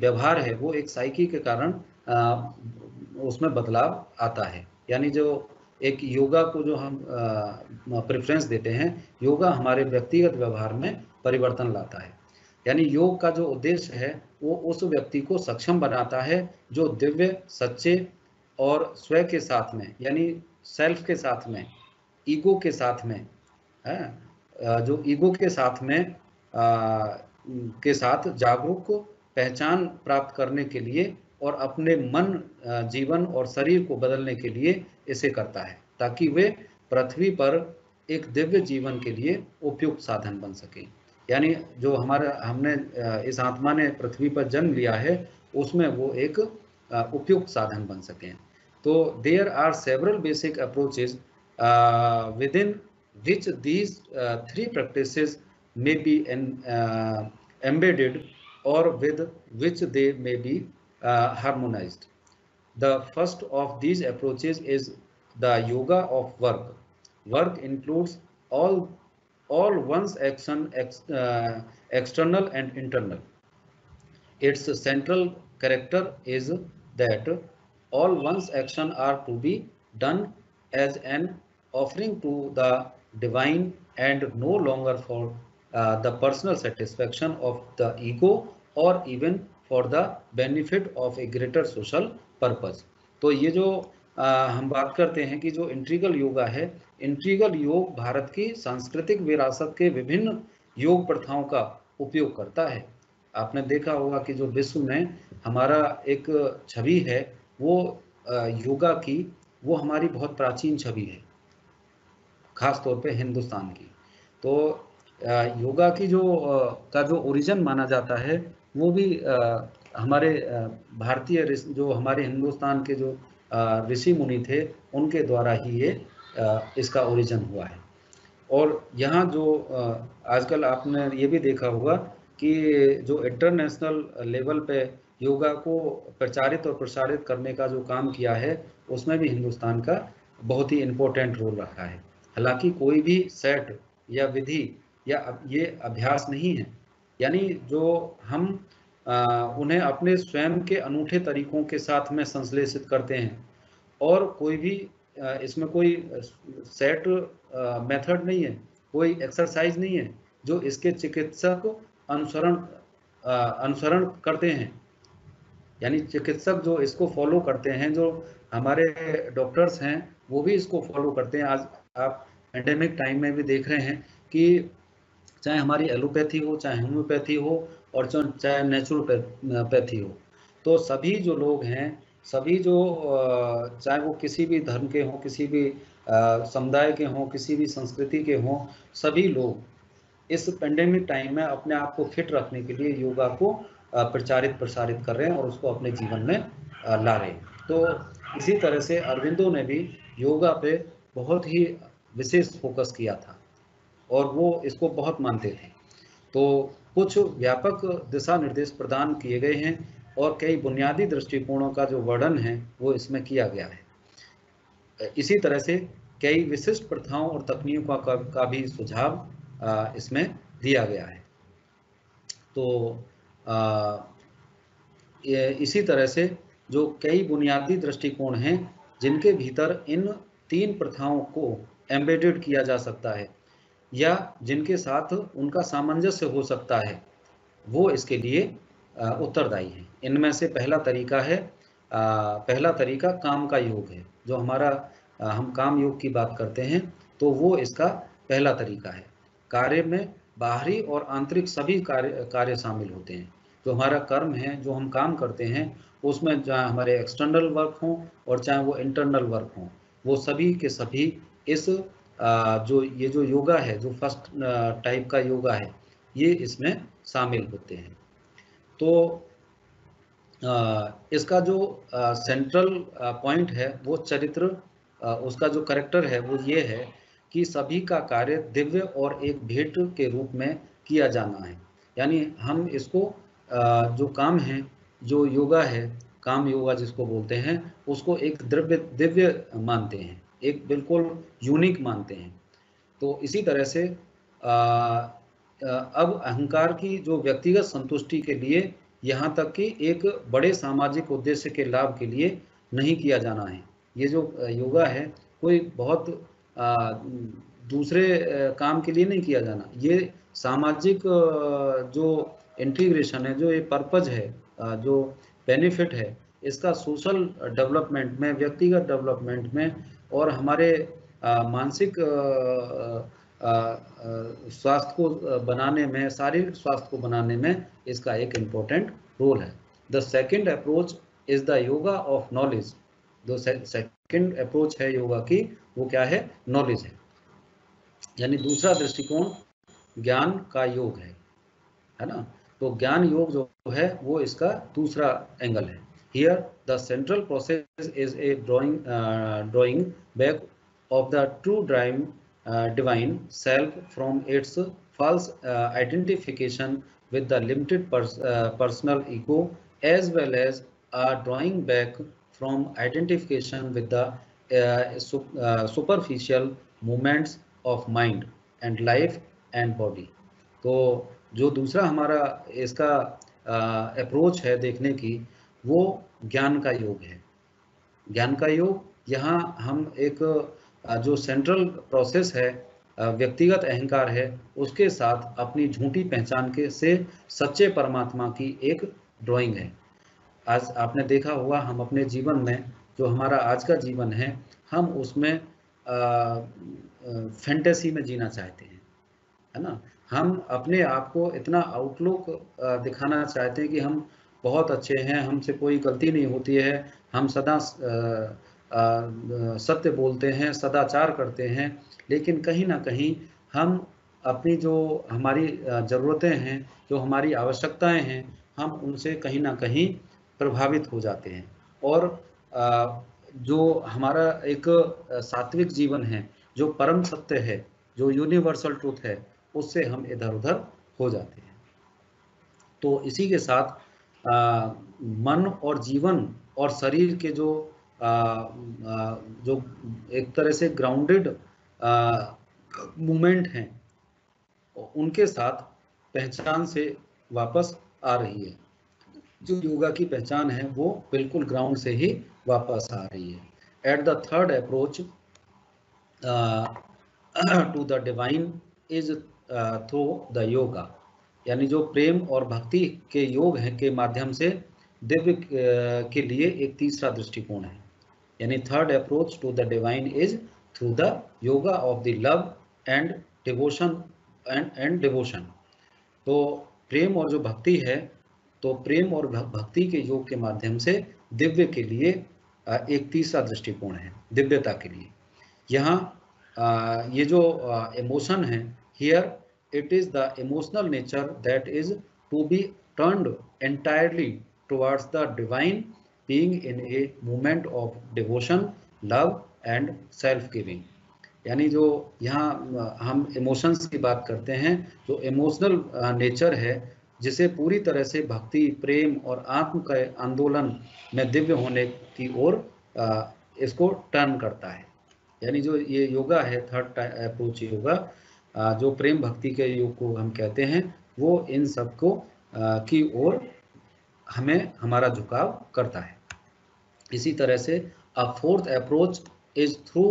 व्यवहार है वो एक साइकी के कारण उसमें बदलाव आता है। यानी जो एक योगा को जो हम प्रेफरेंस देते हैं, योगा हमारे व्यक्तिगत व्यवहार में परिवर्तन लाता है। यानी योग का जो उद्देश्य है वो उस व्यक्ति को सक्षम बनाता है जो दिव्य, सच्चे और स्वयं के साथ में यानी सेल्फ के साथ में, ईगो के साथ में जो ईगो के साथ जागरूक पहचान प्राप्त करने के लिए और अपने मन, जीवन और शरीर को बदलने के लिए इसे करता है, ताकि वे पृथ्वी पर एक दिव्य जीवन के लिए उपयुक्त साधन बन सके। यानी जो हमने इस आत्मा ने पृथ्वी पर जन्म लिया है उसमें वो एक उपयुक्त साधन बन सके। तो there are several basic approaches within which these three practices may be embedded or with which they may be harmonized. The first of these approaches is the yoga of work. Work includes all one's action, external and internal. Its central character is that all one's action are to be done as an offering to the divine and no longer for the personal satisfaction of the ego or even for the benefit of a greater social purpose. तो ये जो हम बात करते हैं कि जो integral yoga है, इंटीग्रल योग भारत की सांस्कृतिक विरासत के विभिन्न योग प्रथाओं का उपयोग करता है। आपने देखा होगा कि जो विश्व में हमारा एक छवि है वो योगा की, वो हमारी बहुत प्राचीन छवि है, खास तौर पे हिंदुस्तान की। तो योगा की जो ओरिजिन माना जाता है वो भी हमारे भारतीय जो हमारे हिंदुस्तान के जो ऋषि मुनि थे उनके द्वारा ही ये इसका ओरिजिन हुआ है। और यहाँ जो आजकल आपने ये भी देखा होगा कि जो इंटरनेशनल लेवल पे योगा को प्रचारित और प्रसारित करने का जो काम किया है उसमें भी हिंदुस्तान का बहुत ही इम्पोर्टेंट रोल रखा है। हालांकि कोई भी सेट या विधि या ये अभ्यास नहीं है, यानी जो हम उन्हें अपने स्वयं के अनूठे तरीकों के साथ में संश्लेषित करते हैं और कोई भी इसमें कोई सेट मेथड नहीं है, कोई एक्सरसाइज नहीं है जो इसके चिकित्सक अनुसरण करते हैं। यानी चिकित्सक जो इसको फॉलो करते हैं, जो हमारे डॉक्टर्स हैं वो भी इसको फॉलो करते हैं। आज आप एंडेमिक टाइम में भी देख रहे हैं कि चाहे हमारी एलोपैथी हो, चाहे होम्योपैथी हो और चाहे नेचुरोपैथी हो, तो सभी जो लोग हैं, सभी जो चाहे वो किसी भी धर्म के हों, किसी भी समुदाय के हों, किसी भी संस्कृति के हों, सभी लोग इस पेंडेमिक टाइम में अपने आप को फिट रखने के लिए योगा को प्रसारित कर रहे हैं और उसको अपने जीवन में ला रहे हैं। तो इसी तरह से अरविंदो ने भी योगा पे बहुत ही विशेष फोकस किया था और वो इसको बहुत मानते थे। तो कुछ व्यापक दिशा निर्देश प्रदान किए गए हैं और कई बुनियादी दृष्टिकोणों का जो वर्णन है वो इसमें किया गया है। इसी तरह से कई विशिष्ट प्रथाओं और तकनीकों का भी सुझाव इसमें दिया गया है। तो इसी तरह से जो कई बुनियादी दृष्टिकोण हैं जिनके भीतर इन 3 प्रथाओं को एम्बेडेड किया जा सकता है या जिनके साथ उनका सामंजस्य हो सकता है, वो इसके लिए उत्तरदायी है। इनमें से पहला तरीका काम का योग है। जो हमारा हम काम योग की बात करते हैं तो वो इसका पहला तरीका है। कार्य में बाहरी और आंतरिक सभी कार्य शामिल होते हैं। जो हमारा कर्म है, जो हम काम करते हैं, उसमें चाहे हमारे एक्सटर्नल वर्क हों और चाहे वो इंटरनल वर्क हों, वो सभी के सभी इस जो योगा है, जो फर्स्ट टाइप का योगा है, ये इसमें शामिल होते हैं। तो इसका जो सेंट्रल पॉइंट है वो चरित्र, उसका जो कैरेक्टर है वो ये है कि सभी का कार्य दिव्य और एक भेंट के रूप में किया जाना है। यानी हम इसको जो काम है, जो योगा है, काम योगा जिसको बोलते हैं, उसको एक दिव्य मानते हैं, एक बिल्कुल यूनिक मानते हैं। तो इसी तरह से अब अहंकार की जो व्यक्तिगत संतुष्टि के लिए, यहाँ तक कि एक बड़े सामाजिक उद्देश्य के लाभ के लिए नहीं किया जाना है। ये जो योगा है कोई बहुत दूसरे काम के लिए नहीं किया जाना। ये सामाजिक जो इंटीग्रेशन है, जो ये पर्पज है, जो बेनिफिट है, इसका सोशल डेवलपमेंट में, व्यक्तिगत डेवलपमेंट में और हमारे मानसिक स्वास्थ्य को बनाने में, शारीरिक स्वास्थ्य को बनाने में इसका एक इम्पोर्टेंट रोल है। The second approach is the yoga of knowledge. जो सेकंड अप्रोच है योगा की, वो क्या है? नॉलेज है। यानी दूसरा दृष्टिकोण ज्ञान का योग है ना। तो ज्ञान योग जो है वो इसका दूसरा एंगल है। Here the central process is a drawing back of the true divine self from its false identification with the limited personal ego, as well as a drawing back from identification with the superficial movements of mind and life and body. तो जो दूसरा हमारा इसका approach है देखने की, वो ज्ञान का योग है। ज्ञान का योग, यहाँ हम एक जो सेंट्रल प्रोसेस है, व्यक्तिगत अहंकार है, उसके साथ अपनी झूठी पहचान के से सच्चे परमात्मा की एक ड्राइंग है। आज आपने देखा होगा, हम अपने जीवन में, जो हमारा आज का जीवन है, हम उसमें फैंटेसी में जीना चाहते हैं, है ना। हम अपने आप को इतना आउटलुक दिखाना चाहते हैं कि हम बहुत अच्छे हैं, हमसे कोई गलती नहीं होती है, हम सदा सत्य बोलते हैं, सदाचार करते हैं। लेकिन कहीं ना कहीं हम अपनी जो हमारी ज़रूरतें हैं, जो हमारी आवश्यकताएं हैं, हम उनसे कहीं ना कहीं प्रभावित हो जाते हैं। और जो हमारा एक सात्विक जीवन है, जो परम सत्य है, जो यूनिवर्सल ट्रूथ है, उससे हम इधर उधर हो जाते हैं। तो इसी के साथ मन और जीवन और शरीर के जो एक तरह से ग्राउंडेड मूवमेंट हैं, उनके साथ पहचान से वापस आ रही है। जो योगा की पहचान है वो बिल्कुल ग्राउंड से ही वापस आ रही है। At the third approach to the divine is through the yoga. यानी जो प्रेम और भक्ति के योग हैं के माध्यम से दिव्य के लिए एक तीसरा दृष्टिकोण है। यानी third approach to the divine is through the yoga of the love and devotion and devotion. तो प्रेम और जो भक्ति है, तो प्रेम और भक्ति के योग के माध्यम से दिव्य के लिए एक तीसरा दृष्टिकोण है, दिव्यता के लिए। यहाँ ये जो इमोशन है, here it is the emotional nature that is to be turned entirely towards the divine being in a moment of devotion, love and self-giving. यानी जो यहाँ हम इमोशंस की बात करते हैं, जो इमोशनल नेचर है, जिसे पूरी तरह से भक्ति, प्रेम और आत्म के आंदोलन में दिव्य होने की ओर इसको टर्न करता है। यानी जो ये योगा है, थर्ड अप्रोच योगा, जो प्रेम भक्ति के योग को हम कहते हैं, वो इन सब को की ओर हमें हमारा झुकाव करता है। इसी तरह से अ fourth approach is through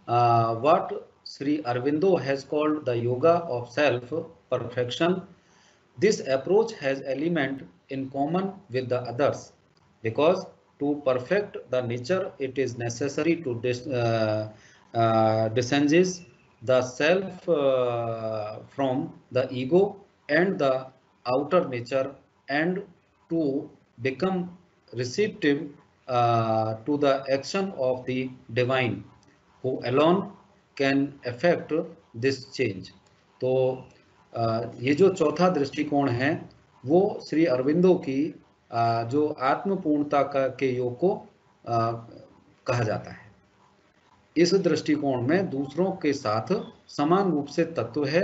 what Shri Aurobindo has called the yoga of self perfection. This approach has element in common with the others because to perfect the nature it is necessary to disengage the self from the ego and the outer nature and to become receptive to the action of the divine who alone can effect this change. तो ये जो चौथा दृष्टिकोण है वो श्री अरविंदो की जो आत्मपूर्णता के योग को कहा जाता है। इस दृष्टिकोण में दूसरों के साथ समान रूप से तत्व है,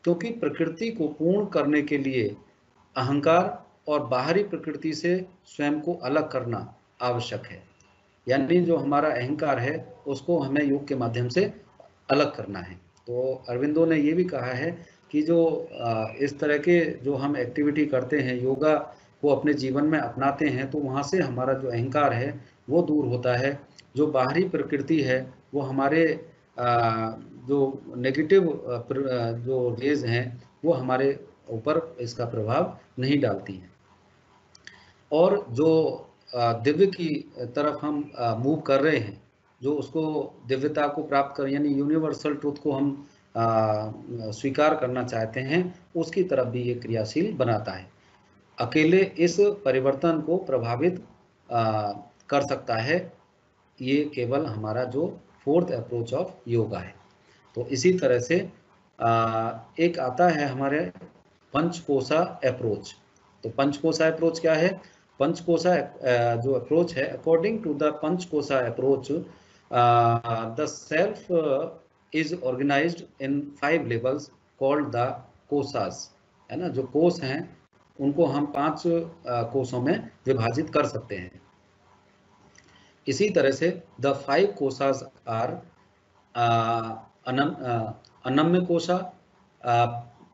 क्योंकि प्रकृति को पूर्ण करने के लिए अहंकार और बाहरी प्रकृति से स्वयं को अलग करना आवश्यक है। यानी जो हमारा अहंकार है उसको हमें योग के माध्यम से अलग करना है। तो अरविंदो ने ये भी कहा है कि जो इस तरह के जो हम एक्टिविटी करते हैं, योगा को अपने जीवन में अपनाते हैं, तो वहाँ से हमारा जो अहंकार है वो दूर होता है। जो बाहरी प्रकृति है वो हमारे जो नेगेटिव जो रेज हैं वो हमारे ऊपर इसका प्रभाव नहीं डालती हैं। और जो दिव्य की तरफ हम मूव कर रहे हैं, जो उसको दिव्यता को प्राप्त कर यानी यूनिवर्सल ट्रूथ को हम स्वीकार करना चाहते हैं, उसकी तरफ भी ये क्रियाशील बनाता है। अकेले इस परिवर्तन को प्रभावित कर सकता है ये केवल हमारा जो फोर्थ अप्रोच ऑफ योगा है। तो इसी तरह से एक आता है हमारे पंचकोशा अप्रोच। तो पंचकोशा अप्रोच क्या है? पंचकोशा जो अप्रोच है, according to the Panchakosha approach the self is organized in 5 levels called the koshas, है ना। जो कोश हैं उनको हम 5 कोशों में विभाजित कर सकते हैं। इसी तरह से द 5 कोशास आर अनम्य कोशा,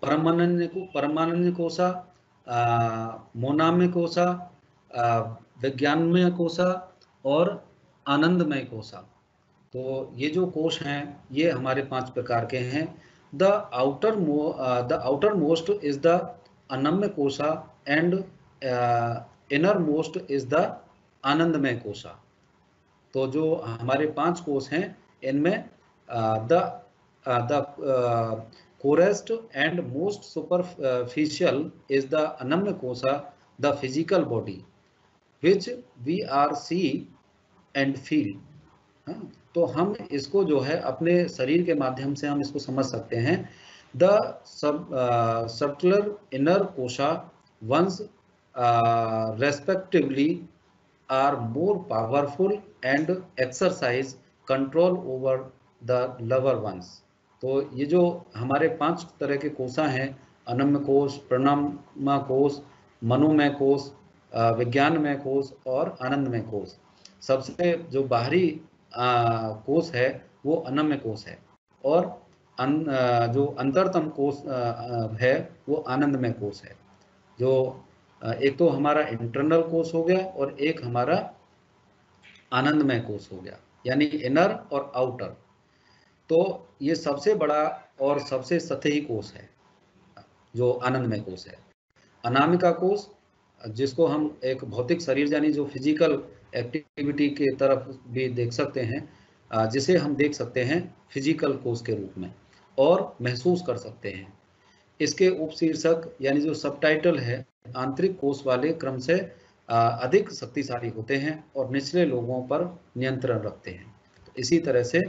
परमानन्य कोशा, मोनाम्य कोशा, विज्ञानमय कोशा और आनंदमय कोशा। तो ये जो कोश हैं ये हमारे 5 प्रकार के हैं। The outermost is the Annamaya kosha and innermost is the Anandamaya kosha. तो जो हमारे 5 कोश हैं इनमें the coarsest and most superficial is the Annamaya kosha, the physical body which we are see and feel. तो हम इसको जो है अपने शरीर के माध्यम से हम इसको समझ सकते हैं। The subtler inner kosha ones respectively are more powerful and exercise control over the lower ones. तो ये जो हमारे 5 तरह के कोशा हैं, अनम्य कोश, प्रणम्य कोश, मनोमय कोश, विज्ञानमय कोश और आनंदमय कोश। सबसे जो बाहरी कोश है वो अनम्य कोश है और जो अंतरतम कोश है वो आनंदमय कोश है। जो एक तो हमारा इंटरनल कोश हो गया और एक हमारा आनंदमय कोश हो गया, यानी इनर और आउटर। तो ये सबसे बड़ा और सबसे सतही कोश है जो आनंदमय कोश है। अनामिका कोश, जिसको हम एक भौतिक शरीर यानी जो फिजिकल एक्टिविटी के तरफ भी देख सकते हैं, जिसे हम देख सकते हैं फिजिकल कोश के रूप में और महसूस कर सकते हैं। इसके उपशीर्षक यानी जो सबटाइटल है, आंतरिक कोश वाले क्रम से अधिक शक्तिशाली होते हैं और निचले लोगों पर नियंत्रण रखते हैं। तो इसी तरह से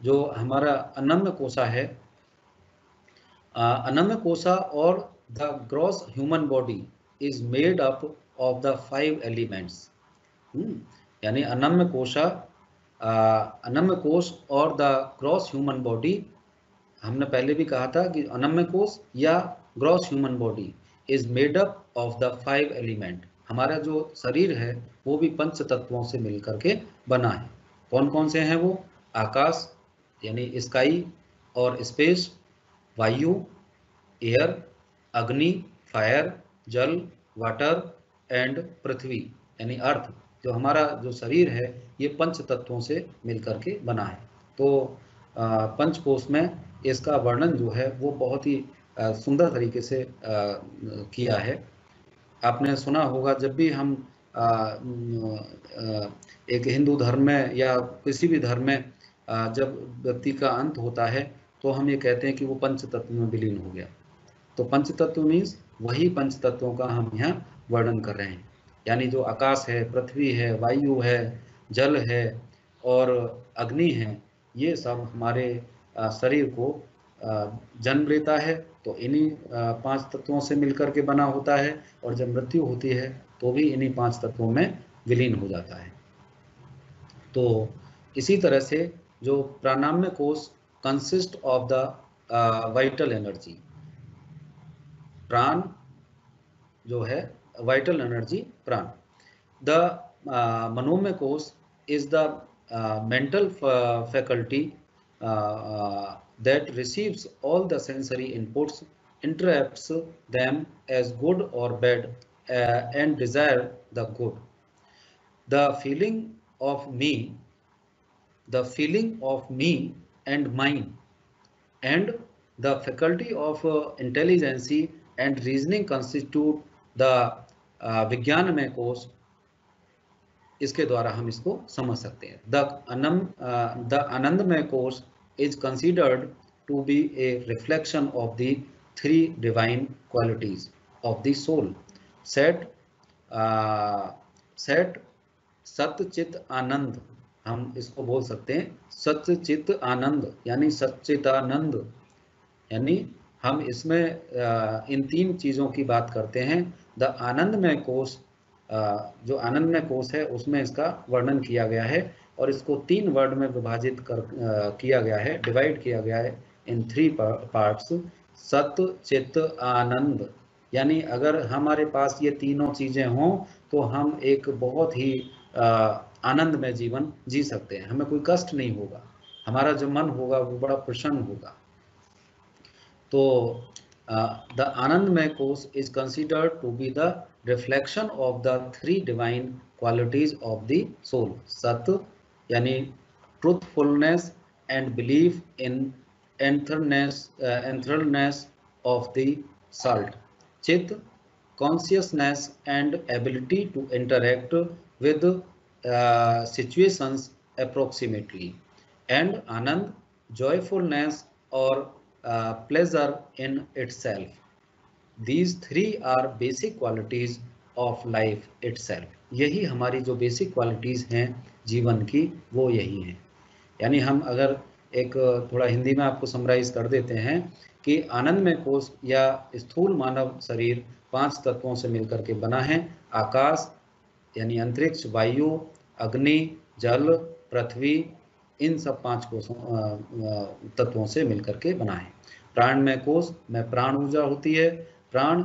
जो हमारा अनम्य कोशा है, अनम्य कोशा और the gross human body is made up of the 5 elements. यानी अनम्य कोशा अनम्य कोश और द ग्रॉस ह्यूमन बॉडी, हमने पहले भी कहा था कि अनम्य कोश या gross human body is made up of the 5 element. हमारा जो शरीर है वो भी 5 तत्वों से मिलकर के बना है। कौन कौन से हैं वो? आकाश यानी स्काई और स्पेस, वायु एयर, अग्नि फायर, जल वाटर एंड पृथ्वी यानी अर्थ। जो हमारा जो शरीर है ये 5 तत्वों से मिलकर के बना है। तो पंचकोश में इसका वर्णन जो है वो बहुत ही सुंदर तरीके से किया है। आपने सुना होगा जब भी हम एक हिंदू धर्म में या किसी भी धर्म में जब व्यक्ति का अंत होता है तो हम ये कहते हैं कि वो पंच तत्व में विलीन हो गया। तो पंच तत्व मीन्स वही पंच तत्वों का हम यहाँ वर्णन कर रहे हैं। यानी जो आकाश है, पृथ्वी है, वायु है, जल है और अग्नि है, ये सब हमारे शरीर को जन्म लेता है। तो इन्हीं 5 तत्वों से मिलकर के बना होता है और जब मृत्यु होती है तो भी इन्हीं 5 तत्वों में विलीन हो जाता है। तो इसी तरह से जो प्राणायाम कोश consist of the vital energy, प्राण जो है वाइटल एनर्जी प्राण। द मनोमय कोश is the mental faculty that receives all the sensory inputs, interprets them as good or bad, and desire the good. The feeling of me and mine, and the faculty of intelligence and reasoning constitute the विज्ञानमय कोश। इसके द्वारा हम इसको समझ सकते हैं। The Anandamaya कोश is considered to be a reflection of the 3 divine qualities of the soul, सत चित आनंद। हम इसको बोल सकते हैं सत्य चित आनंद यानी सच्चिदानंद। यानी हम इसमें इन 3 चीजों की बात करते हैं। द आनंदमय कोश, जो आनंदमय कोश है उसमें इसका वर्णन किया गया है और इसको 3 वर्ड में विभाजित किया गया है, डिवाइड किया गया है इन 3 पार्ट्स, सत चित आनंद। यानी अगर हमारे पास ये तीनों चीजें हों तो हम एक बहुत ही आनंदमय जीवन जी सकते हैं, हमें कोई कष्ट नहीं होगा, हमारा जो मन होगा वो बड़ा प्रसन्न होगा। तो the Anandamaya kosha is considered to be the reflection of the 3 divine qualities of the soul. Sat यानी truthfulness and belief in enthrallness of the salt. Chit, consciousness and ability to interact with situations approximately. And Anand, joyfulness or pleasure in itself. These 3 are basic qualities of life itself. यही हमारी जो basic qualities हैं जीवन की वो यही हैं। यानी हम अगर एक थोड़ा हिंदी में आपको समराइज कर देते हैं कि आनंदमय कोश या स्थूल मानव शरीर 5 तत्वों से मिलकर के बना है। आकाश यानी अंतरिक्ष, वायु, अग्नि, जल, पृथ्वी, इन सब 5 तत्वों से मिलकर के बना है। प्राणमय कोश में प्राण ऊर्जा होती है। प्राण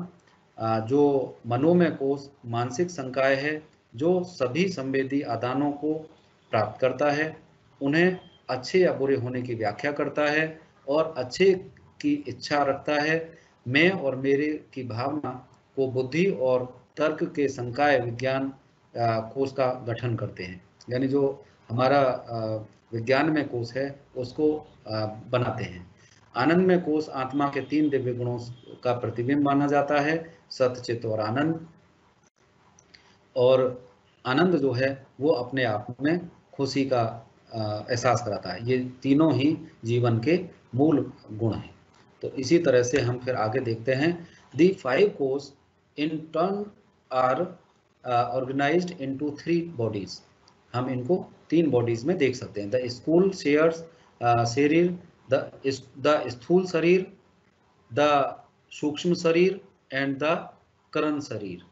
जो मनोमय कोश मानसिक संकाय है जो सभी संवेदी आदानों को प्राप्त करता है, उन्हें अच्छे या बुरे होने की व्याख्या करता है और अच्छे की इच्छा रखता है। मैं और मेरे की भावना को बुद्धि और तर्क के संकाय विज्ञान कोश का गठन करते हैं। यानी जो हमारा विज्ञान में कोश है उसको बनाते हैं। आनंदमय कोश आत्मा के 3 दिव्य गुणों का प्रतिबिंब माना जाता है, सत चित और आनंद। और आनंद जो है वो अपने आप में खुशी का एहसास कराता है। ये तीनों ही जीवन के मूल गुण हैं। तो इसी तरह से हम फिर आगे देखते हैं। The 5 kosha in turn are organised into 3 bodies. हम इनको 3 बॉडीज में देख सकते हैं। द स्कूल शेयर्स शरीर, द स्थूल शरीर, द सूक्ष्म शरीर एंड द करण शरीर,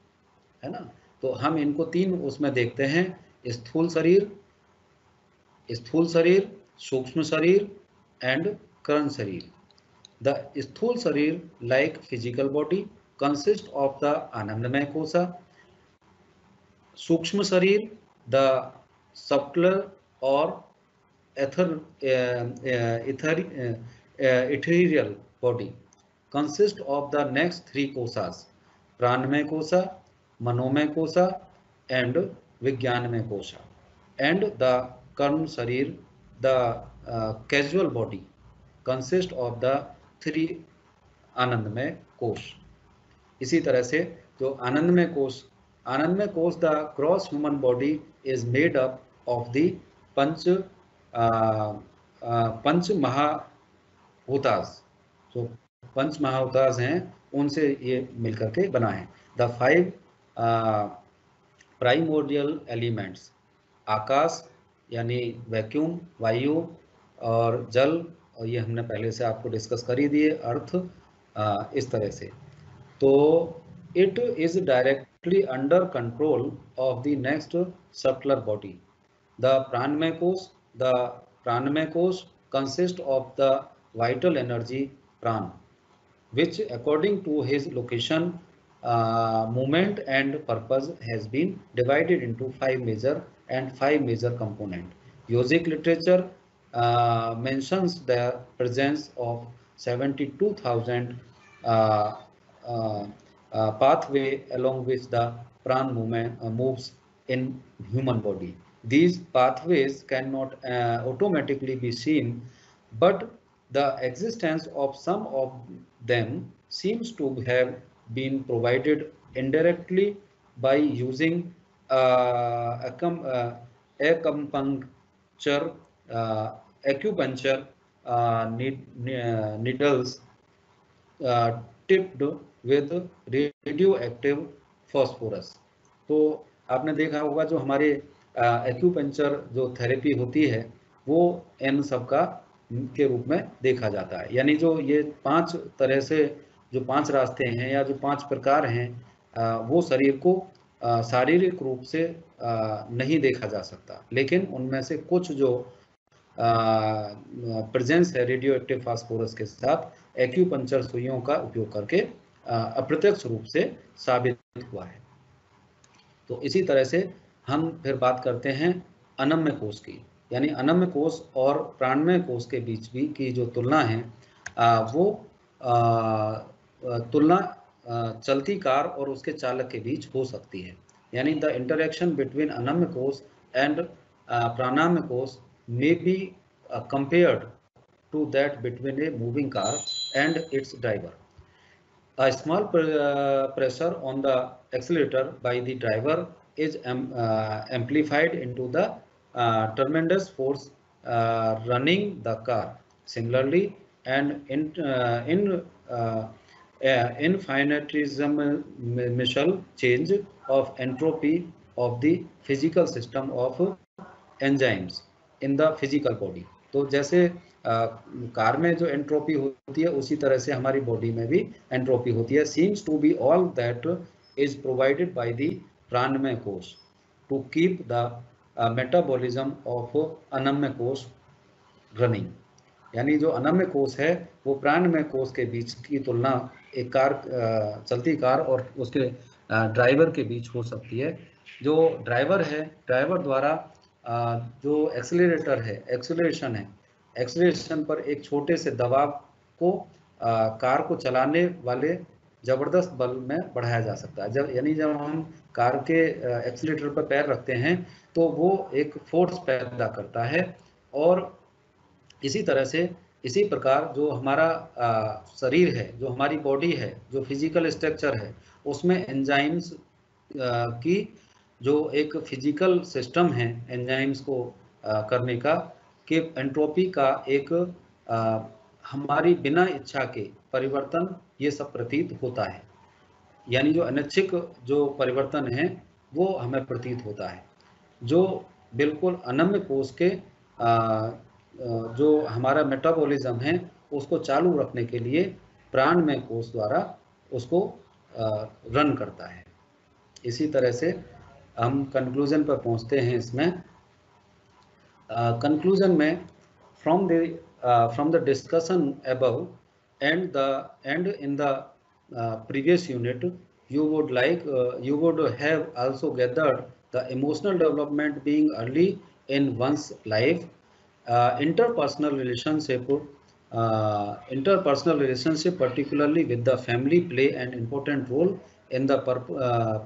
है ना। तो हम इनको 3 उसमें देखते हैं, स्थूल शरीर, स्थूल शरीर, सूक्ष्म शरीर and कर्ण शरीर. The स्थूल शरीर like physical body consists of the आनंदमय कोशा. सूक्ष्म शरीर the subtler or ethereal body consist of the next three koshas: प्राणमय kosha, Manomay kosha and विज्ञानमय कोशा. And the कर्ण शरीर the causal body consist of the three आनंदमय कोश. इसी तरह से जो आनंदमय कोश the gross human body is made up of the pancha mahabhutas. जो पंच महाभूतास हैं उनसे ये मिलकर के बना है. द 5 प्राइमोर्डियल एलिमेंट्स, आकाश यानी वैक्यूम, वायु और जल, और ये हमने पहले से आपको डिस्कस कर ही दिए, अर्थ, इस तरह से. तो it is directly under control of the next subtler body. The pranamaya kosh consists of the vital energy pran, which according to his location, movement and purpose has been divided into 5 major components. Yogic literature mentions the presence of 72,000 pathway along which the pran movement moves in human body. These pathways cannot automatically be seen, but the existence of some of them seems to have been provided indirectly by using acupuncture needles tipped with radioactive phosphorus. तो आपने देखा होगा जो हमारे acupuncture जो therapy होती है वो इन सब का के रूप में देखा जाता है. यानी जो ये 5 तरह से जो 5 रास्ते हैं या जो 5 प्रकार हैं वो शरीर को शारीरिक रूप से नहीं देखा जा सकता, लेकिन उनमें से कुछ जो प्रेजेंस है रेडियो एक्टिव फास्फोरस के साथ एक्यूपंक्चर सुइयों का उपयोग करके अप्रत्यक्ष रूप से साबित हुआ है. तो इसी तरह से हम फिर बात करते हैं अनम्य कोश की. यानी अनम्य कोश और प्राणमय कोश के बीच भी की जो तुलना है वो तुलना चलती कार और उसके चालक के बीच हो सकती है. यानी द इंटरेक्शन बिटवीन अनम्य कोश एंड प्राणायाम कोश may be compared to that between a moving car and its driver. A small pressure on the accelerator by the driver is amplified into the tremendous force running the car. Similarly, an infinitesimal change of entropy of the physical system of enzymes in the physical body. तो जैसे car में जो entropy होती है उसी तरह से हमारी बॉडी में भी एंट्रोपी होती है. Seems to be all that is provided by the Pranamaya kosha to keep the metabolism of Annamaya kosha running. यानी जो अनम्य कोश है वो प्राणमय कोश के बीच की तुलना एक कार चलती कार और उसके ड्राइवर के बीच हो सकती है. जो ड्राइवर है, ड्राइवर द्वारा जो एक्सेलरेटर है, एक्सेलरेशन पर एक छोटे से दबाव को कार को चलाने वाले जबरदस्त बल में बढ़ाया जा सकता है. जब हम कार के एक्सेलरेटर पर पैर रखते हैं तो वो एक फोर्स पैदा करता है. और इसी तरह से इसी प्रकार जो हमारा शरीर है, जो हमारी बॉडी है, जो फिजिकल स्ट्रक्चर है, उसमें एंजाइम्स की जो एक फिजिकल सिस्टम है एंजाइम्स को करने का, कि एंट्रोपी का एक हमारी बिना इच्छा के परिवर्तन ये सब प्रतीत होता है. यानी जो अनैच्छिक जो परिवर्तन है वो हमें प्रतीत होता है, जो बिल्कुल अनम्य कोश के जो हमारा मेटाबॉलिज्म है उसको चालू रखने के लिए प्राणमय कोश द्वारा उसको रन करता है. इसी तरह से हम कंक्लूजन पर पहुंचते हैं. इसमें Conclusion में from the discussion above and in the previous unit, you would have also gathered the emotional development being early in one's life. Interpersonal relationship, particularly with the family, play an important role in the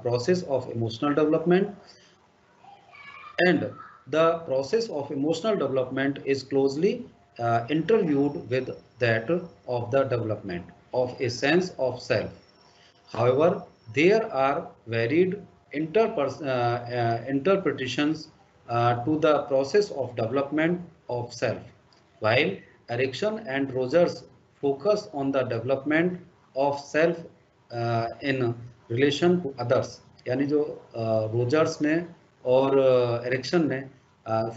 process of emotional development, and the process of emotional development is closely interviewed with that of the development of a sense of self. However, there are varied interpretations to the process of development of self. While Erickson and Rogers focus on the development of self in relation to others, यानी जो Rogers ने और Ericsson ने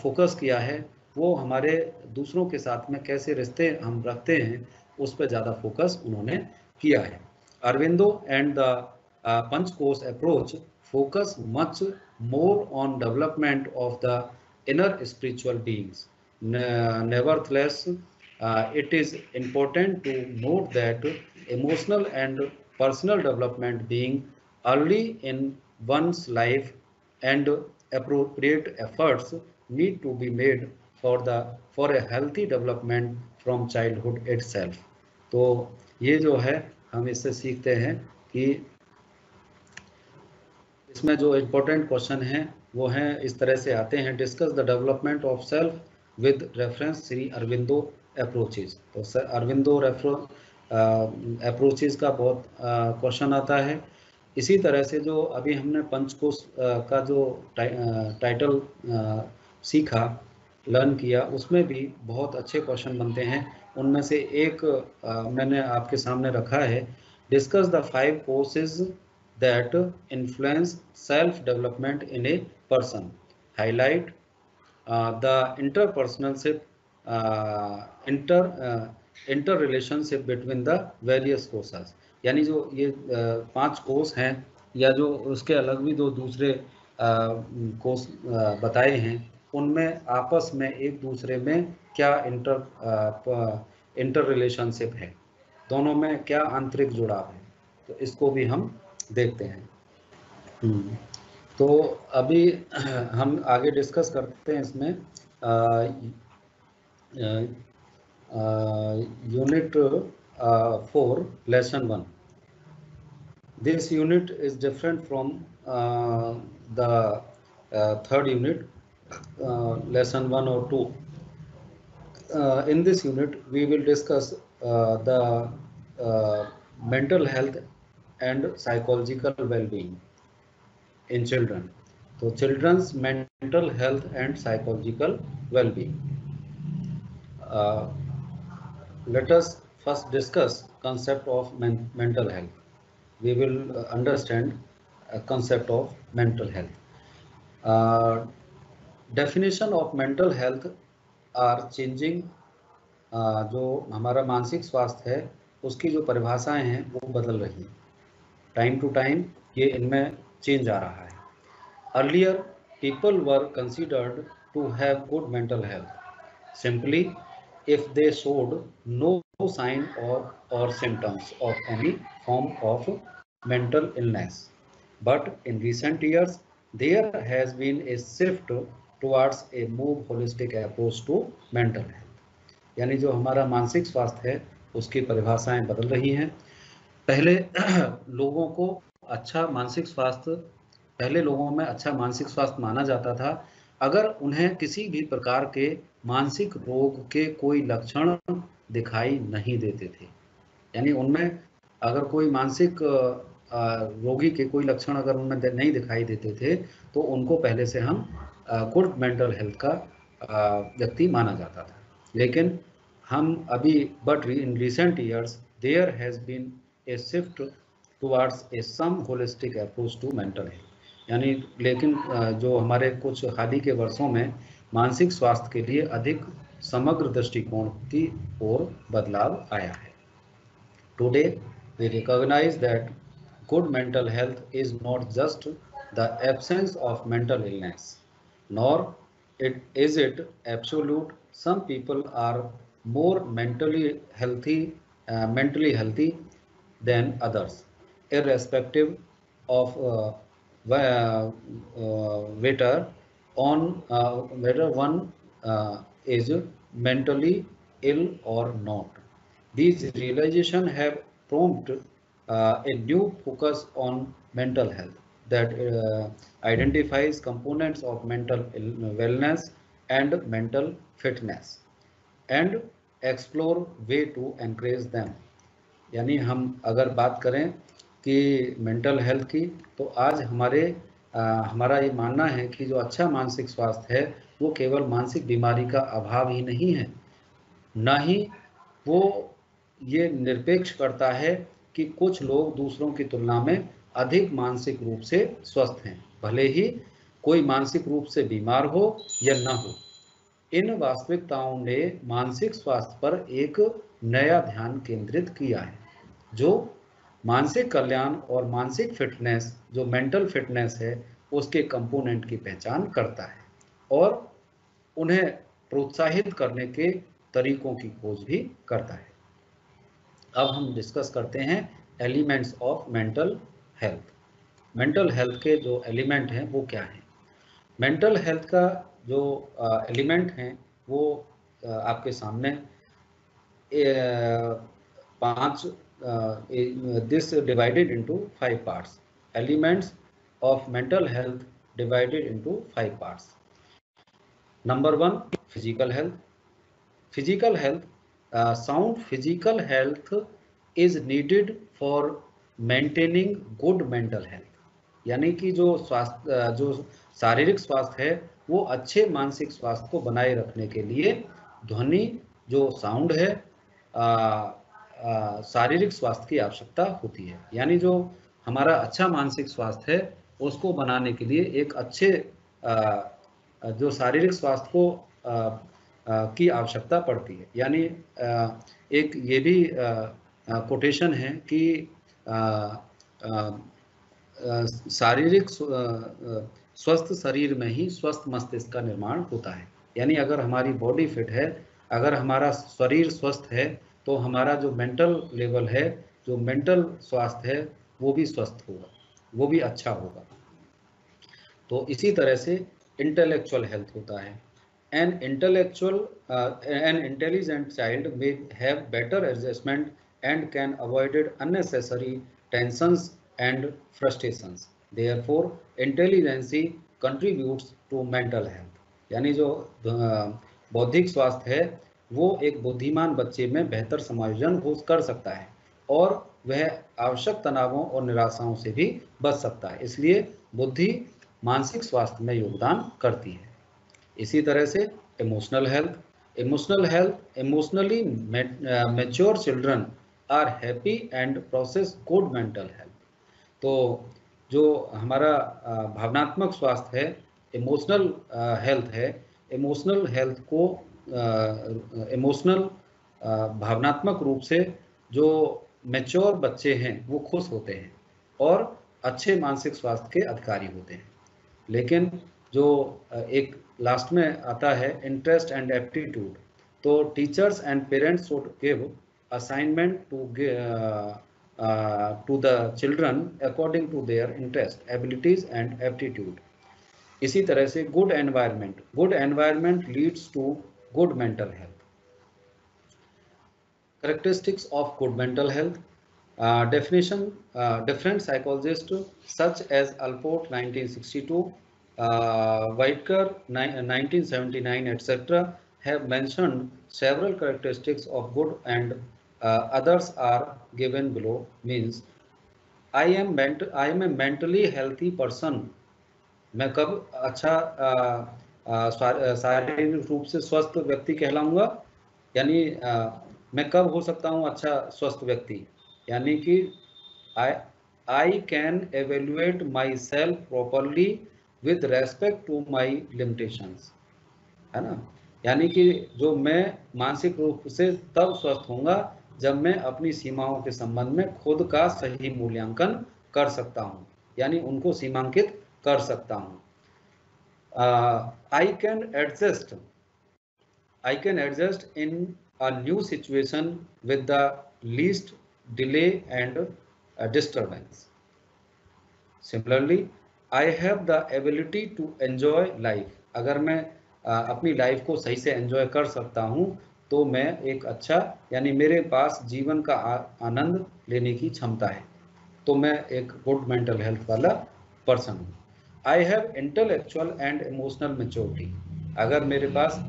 focus किया है वो हमारे दूसरों के साथ में कैसे रिश्ते हम रखते हैं उस पर ज़्यादा फोकस उन्होंने किया है. Aurobindo and the Panchkosh approach focus much more on development of the inner spiritual beings. Nevertheless, it is important to note that emotional and personal development being early in one's life and appropriate efforts need to be made for a healthy development from childhood itself. तो ये जो है हम इससे सीखते हैं कि इसमें जो इम्पोर्टेंट क्वेश्चन हैं वो हैं इस तरह से आते हैं. Discuss the development of self with reference Shri Aurobindo approaches. तो सर अरविंदो अप्रोचेज का बहुत क्वेश्चन आता है. इसी तरह से जो अभी हमने पंचकोश का जो टाइटल सीखा लर्न किया उसमें भी बहुत अच्छे क्वेश्चन बनते हैं. उनमें से एक मैंने आपके सामने रखा है. Discuss the 5 courses that influence self-development in a person. Highlight the interpersonalship, interrelationship between the various courses. यानी जो ये 5 कोर्स हैं या जो उसके अलग भी जो दूसरे कोर्स बताए हैं उनमें आपस में एक दूसरे में क्या इंटर रिलेशनशिप है, दोनों में क्या आंतरिक जुड़ाव है, तो इसको भी हम देखते हैं. तो अभी हम आगे डिस्कस करते हैं इसमें unit 4 lesson 1. This unit is different from the third unit lesson 1 और 2. In this unit we will discuss the mental health and psychological well-being in children. So children's mental health and psychological well-being. Let us first discuss concept of mental health. We will understand a concept of mental health. Definition of mental health are changing. जो हमारा मानसिक स्वास्थ्य है उसकी जो परिभाषाएं हैं वो बदल रही हैं. टाइम टू टाइम ये इनमें चेंज आ रहा है. Earlier people were considered to have good mental health simply if they showed no sign और symptoms of any form of mental illness. But in recent years there has been a shift towards a more holistic approach to mental health. यानी जो हमारा मानसिक स्वास्थ्य है उसकी परिभाषाएं बदल रही हैं. पहले लोगों में अच्छा मानसिक स्वास्थ्य माना जाता था अगर उन्हें किसी भी प्रकार के मानसिक रोग के कोई लक्षण दिखाई नहीं देते थे. यानी उनमें अगर कोई मानसिक रोगी के कोई लक्षण अगर उनमें नहीं दिखाई देते थे तो उनको पहले से हम गुड मेंटल हेल्थ का व्यक्ति माना जाता था. लेकिन हम अभी but in recent years there has been a shift towards a some holistic approach to mental health. यानी लेकिन जो हमारे कुछ हाल ही के वर्षों में मानसिक स्वास्थ्य के लिए अधिक समग्र दृष्टिकोण की ओर बदलाव आया है. Today we recognise that good mental health is not just the absence of mental illness nor Is it absolute? Some people are more mentally healthy than others, irrespective of whether whether one is mentally ill or not. These realizations have prompted a new focus on mental health that identifies components of mental wellness and mental fitness and explore way to encourage them. यानी हम अगर बात करें कि mental health की, तो आज हमारा ये मानना है कि जो अच्छा मानसिक स्वास्थ्य है वो केवल मानसिक बीमारी का अभाव ही नहीं है, ना ही वो ये निरपेक्ष करता है कि कुछ लोग दूसरों की तुलना में अधिक मानसिक रूप से स्वस्थ हैं, भले ही कोई मानसिक रूप से बीमार हो या न हो। इन वास्तविकताओं ने मानसिक स्वास्थ्य पर एक नया ध्यान केंद्रित किया है, जो मानसिक कल्याण और मानसिक फिटनेस, जो मेंटल फिटनेस है, उसके कंपोनेंट की पहचान करता है और उन्हें प्रोत्साहित करने के तरीकों की खोज भी करता है। अब हम डिस्कस करते हैं elements of mental health. Mental health के जो एलिमेंट हैं वो क्या हैं? मेंटल हेल्थ का जो एलिमेंट हैं वो आपके सामने 5 this divided into 5 parts. Elements of mental health divided into 5 parts. Number 1, physical health. Physical health, sound physical health is needed for maintaining good mental health. यानी कि जो शारीरिक स्वास्थ्य है वो अच्छे मानसिक स्वास्थ्य को बनाए रखने के लिए ध्वनि, जो साउंड है, शारीरिक स्वास्थ्य की आवश्यकता होती है। यानी जो हमारा अच्छा मानसिक स्वास्थ्य है उसको बनाने के लिए एक अच्छे जो शारीरिक स्वास्थ्य को की आवश्यकता पड़ती है। यानी एक ये भी कोटेशन है कि शारीरिक स्वस्थ शरीर में ही स्वस्थ मस्तिष्क का निर्माण होता है। यानी अगर हमारी बॉडी फिट है, अगर हमारा शरीर स्वस्थ है, तो हमारा जो मेंटल लेवल है, जो मेंटल स्वास्थ्य है, वो भी स्वस्थ होगा, वो भी अच्छा होगा। तो इसी तरह से इंटेलेक्चुअल हेल्थ होता है। An intelligent child may have better adjustment and can avoid unnecessary tensions and frustrations. Therefore, intelligence contributes to mental health. यानी जो बौद्धिक स्वास्थ्य है वो एक बुद्धिमान बच्चे में बेहतर समायोजन कर सकता है और वह आवश्यक तनावों और निराशाओं से भी बच सकता है। इसलिए बुद्धि मानसिक स्वास्थ्य में योगदान करती है। इसी तरह से emotional health. Emotionally mature children are happy and process good mental health. तो जो हमारा भावनात्मक स्वास्थ्य है, इमोशनल हेल्थ है, इमोशनल हेल्थ को भावनात्मक रूप से जो मैच्योर बच्चे हैं वो खुश होते हैं और अच्छे मानसिक स्वास्थ्य के अधिकारी होते हैं। लेकिन जो एक लास्ट में आता है इंटरेस्ट एंड एप्टीट्यूड, तो teachers and parents should give assignment to the children according to their interest, abilities and aptitude. इसी तरह से good environment leads to good mental health. Characteristics of good mental health. Definition. Different psychologists such as Alport 1962, Whitaker 1979, etc. have mentioned several characteristics of good and others are given below. Means I am a mentally healthy person. मैं कब अच्छा शारीरिक रूप से स्वस्थ व्यक्ति कहलाऊंगा? यानी मैं कब हो सकता हूँ अच्छा स्वस्थ व्यक्ति? यानी कि I can evaluate my self properly with respect to my limitations, है ना। यानी कि जो मैं मानसिक रूप से तब स्वस्थ होऊंगा जब मैं अपनी सीमाओं के संबंध में खुद का सही मूल्यांकन कर सकता हूँ, यानी उनको सीमांकित कर सकता हूँ। I can adjust. I can adjust in a new situation with the least delay and disturbance. Similarly, I have the ability to enjoy life. अगर मैं अपनी लाइफ को सही से एंजॉय कर सकता हूँ तो मैं एक अच्छा यानी मेरे पास जीवन का आनंद लेने की क्षमता है, तो मैं एक गुड मेंटल हेल्थ वाला पर्सन हूँ. I have intellectual and emotional maturity. अगर मेरे पास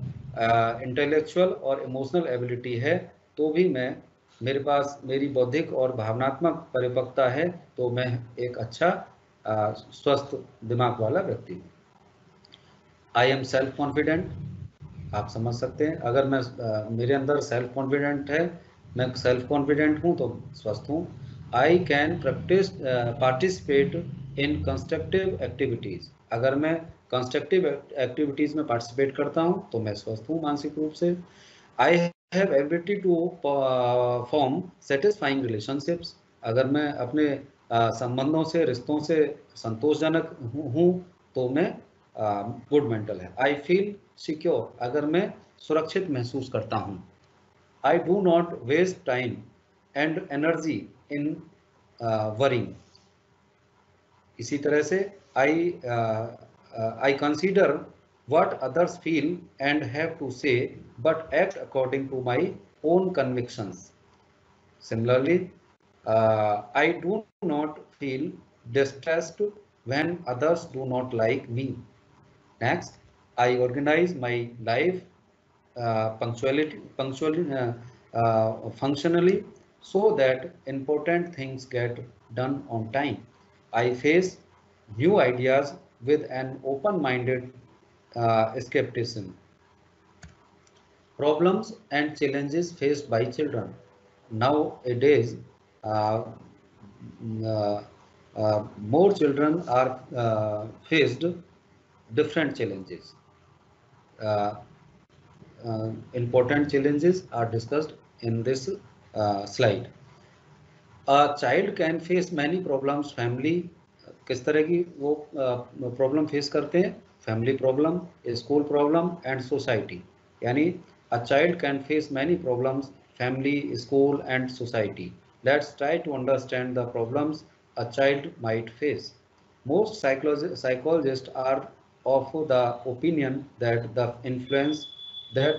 इंटेलेक्चुअल और इमोशनल एबिलिटी है तो भी मैं मेरे पास मेरी बौद्धिक और भावनात्मक परिपक्वता है तो मैं एक अच्छा स्वस्थ दिमाग वाला व्यक्ति हूँ. I am self confident. आप समझ सकते हैं अगर मैं मेरे अंदर सेल्फ कॉन्फिडेंट है, मैं सेल्फ कॉन्फिडेंट हूँ तो स्वस्थ हूँ. I can practice participate in constructive activities. अगर मैं कंस्ट्रक्टिव एक्टिविटीज में पार्टिसिपेट करता हूँ तो मैं स्वस्थ हूँ मानसिक रूप से. I have ability to form satisfying relationships. अगर मैं अपने संबंधों से रिश्तों से संतोषजनक हूँ तो मैं गुड मेंटल है. I feel secure. अगर मैं सुरक्षित महसूस करता हूँ. I do not waste time and energy in worrying. इसी तरह से I consider what others feel and have to say but act according to my own convictions. Similarly, I do not feel distressed when others do not like me. Next, I organize my life functionally so that important things get done on time. I face new ideas with an open-minded skepticism. Problems and challenges faced by children. Nowadays, uh, uh, more children are faced different challenges. Uh, Important challenges are discussed in this slide. A child can face many problems. Family किस तरह की वो problem face करते हैं? Family problem, school problem and society. यानी a child can face many problems, family, school and society. Let's try to understand the problems a child might face. Most psychologists are of the opinion that the influence that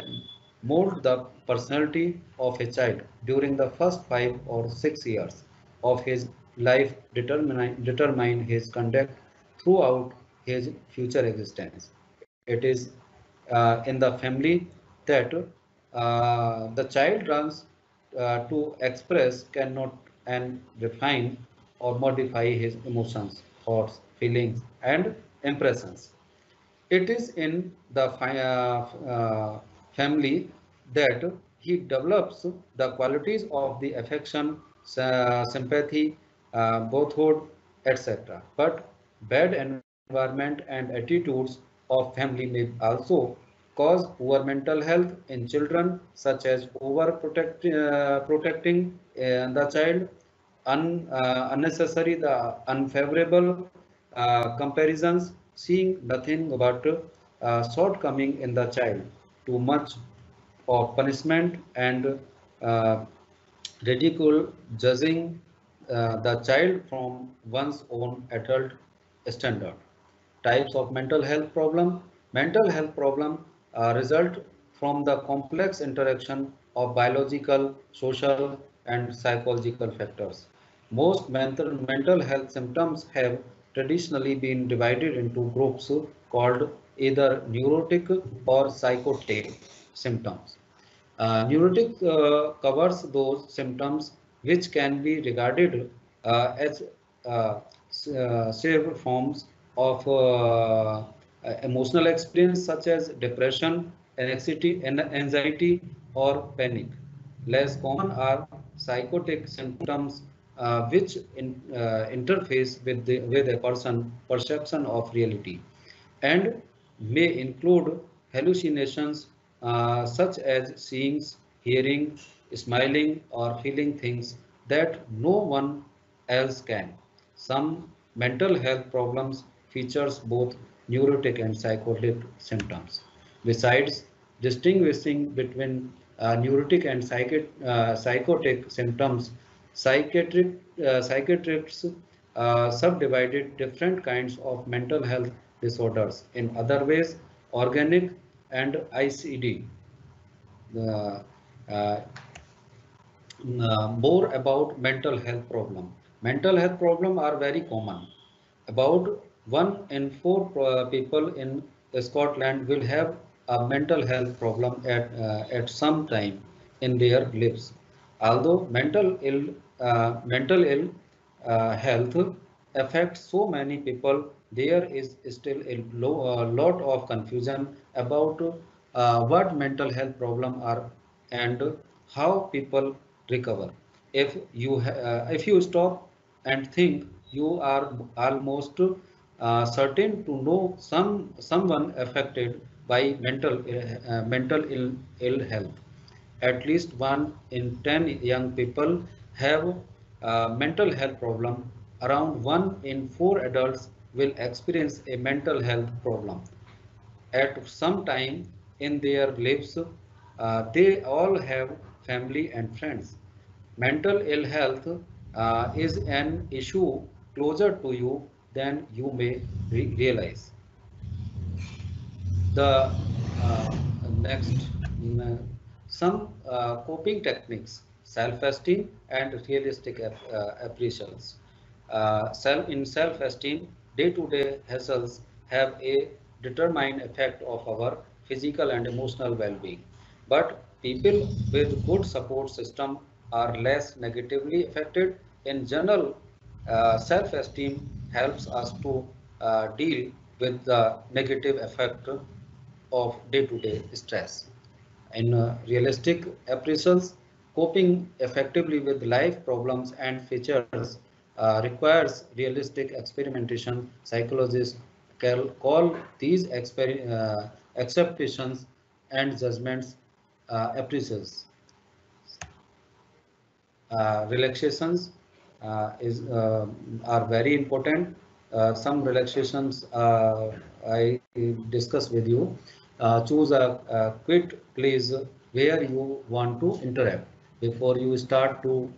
mold the personality of a child during the first 5 or 6 years of his life determine his conduct throughout his future existence. It is in the family that the child learns to express, cannot, and refine or modify his emotions, thoughts, feelings, and impressions. It is in the family that he develops the qualities of the affection, sympathy, bothhood, etc. But bad environment and attitudes of family may also cause poor mental health in children, such as protecting the child, unnecessary the unfavorable comparisons, seeing nothing but shortcoming in the child, too much of punishment and uh, ridicule, judging the child from one's own adult standard. Types of mental health problem. Mental health problem result from the complex interaction of biological, social, and psychological factors. Most mental health symptoms have traditionally been divided into groups called either neurotic or psychotic symptoms. Neurotic covers those symptoms which can be regarded as severe forms of emotional experience such as depression, anxiety, or panic. Less common are psychotic symptoms interface with a person's perception of reality and may include hallucinations such as seeing, hearing, smiling, or feeling things that no one else can. Some mental health problems features both neurotic and psychotic symptoms. Besides distinguishing between neurotic and psychotic symptoms, psychiatrists subdivided different kinds of mental health disorders in other ways, organic and ICD. Uh, uh, More about mental health problem. Mental health problem are very common. About 1 in 4 people in Scotland will have a mental health problem at some time in their lives. Although mental ill health affects so many people, there is still a lot of confusion about what mental health problems are and how people recover. If you stop and think, you are almost certain to know someone affected by ill health. At least 1 in 10 young people have mental health problem. Around 1 in 4 adults will experience a mental health problem at some time in their lives. They all have family and friends. Mental ill health is an issue closer to you than you may realize. The next, some coping techniques, self-esteem and realistic appraisals. In self-esteem, day-to-day hassles have a determined effect of our physical and emotional well-being. But people with good support system are less negatively affected. In general, self-esteem helps us to deal with the negative effect of day-to-day stress. In realistic appraisals, coping effectively with life problems and features requires realistic experimentation. Psychologists call these acceptations and judgments appraisals. Relaxations are very important. Some relaxations I discuss with you. Choose a quick place where you want to interact. Before you start to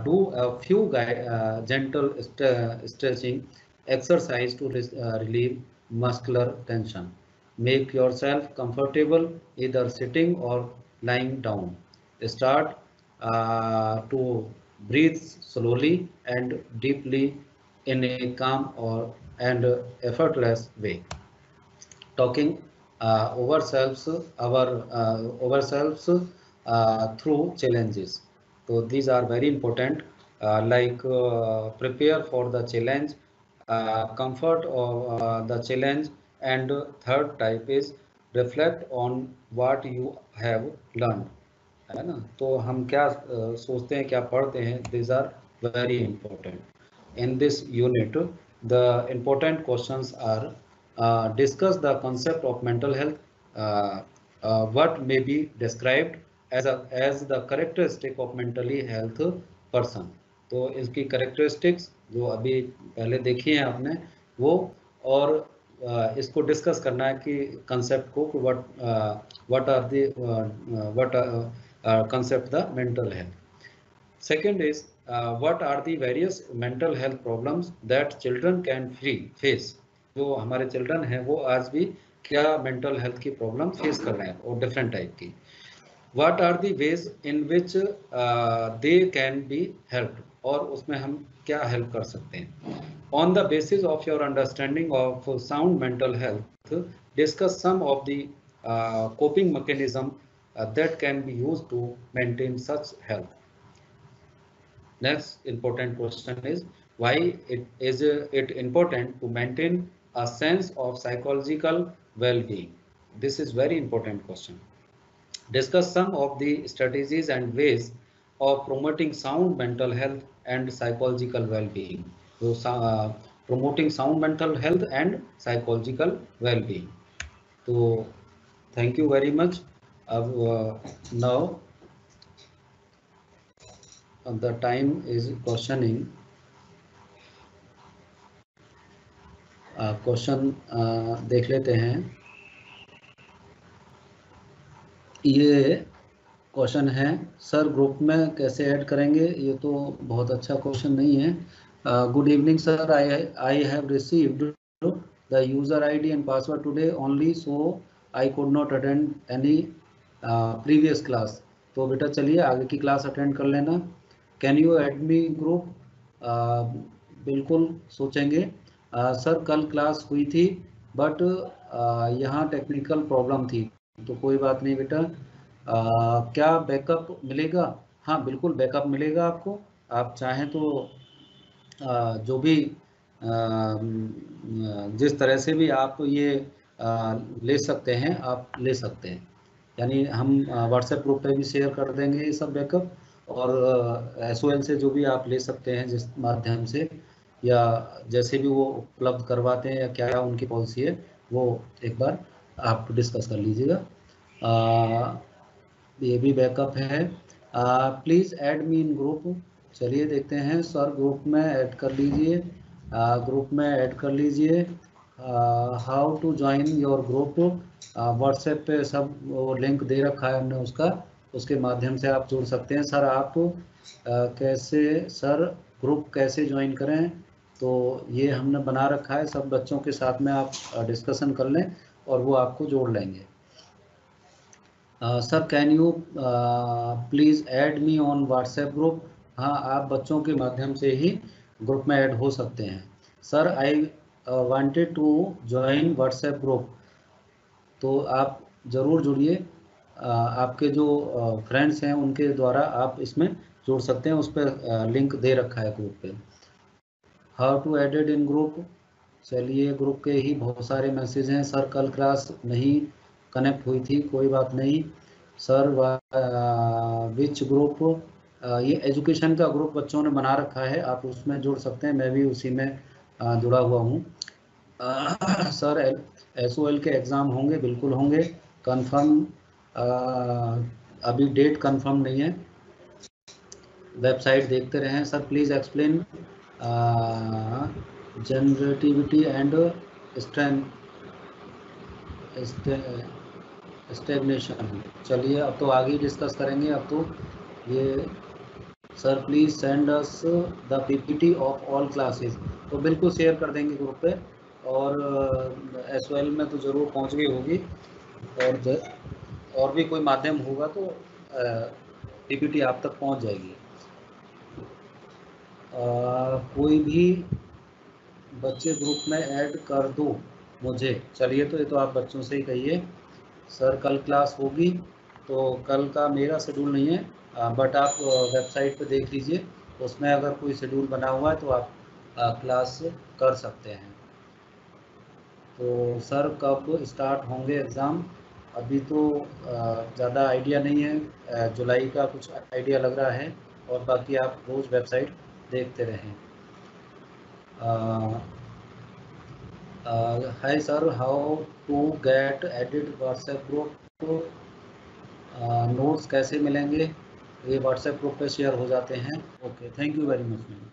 do a few gentle stretching exercise to relieve muscular tension. Make yourself comfortable either sitting or lying down. Start to breathe slowly and deeply in a calm and effortless way. Talking ourselves through challenges. So these are very important, prepare for the challenge, comfort of the challenge, and third type is reflect on what you have learned. है ना? तो हम क्या सोचते हैं, क्या पढ़ते हैं, these are very important. In this unit, the important questions are discuss the concept of mental health, what may be described as the characteristic of mentally health person. तो इसकी characteristics जो अभी पहले देखी हैं आपने वो, और इसको डिस्कस करना है कि कंसेप्ट को what are the concept the mental health. Second is what are the various mental health problems that children can face. जो हमारे चिल्ड्रन हैं वो आज भी क्या मेंटल हेल्थ की प्रॉब्लम फेस कर रहे हैं और डिफरेंट टाइप की. What are the ways in which they can be helped, और उसमें हम क्या हेल्प कर सकते हैं. On the basis of your understanding of sound mental health, discuss some of the coping mechanism that can be used to maintain such health. Next important question is why it important to maintain a sense of psychological well-being. This is very important question. Discuss some of the strategies and ways of promoting sound mental health and psychological well-being. So, promoting sound mental health and psychological well-being. So, thank you very much. Now, the time is questioning. Question देख लेते हैं। ये question है, sir group में कैसे add करेंगे? ये तो बहुत अच्छा क्वेश्चन नहीं है। Good evening sir, I have received the user ID and password today only, so I could not attend any previous class. तो बेटा चलिए आगे की क्लास अटेंड कर लेना। Can you add me group? बिल्कुल सोचेंगे। सर कल क्लास हुई थी बट यहाँ टेक्निकल प्रॉब्लम थी। तो कोई बात नहीं बेटा। क्या बैकअप मिलेगा? हाँ बिल्कुल बैकअप मिलेगा आपको। आप चाहें तो जो भी जिस तरह से भी आप ये ले सकते हैं, आप ले सकते हैं। यानी हम व्हाट्सएप ग्रुप पे भी शेयर कर देंगे ये सब बैकअप, और SOL से जो भी आप ले सकते हैं जिस माध्यम से, या जैसे भी वो उपलब्ध करवाते हैं या क्या उनकी पॉलिसी है, वो एक बार आप डिस्कस कर लीजिएगा। ये भी बैकअप है। Please add me in group. चलिए देखते हैं सर, ग्रुप में ऐड कर लीजिए, ग्रुप में ऐड कर लीजिए। How to join your group? WhatsApp पे सब वो लिंक दे रखा है हमने उसका, उसके माध्यम से आप जुड़ सकते हैं। सर आप कैसे सर ग्रुप कैसे ज्वाइन करें? तो ये हमने बना रखा है, सब बच्चों के साथ में आप डिस्कशन कर लें और वो आपको जोड़ लेंगे। Sir can you please add me on WhatsApp group? हाँ आप बच्चों के माध्यम से ही ग्रुप में ऐड हो सकते हैं। Sir I wanted to join WhatsApp group. तो आप ज़रूर जुड़िए। आपके जो फ्रेंड्स हैं उनके द्वारा आप इसमें जुड़ सकते हैं, उस पर लिंक दे रखा है ग्रुप पे। How to added in group? चलिए ग्रुप के ही बहुत सारे मैसेज हैं। सर कल क्लास नहीं कनेक्ट हुई थी, कोई बात नहीं। Sir which group? ये एजुकेशन का ग्रुप बच्चों ने बना रखा है, आप उसमें जुड़ सकते हैं, मैं भी उसी में जुड़ा हुआ हूँ। सर SOL के एग्ज़ाम होंगे? बिल्कुल होंगे, कंफर्म। अभी डेट कंफर्म नहीं है, वेबसाइट देखते रहें। Sir please explain generativity and stagnation. चलिए अब तो आगे डिस्कस करेंगे। अब तो ये sir please send us the PPT of all classes. तो बिल्कुल शेयर कर देंगे ग्रुप पे, और SOL में तो ज़रूर पहुंच गई होगी, और भी कोई माध्यम होगा तो PPT आप तक पहुंच जाएगी। कोई भी बच्चे ग्रुप में ऐड कर दो मुझे। चलिए तो ये तो आप बच्चों से ही कहिए। सर कल क्लास होगी? तो कल का मेरा शेड्यूल नहीं है, बट आप वेबसाइट पे देख लीजिए, उसमें अगर कोई शेड्यूल बना हुआ है तो आप क्लास कर सकते हैं। तो सर कब स्टार्ट होंगे एग्ज़ाम? अभी तो ज़्यादा आइडिया नहीं है, जुलाई का कुछ आइडिया लग रहा है, और बाकी आप रोज़ वेबसाइट देखते रहें। Hi sir, how to get added WhatsApp group? Notes कैसे मिलेंगे? ये व्हाट्सएप ग्रुप पे शेयर हो जाते हैं। Okay, thank you very much ma'am.